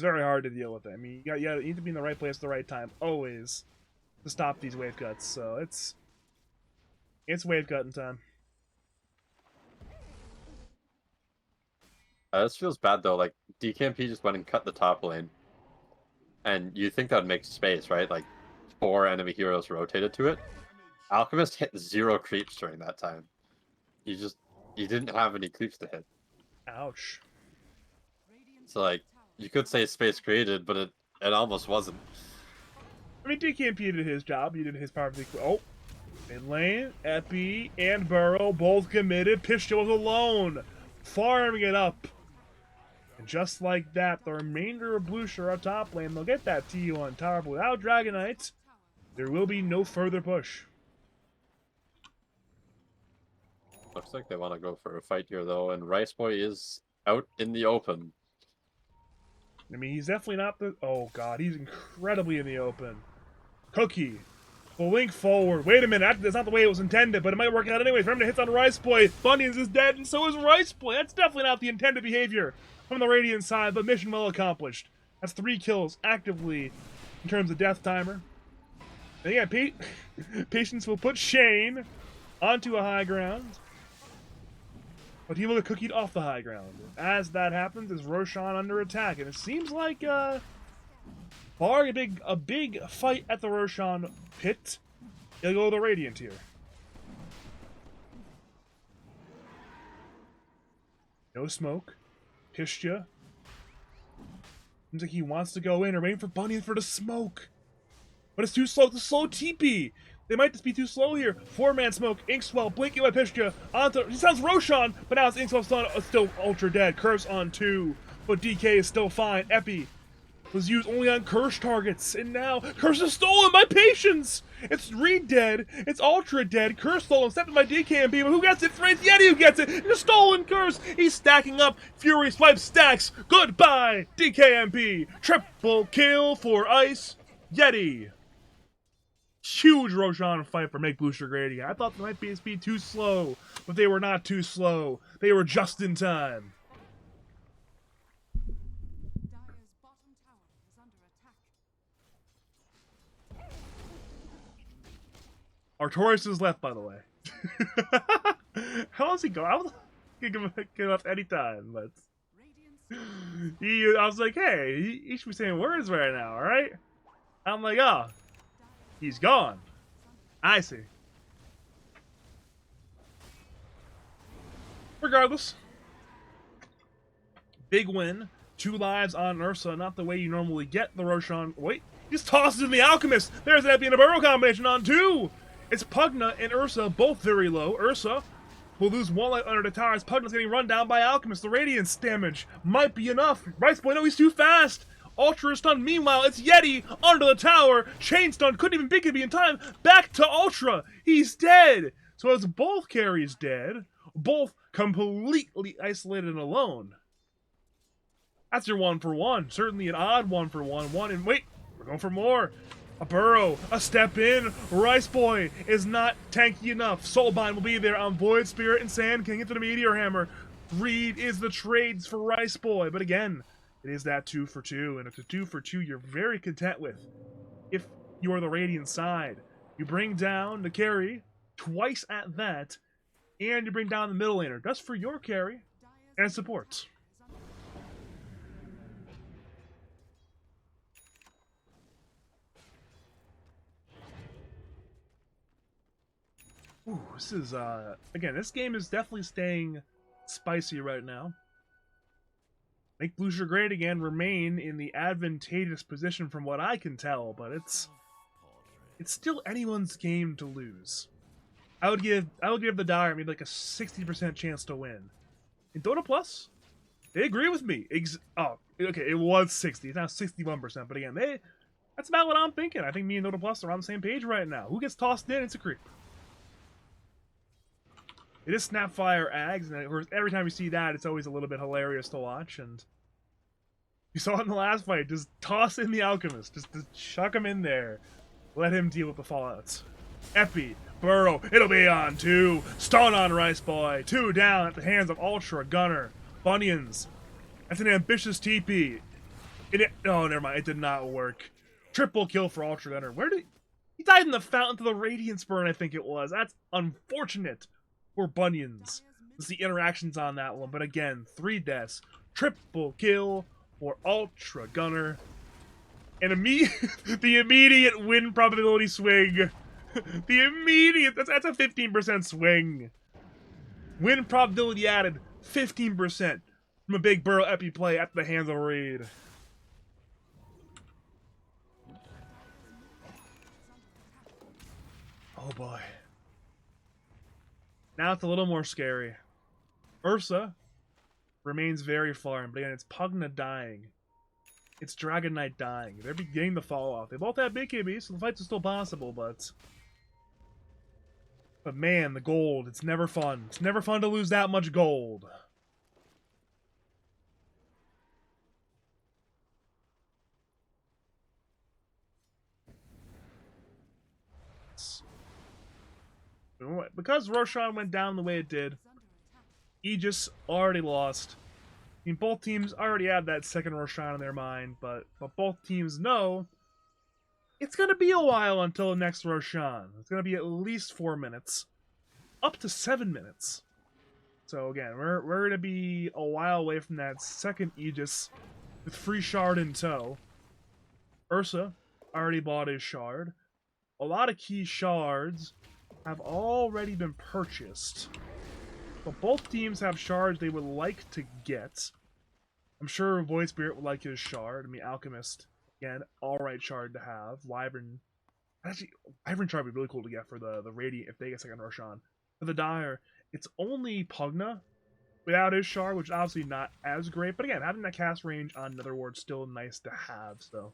very hard to deal with it. I mean, you need to be in the right place at the right time, always, to stop these wave cuts, so it's wave cutting time. This feels bad, though. Like, DKMP just went and cut the top lane. And you think that would make space, right? Like, 4 enemy heroes rotated to it. Alchemist hit 0 creeps during that time. You didn't have any creeps to hit. Ouch. So, like, you could say space created, but it almost wasn't. I mean, DKMP did his job. He did his part of the... Oh! In lane, Epi and Burrow both committed. Pistol was alone, farming it up. And just like that, the remainder of Bloosher are top lane. They'll get that T1 tower, but without Dragonite, there will be no further push. Looks like they want to go for a fight here, though, and Rice Boy is out in the open. I mean, he's definitely not the... Oh, God, he's incredibly in the open. Cookie. The link forward. Wait a minute, that's not the way it was intended, but it might work out anyways. Remember to hit on Rice Boy. Funyuns is dead, and so is Rice Boy. That's definitely not the intended behavior from the Radiant side, but mission well accomplished. That's 3 kills actively in terms of death timer. And again, Patience will put Shane onto a high ground, but he will get cookied off the high ground. As that happens, is Roshan under attack, and it seems like barring a big fight at the Roshan pit, he'll go to the Radiant here. No smoke. Pistia. Seems like he wants to go in or waiting for Bunny for the smoke. But it's too slow. It's a slow TP. They might just be too slow here. 4-man smoke. Inkswell blinking by Pistia. Onto. He sounds Roshan, but now it's Inkswell still ultra dead. Curse on 2. But DK is still fine. Epi was used only on Curse targets, and now Curse is stolen by Patience! It's Reed dead, it's Ultra dead, Curse stolen, stepped by DKMP, but who gets it? It's Yeti who gets it! It's a stolen Curse! He's stacking up, Fury Swipe stacks, goodbye, DKMP! Triple kill for Ice Yeti! Huge Roshan fight for Make Bloosher great again. I thought they might be too slow, but they were not too slow. They were just in time. Artorius is left, by the way. How does he go? I was gonna give up any time, but I was like, hey, he should be saying words right now, alright? I'm like, oh, he's gone. I see. Regardless, big win. 2 lives on Ursa, not the way you normally get the Roshan. Wait, he just tosses in the Alchemist. There's an Epi and a Burrow combination on 2. It's Pugna and Ursa, both very low. Ursa will lose 1 life under the tower as Pugna's getting run down by Alchemist. The Radiance damage might be enough. Rice Boy, no, he's too fast. Ultra is stunned. Meanwhile, it's Yeti under the tower. Chain stun, couldn't even BKB in time. Back to Ultra. He's dead. So it's both carries dead, both completely isolated and alone. That's your 1-for-1. Certainly an odd 1-for-1. And wait, we're going for more. A Burrow, a step in. Rice Boy is not tanky enough. Soulbind will be there on Void Spirit and Sand King into the Meteor Hammer. Greed is the trades for Rice Boy, but again, it is that 2 for 2, and it's a 2 for 2 you're very content with. If you are the Radiant side, you bring down the carry twice at that, and you bring down the middle laner, just for your carry and support. Ooh, this is, again, this game is definitely staying spicy right now. Make Bloosher great again, remain in the advantageous position from what I can tell, but it's still anyone's game to lose. I would give the Dire maybe like a 60% chance to win. In Dota Plus, they agree with me. Oh, okay, it was 60, it's now 61%, but again, that's about what I'm thinking. I think me and Dota Plus are on the same page right now. Who gets tossed in? It's a creep. It is Snapfire Ags, and of course, every time you see that, it's always a little bit hilarious to watch. And you saw it in the last fight, just toss in the Alchemist, just chuck him in there, let him deal with the fallouts. Epi, Burrow, it'll be on 2, stun on Rice Boy, 2 down at the hands of Ultra Gunner, Bunions. That's an ambitious TP. Oh, never mind, it did not work. Triple kill for Ultra Gunner. He died in the fountain to the Radiance Burn, I think it was. That's unfortunate. For Bunions. Let's see interactions on that one, but again, 3 deaths. Triple kill for Ultra Gunner. And the immediate win probability swing. The immediate, that's a 15% swing. Win probability added 15% from a big Burrow Epi play at the hands of Raid. Oh boy. Now it's a little more scary. Ursa remains very far, but again, it's Pugna dying. It's Dragon Knight dying. They're beginning to fall off. They both have big KBs, so the fights are still possible, but man, the gold, it's never fun. It's never fun to lose that much gold. Because Roshan went down the way it did, Aegis already lost. I mean, both teams already had that second Roshan in their mind, but both teams know it's going to be a while until the next Roshan. It's going to be at least 4 minutes, up to 7 minutes. So again, we're going to be a while away from that second Aegis with free shard in tow. Ursa already bought his shard. A lot of key shards have already been purchased. But both teams have shards they would like to get. I'm sure Void Spirit would like his shard. I mean, Alchemist, again, alright shard to have. Wyvern, actually, Wyvern shard would be really cool to get for the Radiant if they get second Roshan. For the Dire, it's only Pugna without his shard, which is obviously not as great. But again, having that cast range on Netherward's still nice to have, so.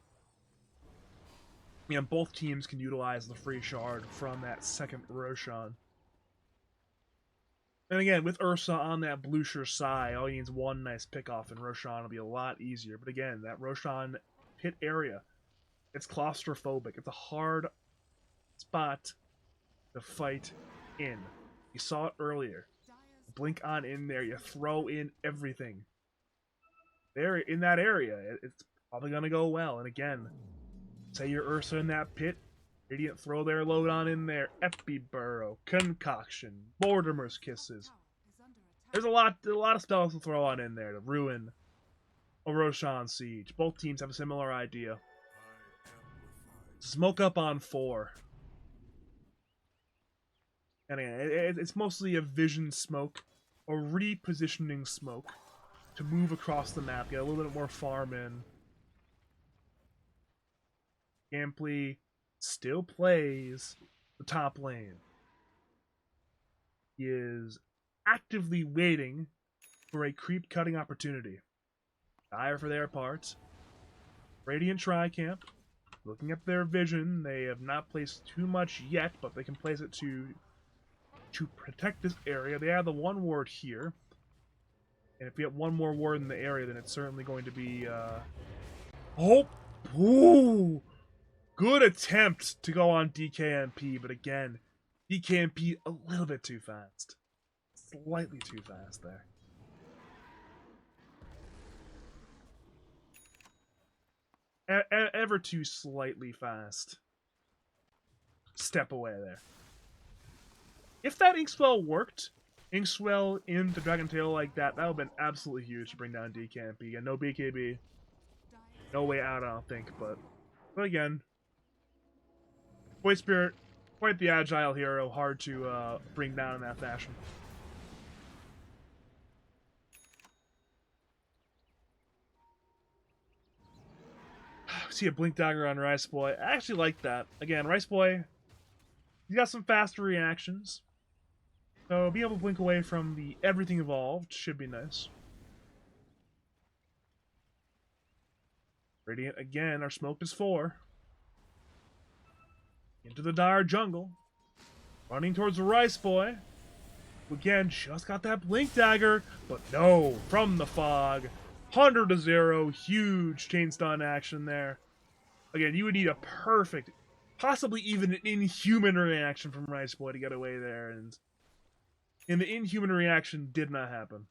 Yeah, both teams can utilize the free shard from that second Roshan. And again, with Ursa on that Bloosher side, all he needs one nice pickoff and Roshan will be a lot easier. But again, that Roshan pit area, it's claustrophobic. It's a hard spot to fight in. You saw it earlier. Blink on in there, you throw in everything. There, in that area, it's probably going to go well. And again, say you're Ursa in that pit, Radiant throw their load on in there, Epi Burrow, Concoction, Mortimer's Kisses. There's a lot of spells to throw on in there to ruin a Roshan siege. Both teams have a similar idea. Smoke up on 4. And again, it's mostly a vision smoke, a repositioning smoke to move across the map, get a little bit more farm in. Gameplay still plays the top lane. He is actively waiting for a creep cutting opportunity. Dire for their part. Radiant Tri-Camp, looking at their vision, they have not placed too much yet, but they can place it to protect this area. They have the one ward here. And if we have one more ward in the area, then it's certainly going to be oh! Ooh! Good attempt to go on DKMP, but again, DKMP a little bit too fast. Slightly too fast there. ever too slightly fast step away there. If that Inkswell worked, Inkswell into Dragon Tail like that, that would have been absolutely huge to bring down DKMP. And no BKB. No way out, I don't think, but again, Void Spirit, quite the agile hero, hard to bring down in that fashion. See a Blink Dagger on Rice Boy. I actually like that. Again, Rice Boy, he got some faster reactions. So being able to blink away from the everything evolved should be nice. Radiant again, our smoked is 4. Into the dire jungle. Running towards the Rice Boy. Again, just got that Blink Dagger, but no, from the fog. 100-0, huge chain stun action there. Again, you would need a perfect, possibly even an inhuman reaction from Rice Boy to get away there, and the inhuman reaction did not happen.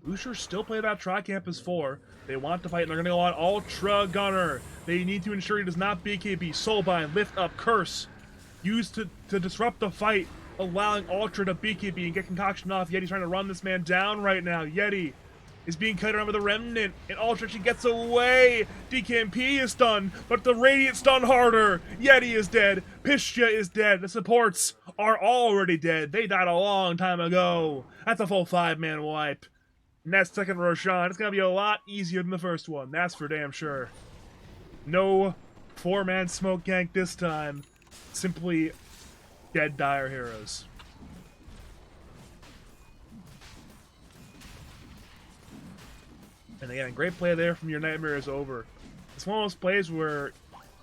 Bloosher still play that Tri-Camp as 4. They want to fight, and they're going to go on Ultra Gunner. They need to ensure he does not BKB. Soulbind, Lift Up, Curse. Used to disrupt the fight, allowing Ultra to BKB and get Concoction off. Yeti's trying to run this man down right now. Yeti is being cut around with a Remnant, and Ultra actually gets away. DKMP is stunned, but the Radiant stun harder. Yeti is dead. Pistia is dead. The supports are already dead. They died a long time ago. That's a full 5-man wipe. And that second Roshan, it's going to be a lot easier than the first one. That's for damn sure. No 4-man smoke gank this time. Simply dead dire heroes. And again, great play there from Your Nightmare is Over. It's one of those plays where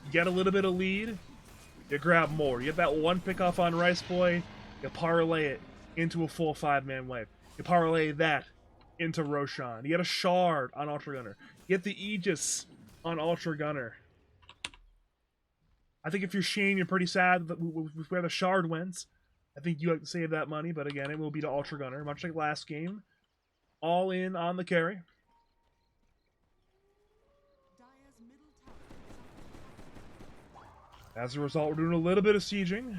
you get a little bit of lead, you grab more. You get that one pick off on Rice Boy, you parlay it into a full 5-man wipe. You parlay that into Roshan. You get a Shard on Ultra Gunner. You get the Aegis on Ultra Gunner. I think if you're Shane, you're pretty sad with where the Shard went. I think you have to save that money, but again, it will be to Ultra Gunner, much like last game. All in on the carry. As a result, we're doing a little bit of sieging.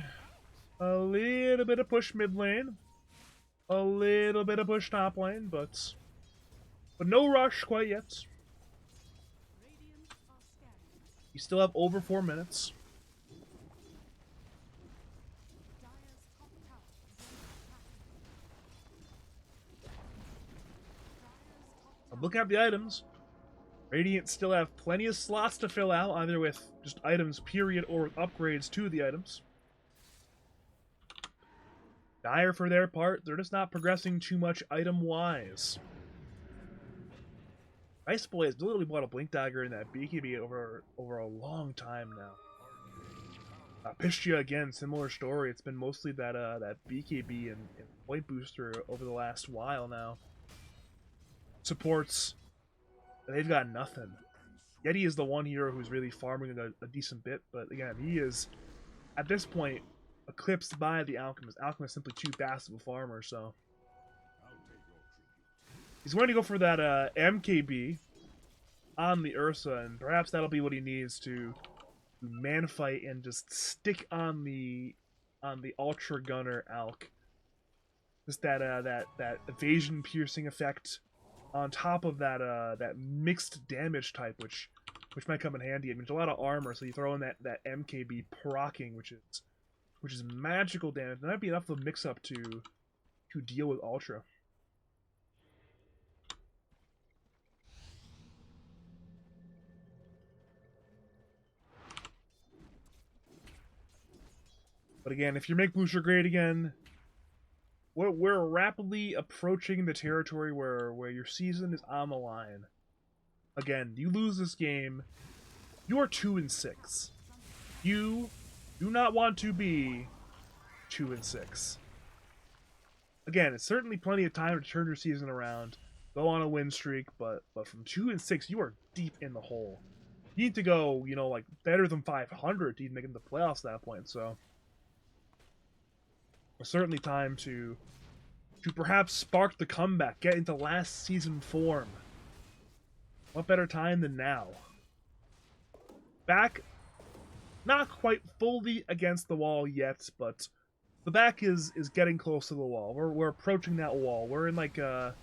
A little bit of push mid lane. A little bit of push top lane, but no rush quite yet. You still have over 4 minutes. I'm looking at the items. Radiant still have plenty of slots to fill out, either with just items, period, or with upgrades to the items. Dire, for their part, they're just not progressing too much item-wise. Rice Boy has literally bought a Blink Dagger in that BKB over a long time now. Pistia, again, similar story. It's been mostly that BKB and point booster over the last while now. Supports, they've got nothing. Yeti is the one hero who's really farming a decent bit, but again, he is, at this point, eclipsed by the Alchemist. Alchemist is simply too fast of a farmer, so he's going to go for that MKB on the Ursa, and perhaps that'll be what he needs to man fight and just stick on the Ultra Gunner Alk. Just that evasion piercing effect on top of that mixed damage type, which might come in handy. I mean, it's a lot of armor, so you throw in that MKB proccing, which is magical damage. That might be enough of a mix-up to deal with Ultra. But again, if you make Bloosher great again, we're rapidly approaching the territory where your season is on the line. Again, you lose this game, you are 2-6. You do not want to be 2-6. Again, it's certainly plenty of time to turn your season around, go on a win streak, but from 2-6, you are deep in the hole. You need to go, like better than 500 to even make it into the playoffs at that point. So, it's certainly time to perhaps spark the comeback, get into last season form. What better time than now? Back, not quite fully against the wall yet, but the back is getting close to the wall. We're approaching that wall. We're in like that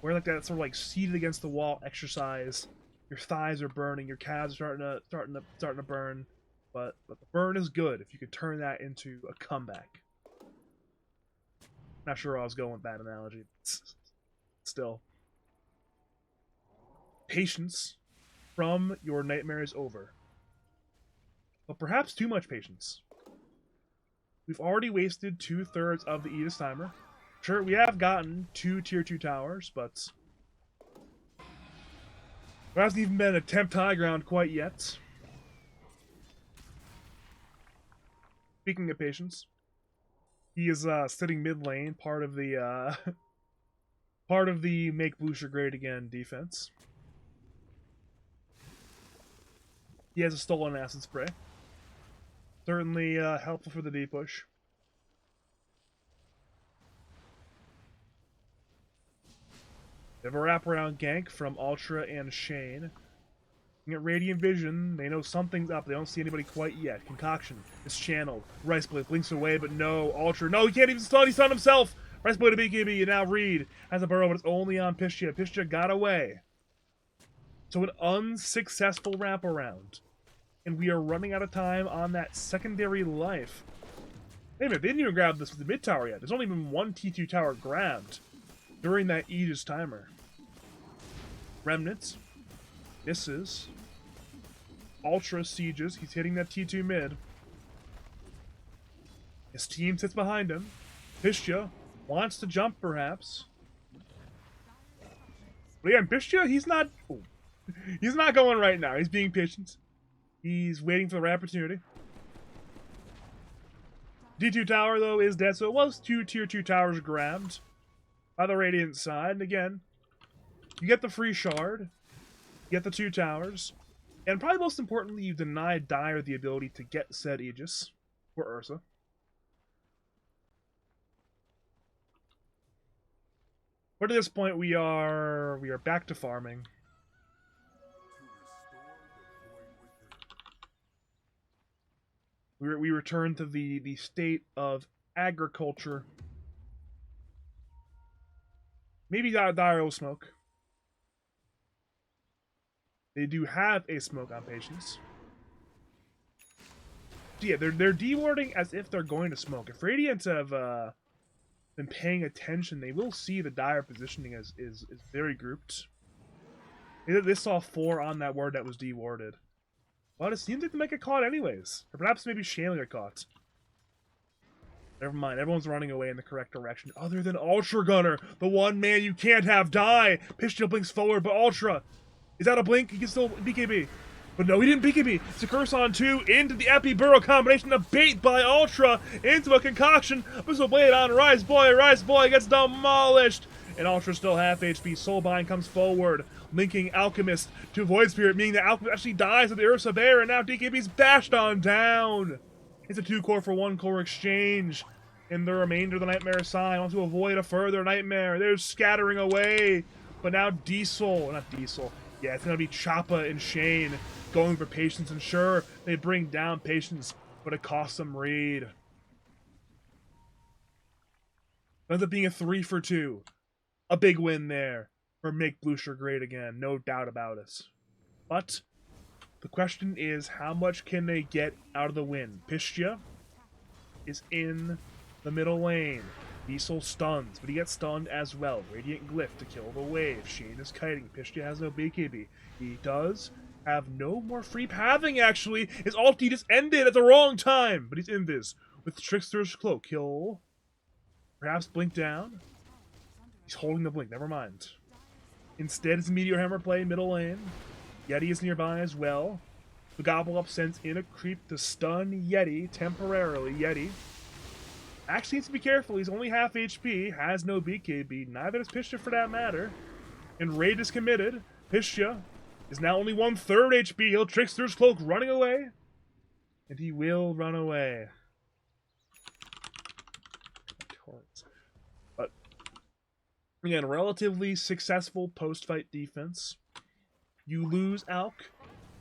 sort of like seated against the wall exercise. Your thighs are burning, your calves are starting to burn, but the burn is good if you could turn that into a comeback. Not sure where I was going with that analogy. Still, patience from your nightmare is over, but perhaps too much patience. We've already wasted 2/3 of the Aegis timer. Sure, we have gotten 2 tier 2 towers, but there hasn't even been a tempt high ground quite yet. Speaking of patience, he is sitting mid lane, part of the make Bloosher great again defense. He has a stolen acid spray. Certainly helpful for the D push. They have a wraparound gank from Ultra and Shane. At Radiant Vision, they know something's up. They don't see anybody quite yet. Concoction is channeled. Rice Blade blinks away, but no. Ultra, no, he can't even stun. He stunned himself. Rice Blade to BKB, and now Reed has a burrow, but it's only on Pistia. Pistia got away. So an unsuccessful wraparound. And we are running out of time on that secondary life. Wait a minute, they didn't even grab this with the mid tower yet. There's only been one T2 tower grabbed during that Aegis timer. Remnants. Misses. Ultra sieges. He's hitting that T2 mid. His team sits behind him. Pistia wants to jump, perhaps. But again, Pistia, he's not going right now. He's being patient. He's waiting for the right opportunity. D2 tower, though, is dead, so it was 2 tier 2 towers grabbed by the Radiant side. And again, you get the free shard, you get the 2 towers, and probably most importantly, you denied Dire the ability to get said Aegis for Ursa. But at this point, we are back to farming. We return to the state of agriculture. Maybe Dire will smoke. They do have a smoke on Patience. So yeah, they're dewarding as if they're going to smoke. If Radiants have been paying attention, they will see the Dire positioning is very grouped. They saw 4 on that ward that was dewarded. But it seems like they might get caught anyways. Or perhaps maybe Shane will get caught. Never mind, everyone's running away in the correct direction. Other than Ultra Gunner, the one man you can't have die. Pistia blinks forward, but Ultra, is that a blink? He can still BKB. But no, he didn't BKB. It's a curse on 2 into the Epi Burrow combination. A bait by Ultra into a concoction. Missile Blade on Rice Boy gets demolished. And Ultra's still half HP. Soulbind comes forward, linking Alchemist to Void Spirit, meaning that Alchemist actually dies at the Ursa there, and now DKB's bashed on down. It's a 2-core for 1-core exchange. And the remainder of the Nightmare side wants to avoid a further Nightmare. They're scattering away. But now not Diesel. Yeah, it's going to be Choppa and Shane going for Patience, and sure, they bring down Patience, but it costs them Reed. Ends up being a 3 for 2. A big win there for Make Bloosher great again, no doubt about it. But the question is, how much can they get out of the win? Pistia is in the middle lane. Diesel stuns, but he gets stunned as well. Radiant Glyph to kill the wave. Shane is kiting. Pistia has no BKB. He does have no more free pathing, actually. His ulti just ended at the wrong time, but he's in this with Trickster's Cloak. Kill. Perhaps blink down. He's holding the blink, never mind. Instead, it's a Meteor Hammer play, middle lane. Yeti is nearby as well. The Gobble Up sends in a creep to stun Yeti temporarily. Yeti actually needs to be careful. He's only half HP, has no BKB. Neither does Pistia for that matter. And Raid is committed. Pistia is now only 1/3 HP. He'll Trickster's Cloak running away. And he will run away. But again, relatively successful post-fight defense. You lose Alk,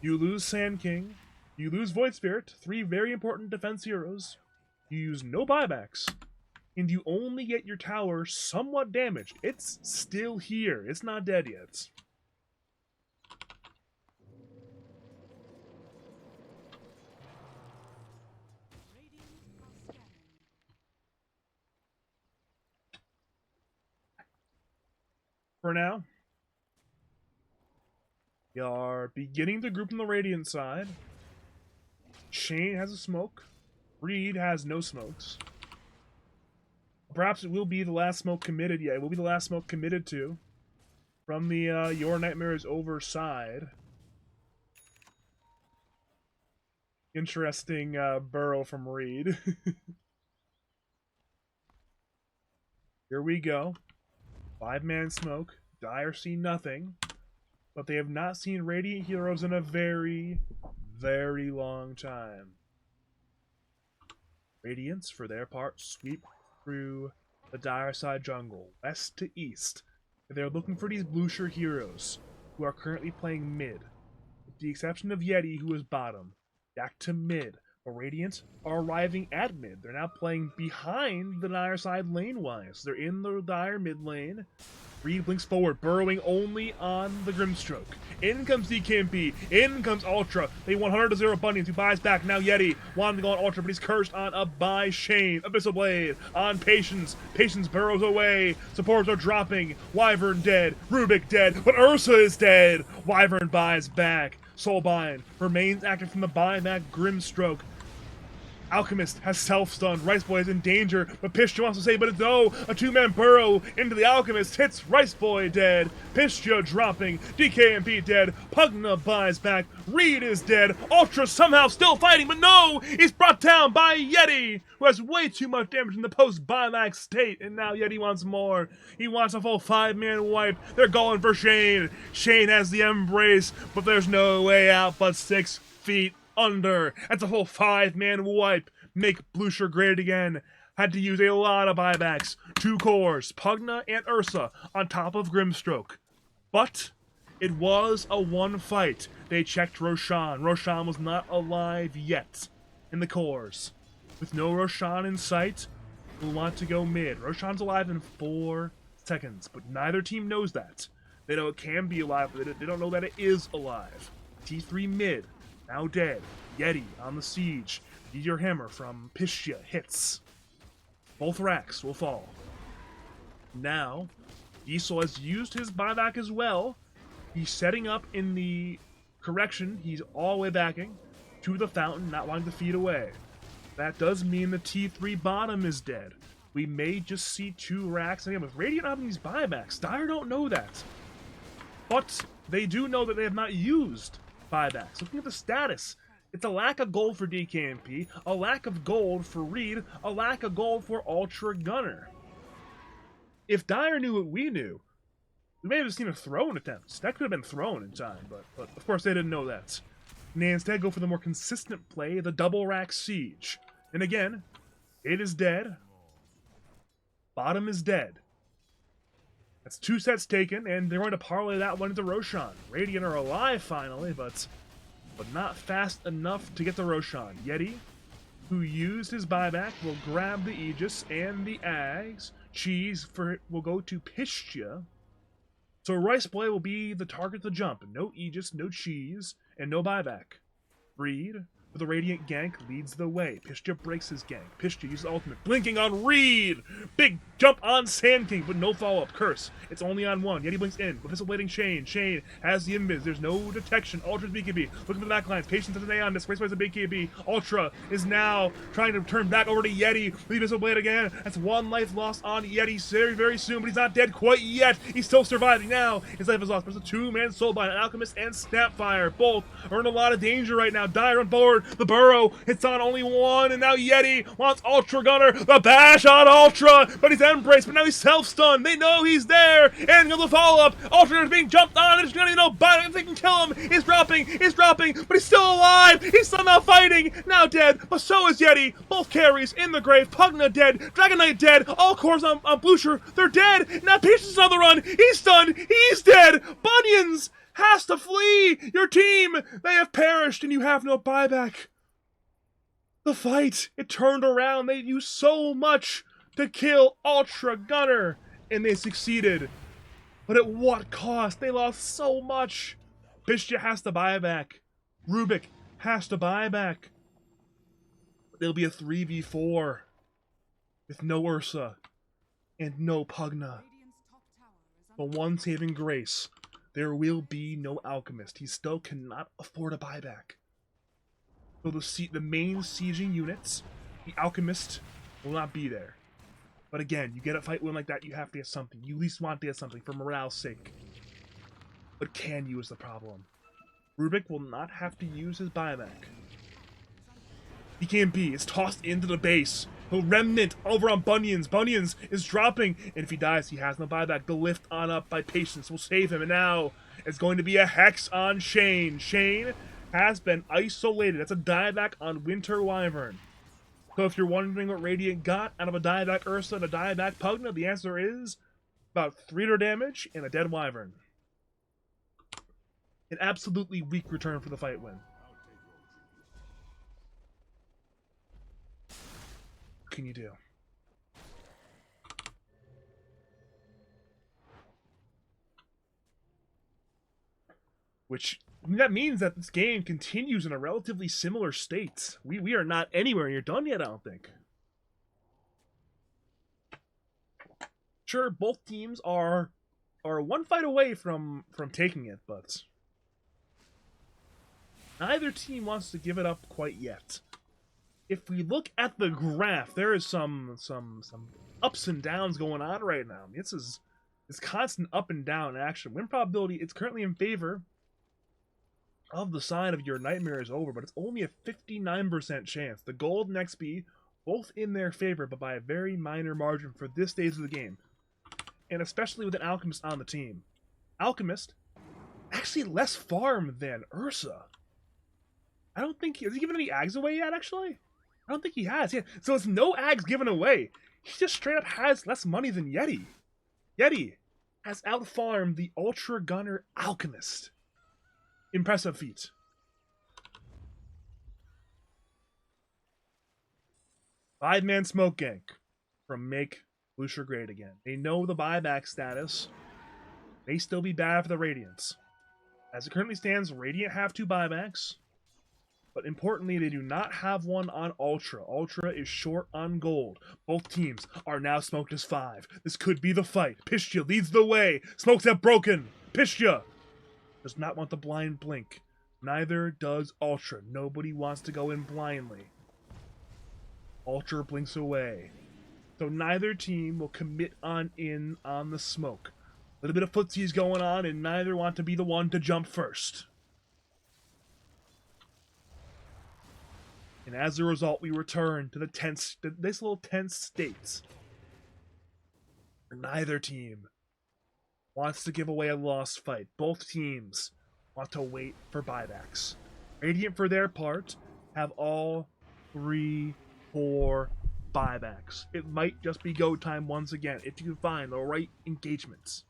you lose Sand King, you lose Void Spirit, 3 very important defense heroes. You use no buybacks, and you only get your tower somewhat damaged. It's still here. It's not dead yet. For now, we are beginning to group on the Radiant side. Shane has a smoke. Reed has no smokes. Perhaps it will be the last smoke committed. Yeah, it will be the last smoke committed to from the Your Nightmare is Over side. Interesting burrow from Reed. Here we go. 5-man smoke. Dire see nothing. But they have not seen Radiant heroes in a very, very long time. Radiants, for their part, sweep through the Dire side jungle, west to east. They're looking for these Bloosher heroes, who are currently playing mid. With the exception of Yeti, who is bottom. Back to mid. The Radiant are arriving at mid. They're now playing behind the Dire side lane-wise. They're in the Dire mid lane. Reed blinks forward, burrowing only on the Grimstroke. In comes DKMP. In comes Ultra. They 100-0 Bunnions, who buys back. Now Yeti wanted to go on Ultra, but he's cursed on up by Shane. Abyssal Blade on Patience. Patience burrows away. Supports are dropping. Wyvern dead. Rubik dead. But Ursa is dead. Wyvern buys back. Soulbind remains active from the buyback Grimstroke. Alchemist has self-stunned. Riceboy is in danger, but Pishja wants to say, but no! A 2-man burrow into the Alchemist hits Riceboy dead. Pishja dropping. DKMP dead. Pugna buys back. Reed is dead. Ultra somehow still fighting, but no! He's brought down by Yeti, who has way too much damage in the post-buyback state, and now Yeti wants more. He wants a full 5-man wipe. They're going for Shane. Shane has the embrace, but there's no way out but 6 feet under. That's a full 5-man wipe. Make Bloosher great again. Had to use a lot of buybacks. 2 cores, Pugna and Ursa, on top of Grimstroke. But it was a 1 fight. They checked Roshan. Roshan was not alive yet in the cores. With no Roshan in sight, we'll want to go mid. Roshan's alive in 4 seconds, but neither team knows that. They know it can be alive, but they don't know that it is alive. T3 mid. Now dead. Yeti on the siege. Meteor Hammer from Pishya hits. Both racks will fall. Now, Diesel has used his buyback as well. He's setting up in the correction. He's all the way backing to the fountain, not wanting to feed away. That does mean the T3 bottom is dead. We may just see 2 racks. Again, with Radiant having these buybacks, Dire don't know that. But they do know that they have not used buybacks. Looking at the status, it's a lack of gold for DKMP, a lack of gold for Reed, a lack of gold for Ultra Gunner. If Dire knew what we knew, we may have seen a throne attempt. That could have been thrown in time, but of course they didn't know that. And they instead go for the more consistent play, the double rack siege. And again, it is dead. Bottom is dead. That's 2 sets taken, and they're going to parlay that one into Roshan. Radiant are alive finally, but not fast enough to get to Roshan. Yeti, who used his buyback, will grab the Aegis and the Ags. Cheese will go to Pishya. So Riceboy will be the target to jump. No Aegis, no Cheese, and no buyback. Reed, with a Radiant gank, leads the way. Pishya breaks his gank. Pishya uses ultimate. Blinking on Reed! Big jump on Sand King, but no follow-up. Curse. It's only on 1. Yeti blinks in. Abyssal blading Shane. Shane has the invis. There's no detection. Ultra's BKB. Looking for the backlines. Patience has an Aeon Disc. Raceway's a BKB. Ultra is now trying to turn back over to Yeti. The Abyssal blade again. That's 1 life lost on Yeti very, very soon, but he's not dead quite yet. He's still surviving now. His life is lost. There's a 2-man Soulbind. An Alchemist and Snapfire. Both are in a lot of danger right now. Dire on forward. The burrow hits on only 1, and now Yeti wants Ultra Gunner. The bash on Ultra, but he's embraced, but now he's self-stunned. They know he's there, and the follow-up. Ultra is being jumped on. There's gonna be no bite. If they can kill him, he's dropping, but he's still alive. He's somehow fighting. Now dead, but so is Yeti. Both carries in the grave. Pugna dead. Dragon Knight dead. All cores on Bloosher. They're dead. Now Patience is on the run. He's stunned. He's dead. Bunions has to flee! Your team, they have perished and you have no buyback. The fight, it turned around. They used so much to kill Ultra Gunner, and they succeeded. But at what cost? They lost so much. Pistia has to buy back. Rubik has to buy back. There'll be a 3v4 with no Ursa and no Pugna. The one saving grace, there will be no Alchemist. He still cannot afford a buyback. So the main sieging units, the Alchemist, will not be there. But again, you get a fight win like that, you have to get something. You at least want to get something for morale's sake. But can you is the problem. Rubik will not have to use his buyback. DKMP is tossed into the base. The remnant over on Bunions. Bunions is dropping, and if he dies, he has no buyback. The lift on up by Patience will save him, and now it's going to be a Hex on Shane. Shane has been isolated. That's a dieback on Winter Wyvern. So if you're wondering what Radiant got out of a dieback Ursa and a dieback Pugna, the answer is about 300 damage and a dead Wyvern. An absolutely weak return for the fight win. What can you do? That means that this game continues in a relatively similar state. We are not anywhere near done yet, I don't think. Sure, both teams are one fight away from taking it, but neither team wants to give it up quite yet. If we look at the graph, there is some ups and downs going on right now. It's constant up and down action. Win probability, it's currently in favor of the side of your Nightmare is over, but it's only a 59% chance. The Gold and XP, both in their favor, but by a very minor margin for this stage of the game. And especially with an Alchemist on the team. Alchemist, actually less farm than Ursa. I don't think, has he given any Ags away yet, actually? I don't think he has. Yeah. So it's no Ags given away. He just straight up has less money than Yeti. Yeti has outfarmed the Ultra Gunner Alchemist. Impressive feat. Five-man smoke gank from Make Bloosher great again. They know the buyback status may still be bad for the Radiants. As it currently stands, Radiant have 2 buybacks. But importantly, they do not have one on Ultra. Ultra is short on gold. Both teams are now smoked as 5. This could be the fight. Pistia leads the way. Smokes have broken. Pistia does not want the blind blink. Neither does Ultra. Nobody wants to go in blindly. Ultra blinks away. So neither team will commit on the smoke. A little bit of footsies going on, and neither want to be the one to jump first. And as a result, we return to this little tense state. Neither team wants to give away a lost fight. Both teams want to wait for buybacks. Radiant, for their part, have all 3, 4 buybacks. It might just be go time once again if you can find the right engagements.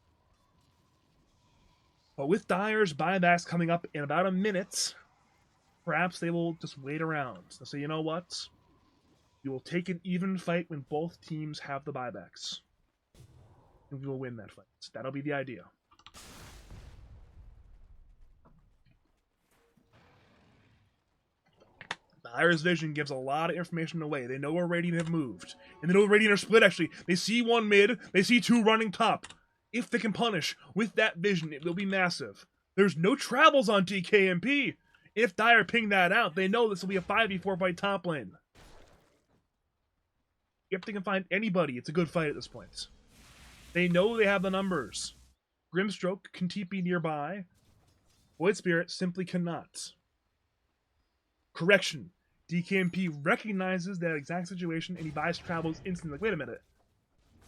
But with Dire's buybacks coming up in about a minute, perhaps they will just wait around. They'll say, you know what? We will take an even fight when both teams have the buybacks. And we will win that fight. That'll be the idea. Dire's vision gives a lot of information away. They know where Radiant have moved. And they know Radiant are split, actually. They see 1 mid. They see 2 running top. If they can punish with that vision, it will be massive. There's no travels on DKMP. If Dire ping that out, they know this will be a 5v4 fight top lane. If they can find anybody, it's a good fight at this point. They know they have the numbers. Grimstroke can TP nearby. Void Spirit simply cannot. Correction. DKMP recognizes that exact situation and he buys travels instantly. Like, wait a minute.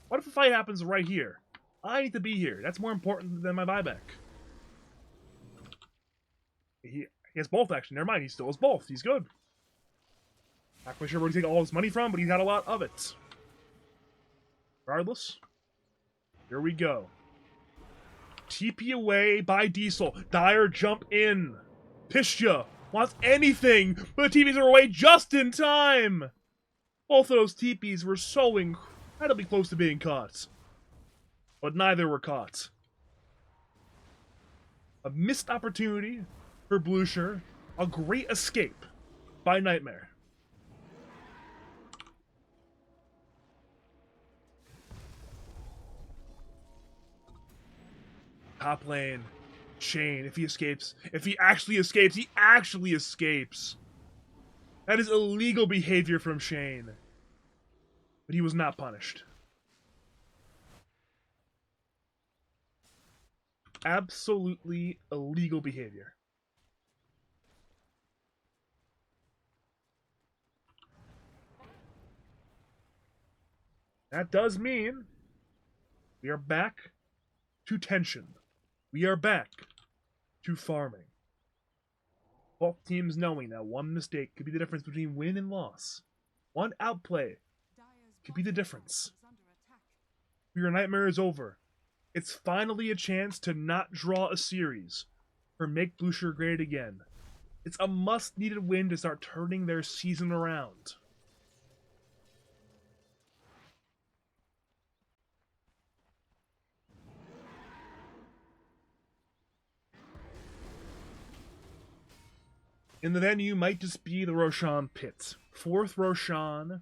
What if a fight happens right here? I need to be here. That's more important than my buyback. He has both, actually. Never mind, he still has both. He's good. Not quite sure where to take all his money from, but he's got a lot of it. Regardless, here we go. TP away by Diesel. Dire jump in. Pistia wants anything, but the TPs are away just in time. Both of those TPs were so incredibly close to being caught. But neither were caught. A missed opportunity for Bloosher. A great escape by Nightmare. Top lane. Shane, if he escapes. If he actually escapes, he actually escapes. That is illegal behavior from Shane. But he was not punished. Absolutely illegal behavior. That does mean we are back to tension. We are back to farming. Both teams knowing that one mistake could be the difference between win and loss. One outplay could be the difference. Your nightmare is over. It's finally a chance to not draw a series or make Bloosher great again. It's a must-needed win to start turning their season around. In the venue might just be the Roshan pit. Fourth Roshan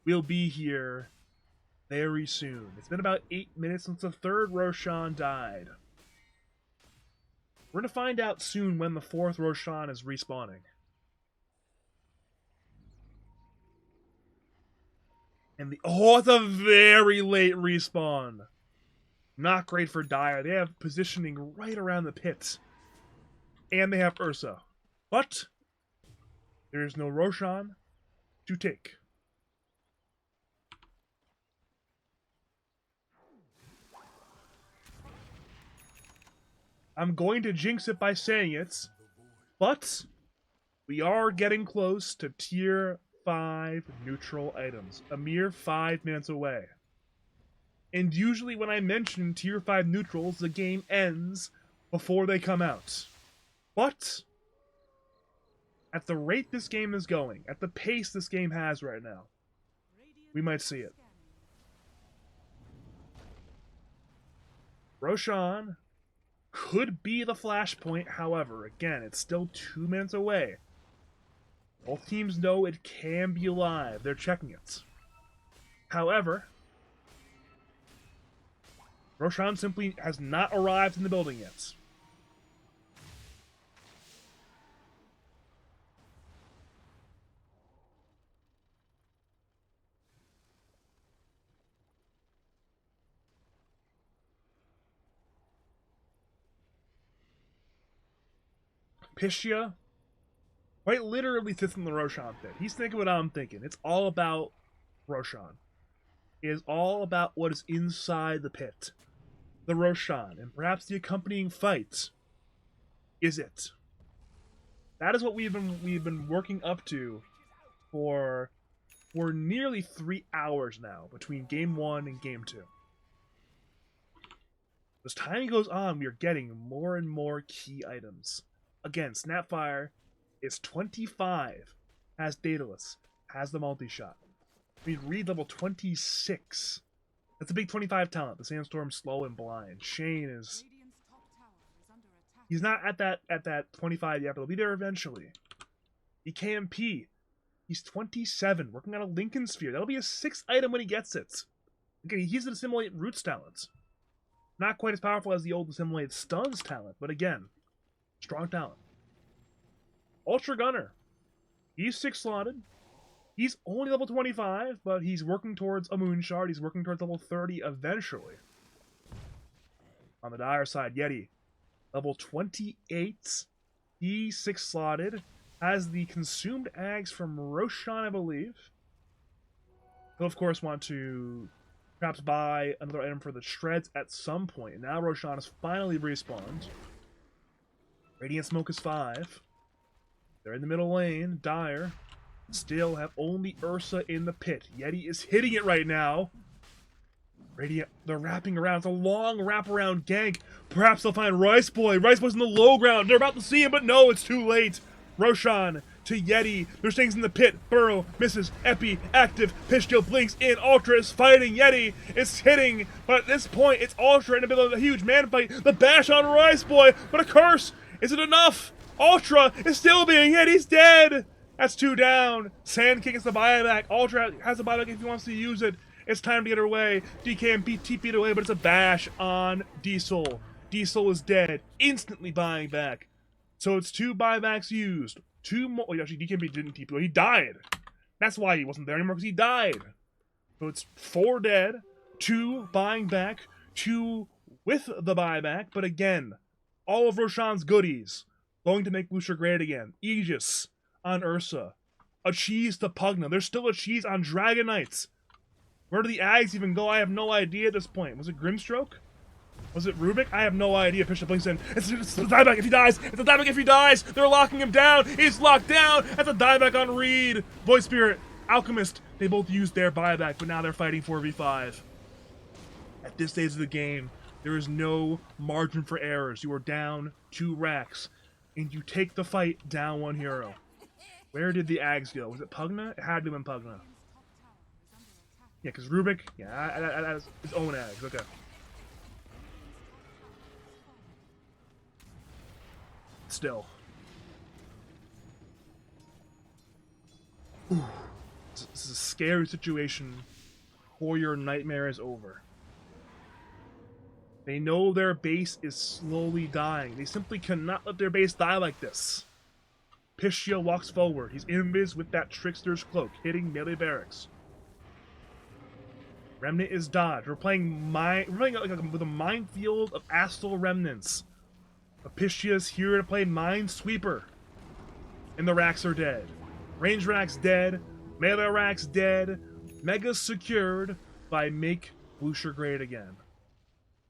will be here very soon. It's been about 8 minutes since the third Roshan died. We're going to find out soon when the fourth Roshan is respawning. And it's a very late respawn. Not great for Dire. They have positioning right around the pit. And they have Ursa. But there is no Roshan to take. I'm going to jinx it by saying it, but we are getting close to tier 5 neutral items. A mere 5 minutes away. And usually when I mention tier 5 neutrals, the game ends before they come out. But at the rate this game is going, at the pace this game has right now, we might see it. Roshan could be the flashpoint, however, again, it's still 2 minutes away. Both teams know it can be live. They're checking it. However, Roshan simply has not arrived in the building yet. Pistia quite literally sits in the Roshan pit. He's thinking what I'm thinking. It's all about Roshan. It is all about what is inside the pit. The Roshan, and perhaps the accompanying fight, is it. That is what we've been working up to for nearly 3 hours now, between Game 1 and Game 2. As time goes on, we are getting more and more key items. Again, Snapfire is 25, has Daedalus, has the multi-shot. I mean, Reed level 26. That's a big 25 talent. The Sandstorm, slow and blind. Shane is... he's not at that 25 yet, but he'll be there eventually. EKMP, he's 27, working on a Lincoln Sphere. That'll be a 6th item when he gets it. Okay, he's an Assimilate Roots talent. Not quite as powerful as the old Assimilate Stuns talent, but again, strong talent. Ultra Gunner. He's 6 slotted. He's only level 25, but he's working towards a Moon Shard. He's working towards level 30 eventually. On the Dire side, Yeti. Level 28. He's 6 slotted. Has the Consumed Ags from Roshan, I believe. He'll, of course, want to perhaps buy another item for the Shreds at some point. And now Roshan has finally respawned. Radiant Smoke is 5. They're in the middle lane. Dire still have only Ursa in the pit. Yeti is hitting it right now. Radiant, they're wrapping around. It's a long wraparound gank. Perhaps they'll find Rice Boy. Rice Boy's in the low ground. They're about to see him, but no, it's too late. Roshan to Yeti. There's things in the pit. Burrow misses. Epi active. Pistol blinks in. Ultra is fighting Yeti. It's hitting, but at this point, it's Ultra in the middle of a huge man fight. The bash on Rice Boy, but a curse. Is it enough? Ultra is still being hit. He's dead. That's 2 down. Sand King gets the buyback. Ultra has the buyback if he wants to use it. It's time to get her away. DK and TP'd away, but it's a bash on Diesel. Diesel is dead. Instantly buying back. So it's 2 buybacks used. 2 more. Oh, actually, DK didn't TP away. He died. That's why he wasn't there anymore, because he died. So it's 4 dead, 2 buying back, 2 with the buyback. But again, all of Roshan's goodies going to make Bloosher great again. Aegis on Ursa. A cheese to Pugna. There's still a cheese on Dragon Knights. Where do the Ags even go? I have no idea at this point. Was it Grimstroke? Was it Rubik? I have no idea. Pistol blinks in. It's a dieback if he dies. It's a dieback if he dies. They're locking him down. He's locked down. That's a dieback on Reed. Void Spirit, Alchemist. They both used their buyback, but now they're fighting 4v5. At this stage of the game, there is no margin for errors. You are down 2 racks, and you take the fight down 1 hero. Where did the Ags go? Was it Pugna? It had to have been Pugna. Yeah, because Rubik, yeah, that is his own Ags, okay. Still. Ooh. This is a scary situation before your nightmare is over. They know their base is slowly dying. They simply cannot let their base die like this. Piscio walks forward. He's invis with that Trickster's Cloak, hitting melee barracks. Remnant is dodged. We're playing with a minefield of Astral Remnants. Apicia's here to play Minesweeper. And the racks are dead. Range racks dead. Melee racks dead. Megas secured by Make Bloosher great again.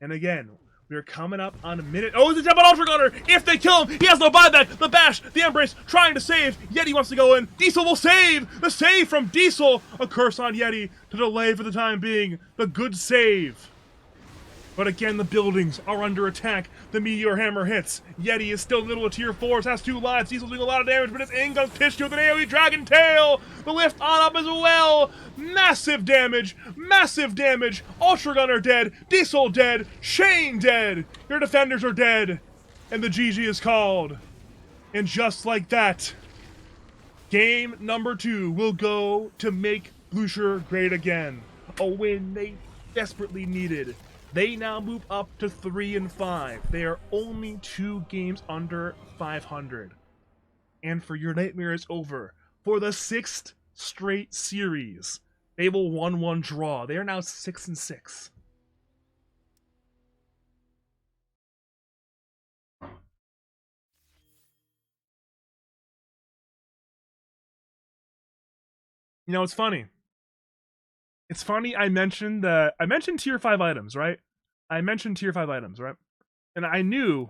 And again, we are coming up on a minute. Oh, it's a jump on Ultra Gunner! If they kill him, he has no buyback! The bash, the embrace, trying to save. Yeti wants to go in. Diesel will save! The save from Diesel! A curse on Yeti to delay for the time being. The good save. But again, the buildings are under attack. The Meteor Hammer hits. Yeti is still in the middle of tier 4s, has 2 lives. Diesel's doing a lot of damage, but it's in comes Pishku with an AoE Dragon Tail. The lift on up as well. Massive damage. Massive damage. Ultra Gunner dead. Diesel dead. Shane dead. Your defenders are dead. And the GG is called. And just like that, game number 2 will go to Make Bloosher great again. A win they desperately needed. They now move up to 3-5. They are only 2 games under 500. And for your nightmare is over. For the 6th straight series, they will 1-1 draw. They are now 6-6. You know, it's funny. It's funny I mentioned tier 5 items, right? I mentioned tier 5 items, right? And I knew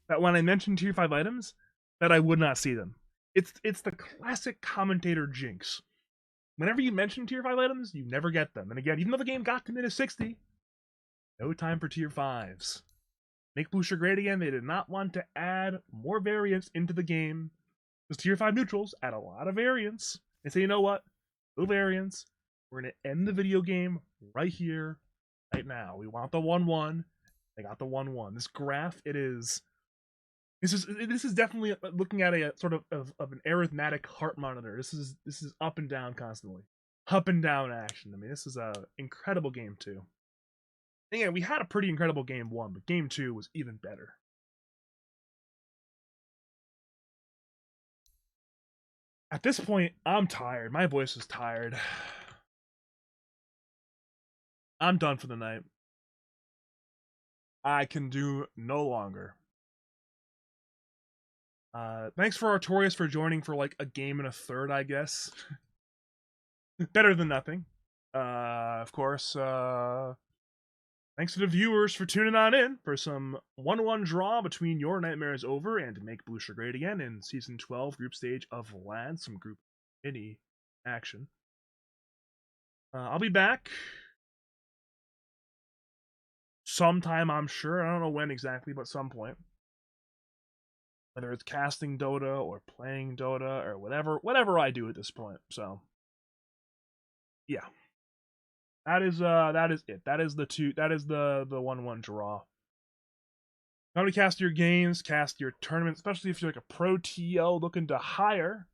that when I mentioned tier 5 items, that I would not see them. It's the classic commentator jinx. Whenever you mention tier 5 items, you never get them. And again, even though the game got to minute 60, no time for tier 5s. Make Bloosher great again, they did not want to add more variance into the game. Because tier 5 neutrals add a lot of variance. They say, you know what? No variance. We're going to end the video game right here, right now. We want the 1-1. They got the 1-1. This graph, this is definitely looking at a sort of an arithmetic heart monitor. This is up and down constantly. Up and down action. I mean, this is a incredible game 2. Again, we had a pretty incredible game 1, but game 2 was even better. At this point, I'm tired. My voice is tired. I'm done for the night. I can do no longer. Thanks for Artorius for joining for like a game and a third, I guess. Better than nothing. Of course, thanks to the viewers for tuning on in for some 1-1 draw between Your Nightmare is Over and Make Bloosher great again in Season 12 group stage of LAN, some group mini action. I'll be back sometime, I'm sure. I don't know when exactly, but some point. Whether it's casting Dota or playing Dota or whatever I do at this point. So yeah. That is it. That is the 1-1 draw. How to cast your games, cast your tournaments, especially if you're like a pro TL looking to hire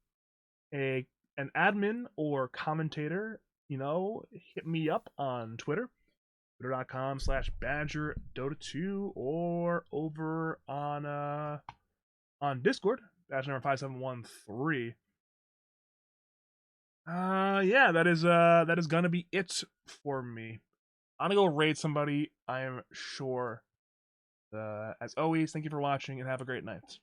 an admin or commentator, hit me up on Twitter, twitter.com/BadgerDota2, or over on Discord, badge number 5713. Yeah, that is gonna be it for me. I'm gonna go raid somebody, I am sure. As always, thank you for watching and have a great night.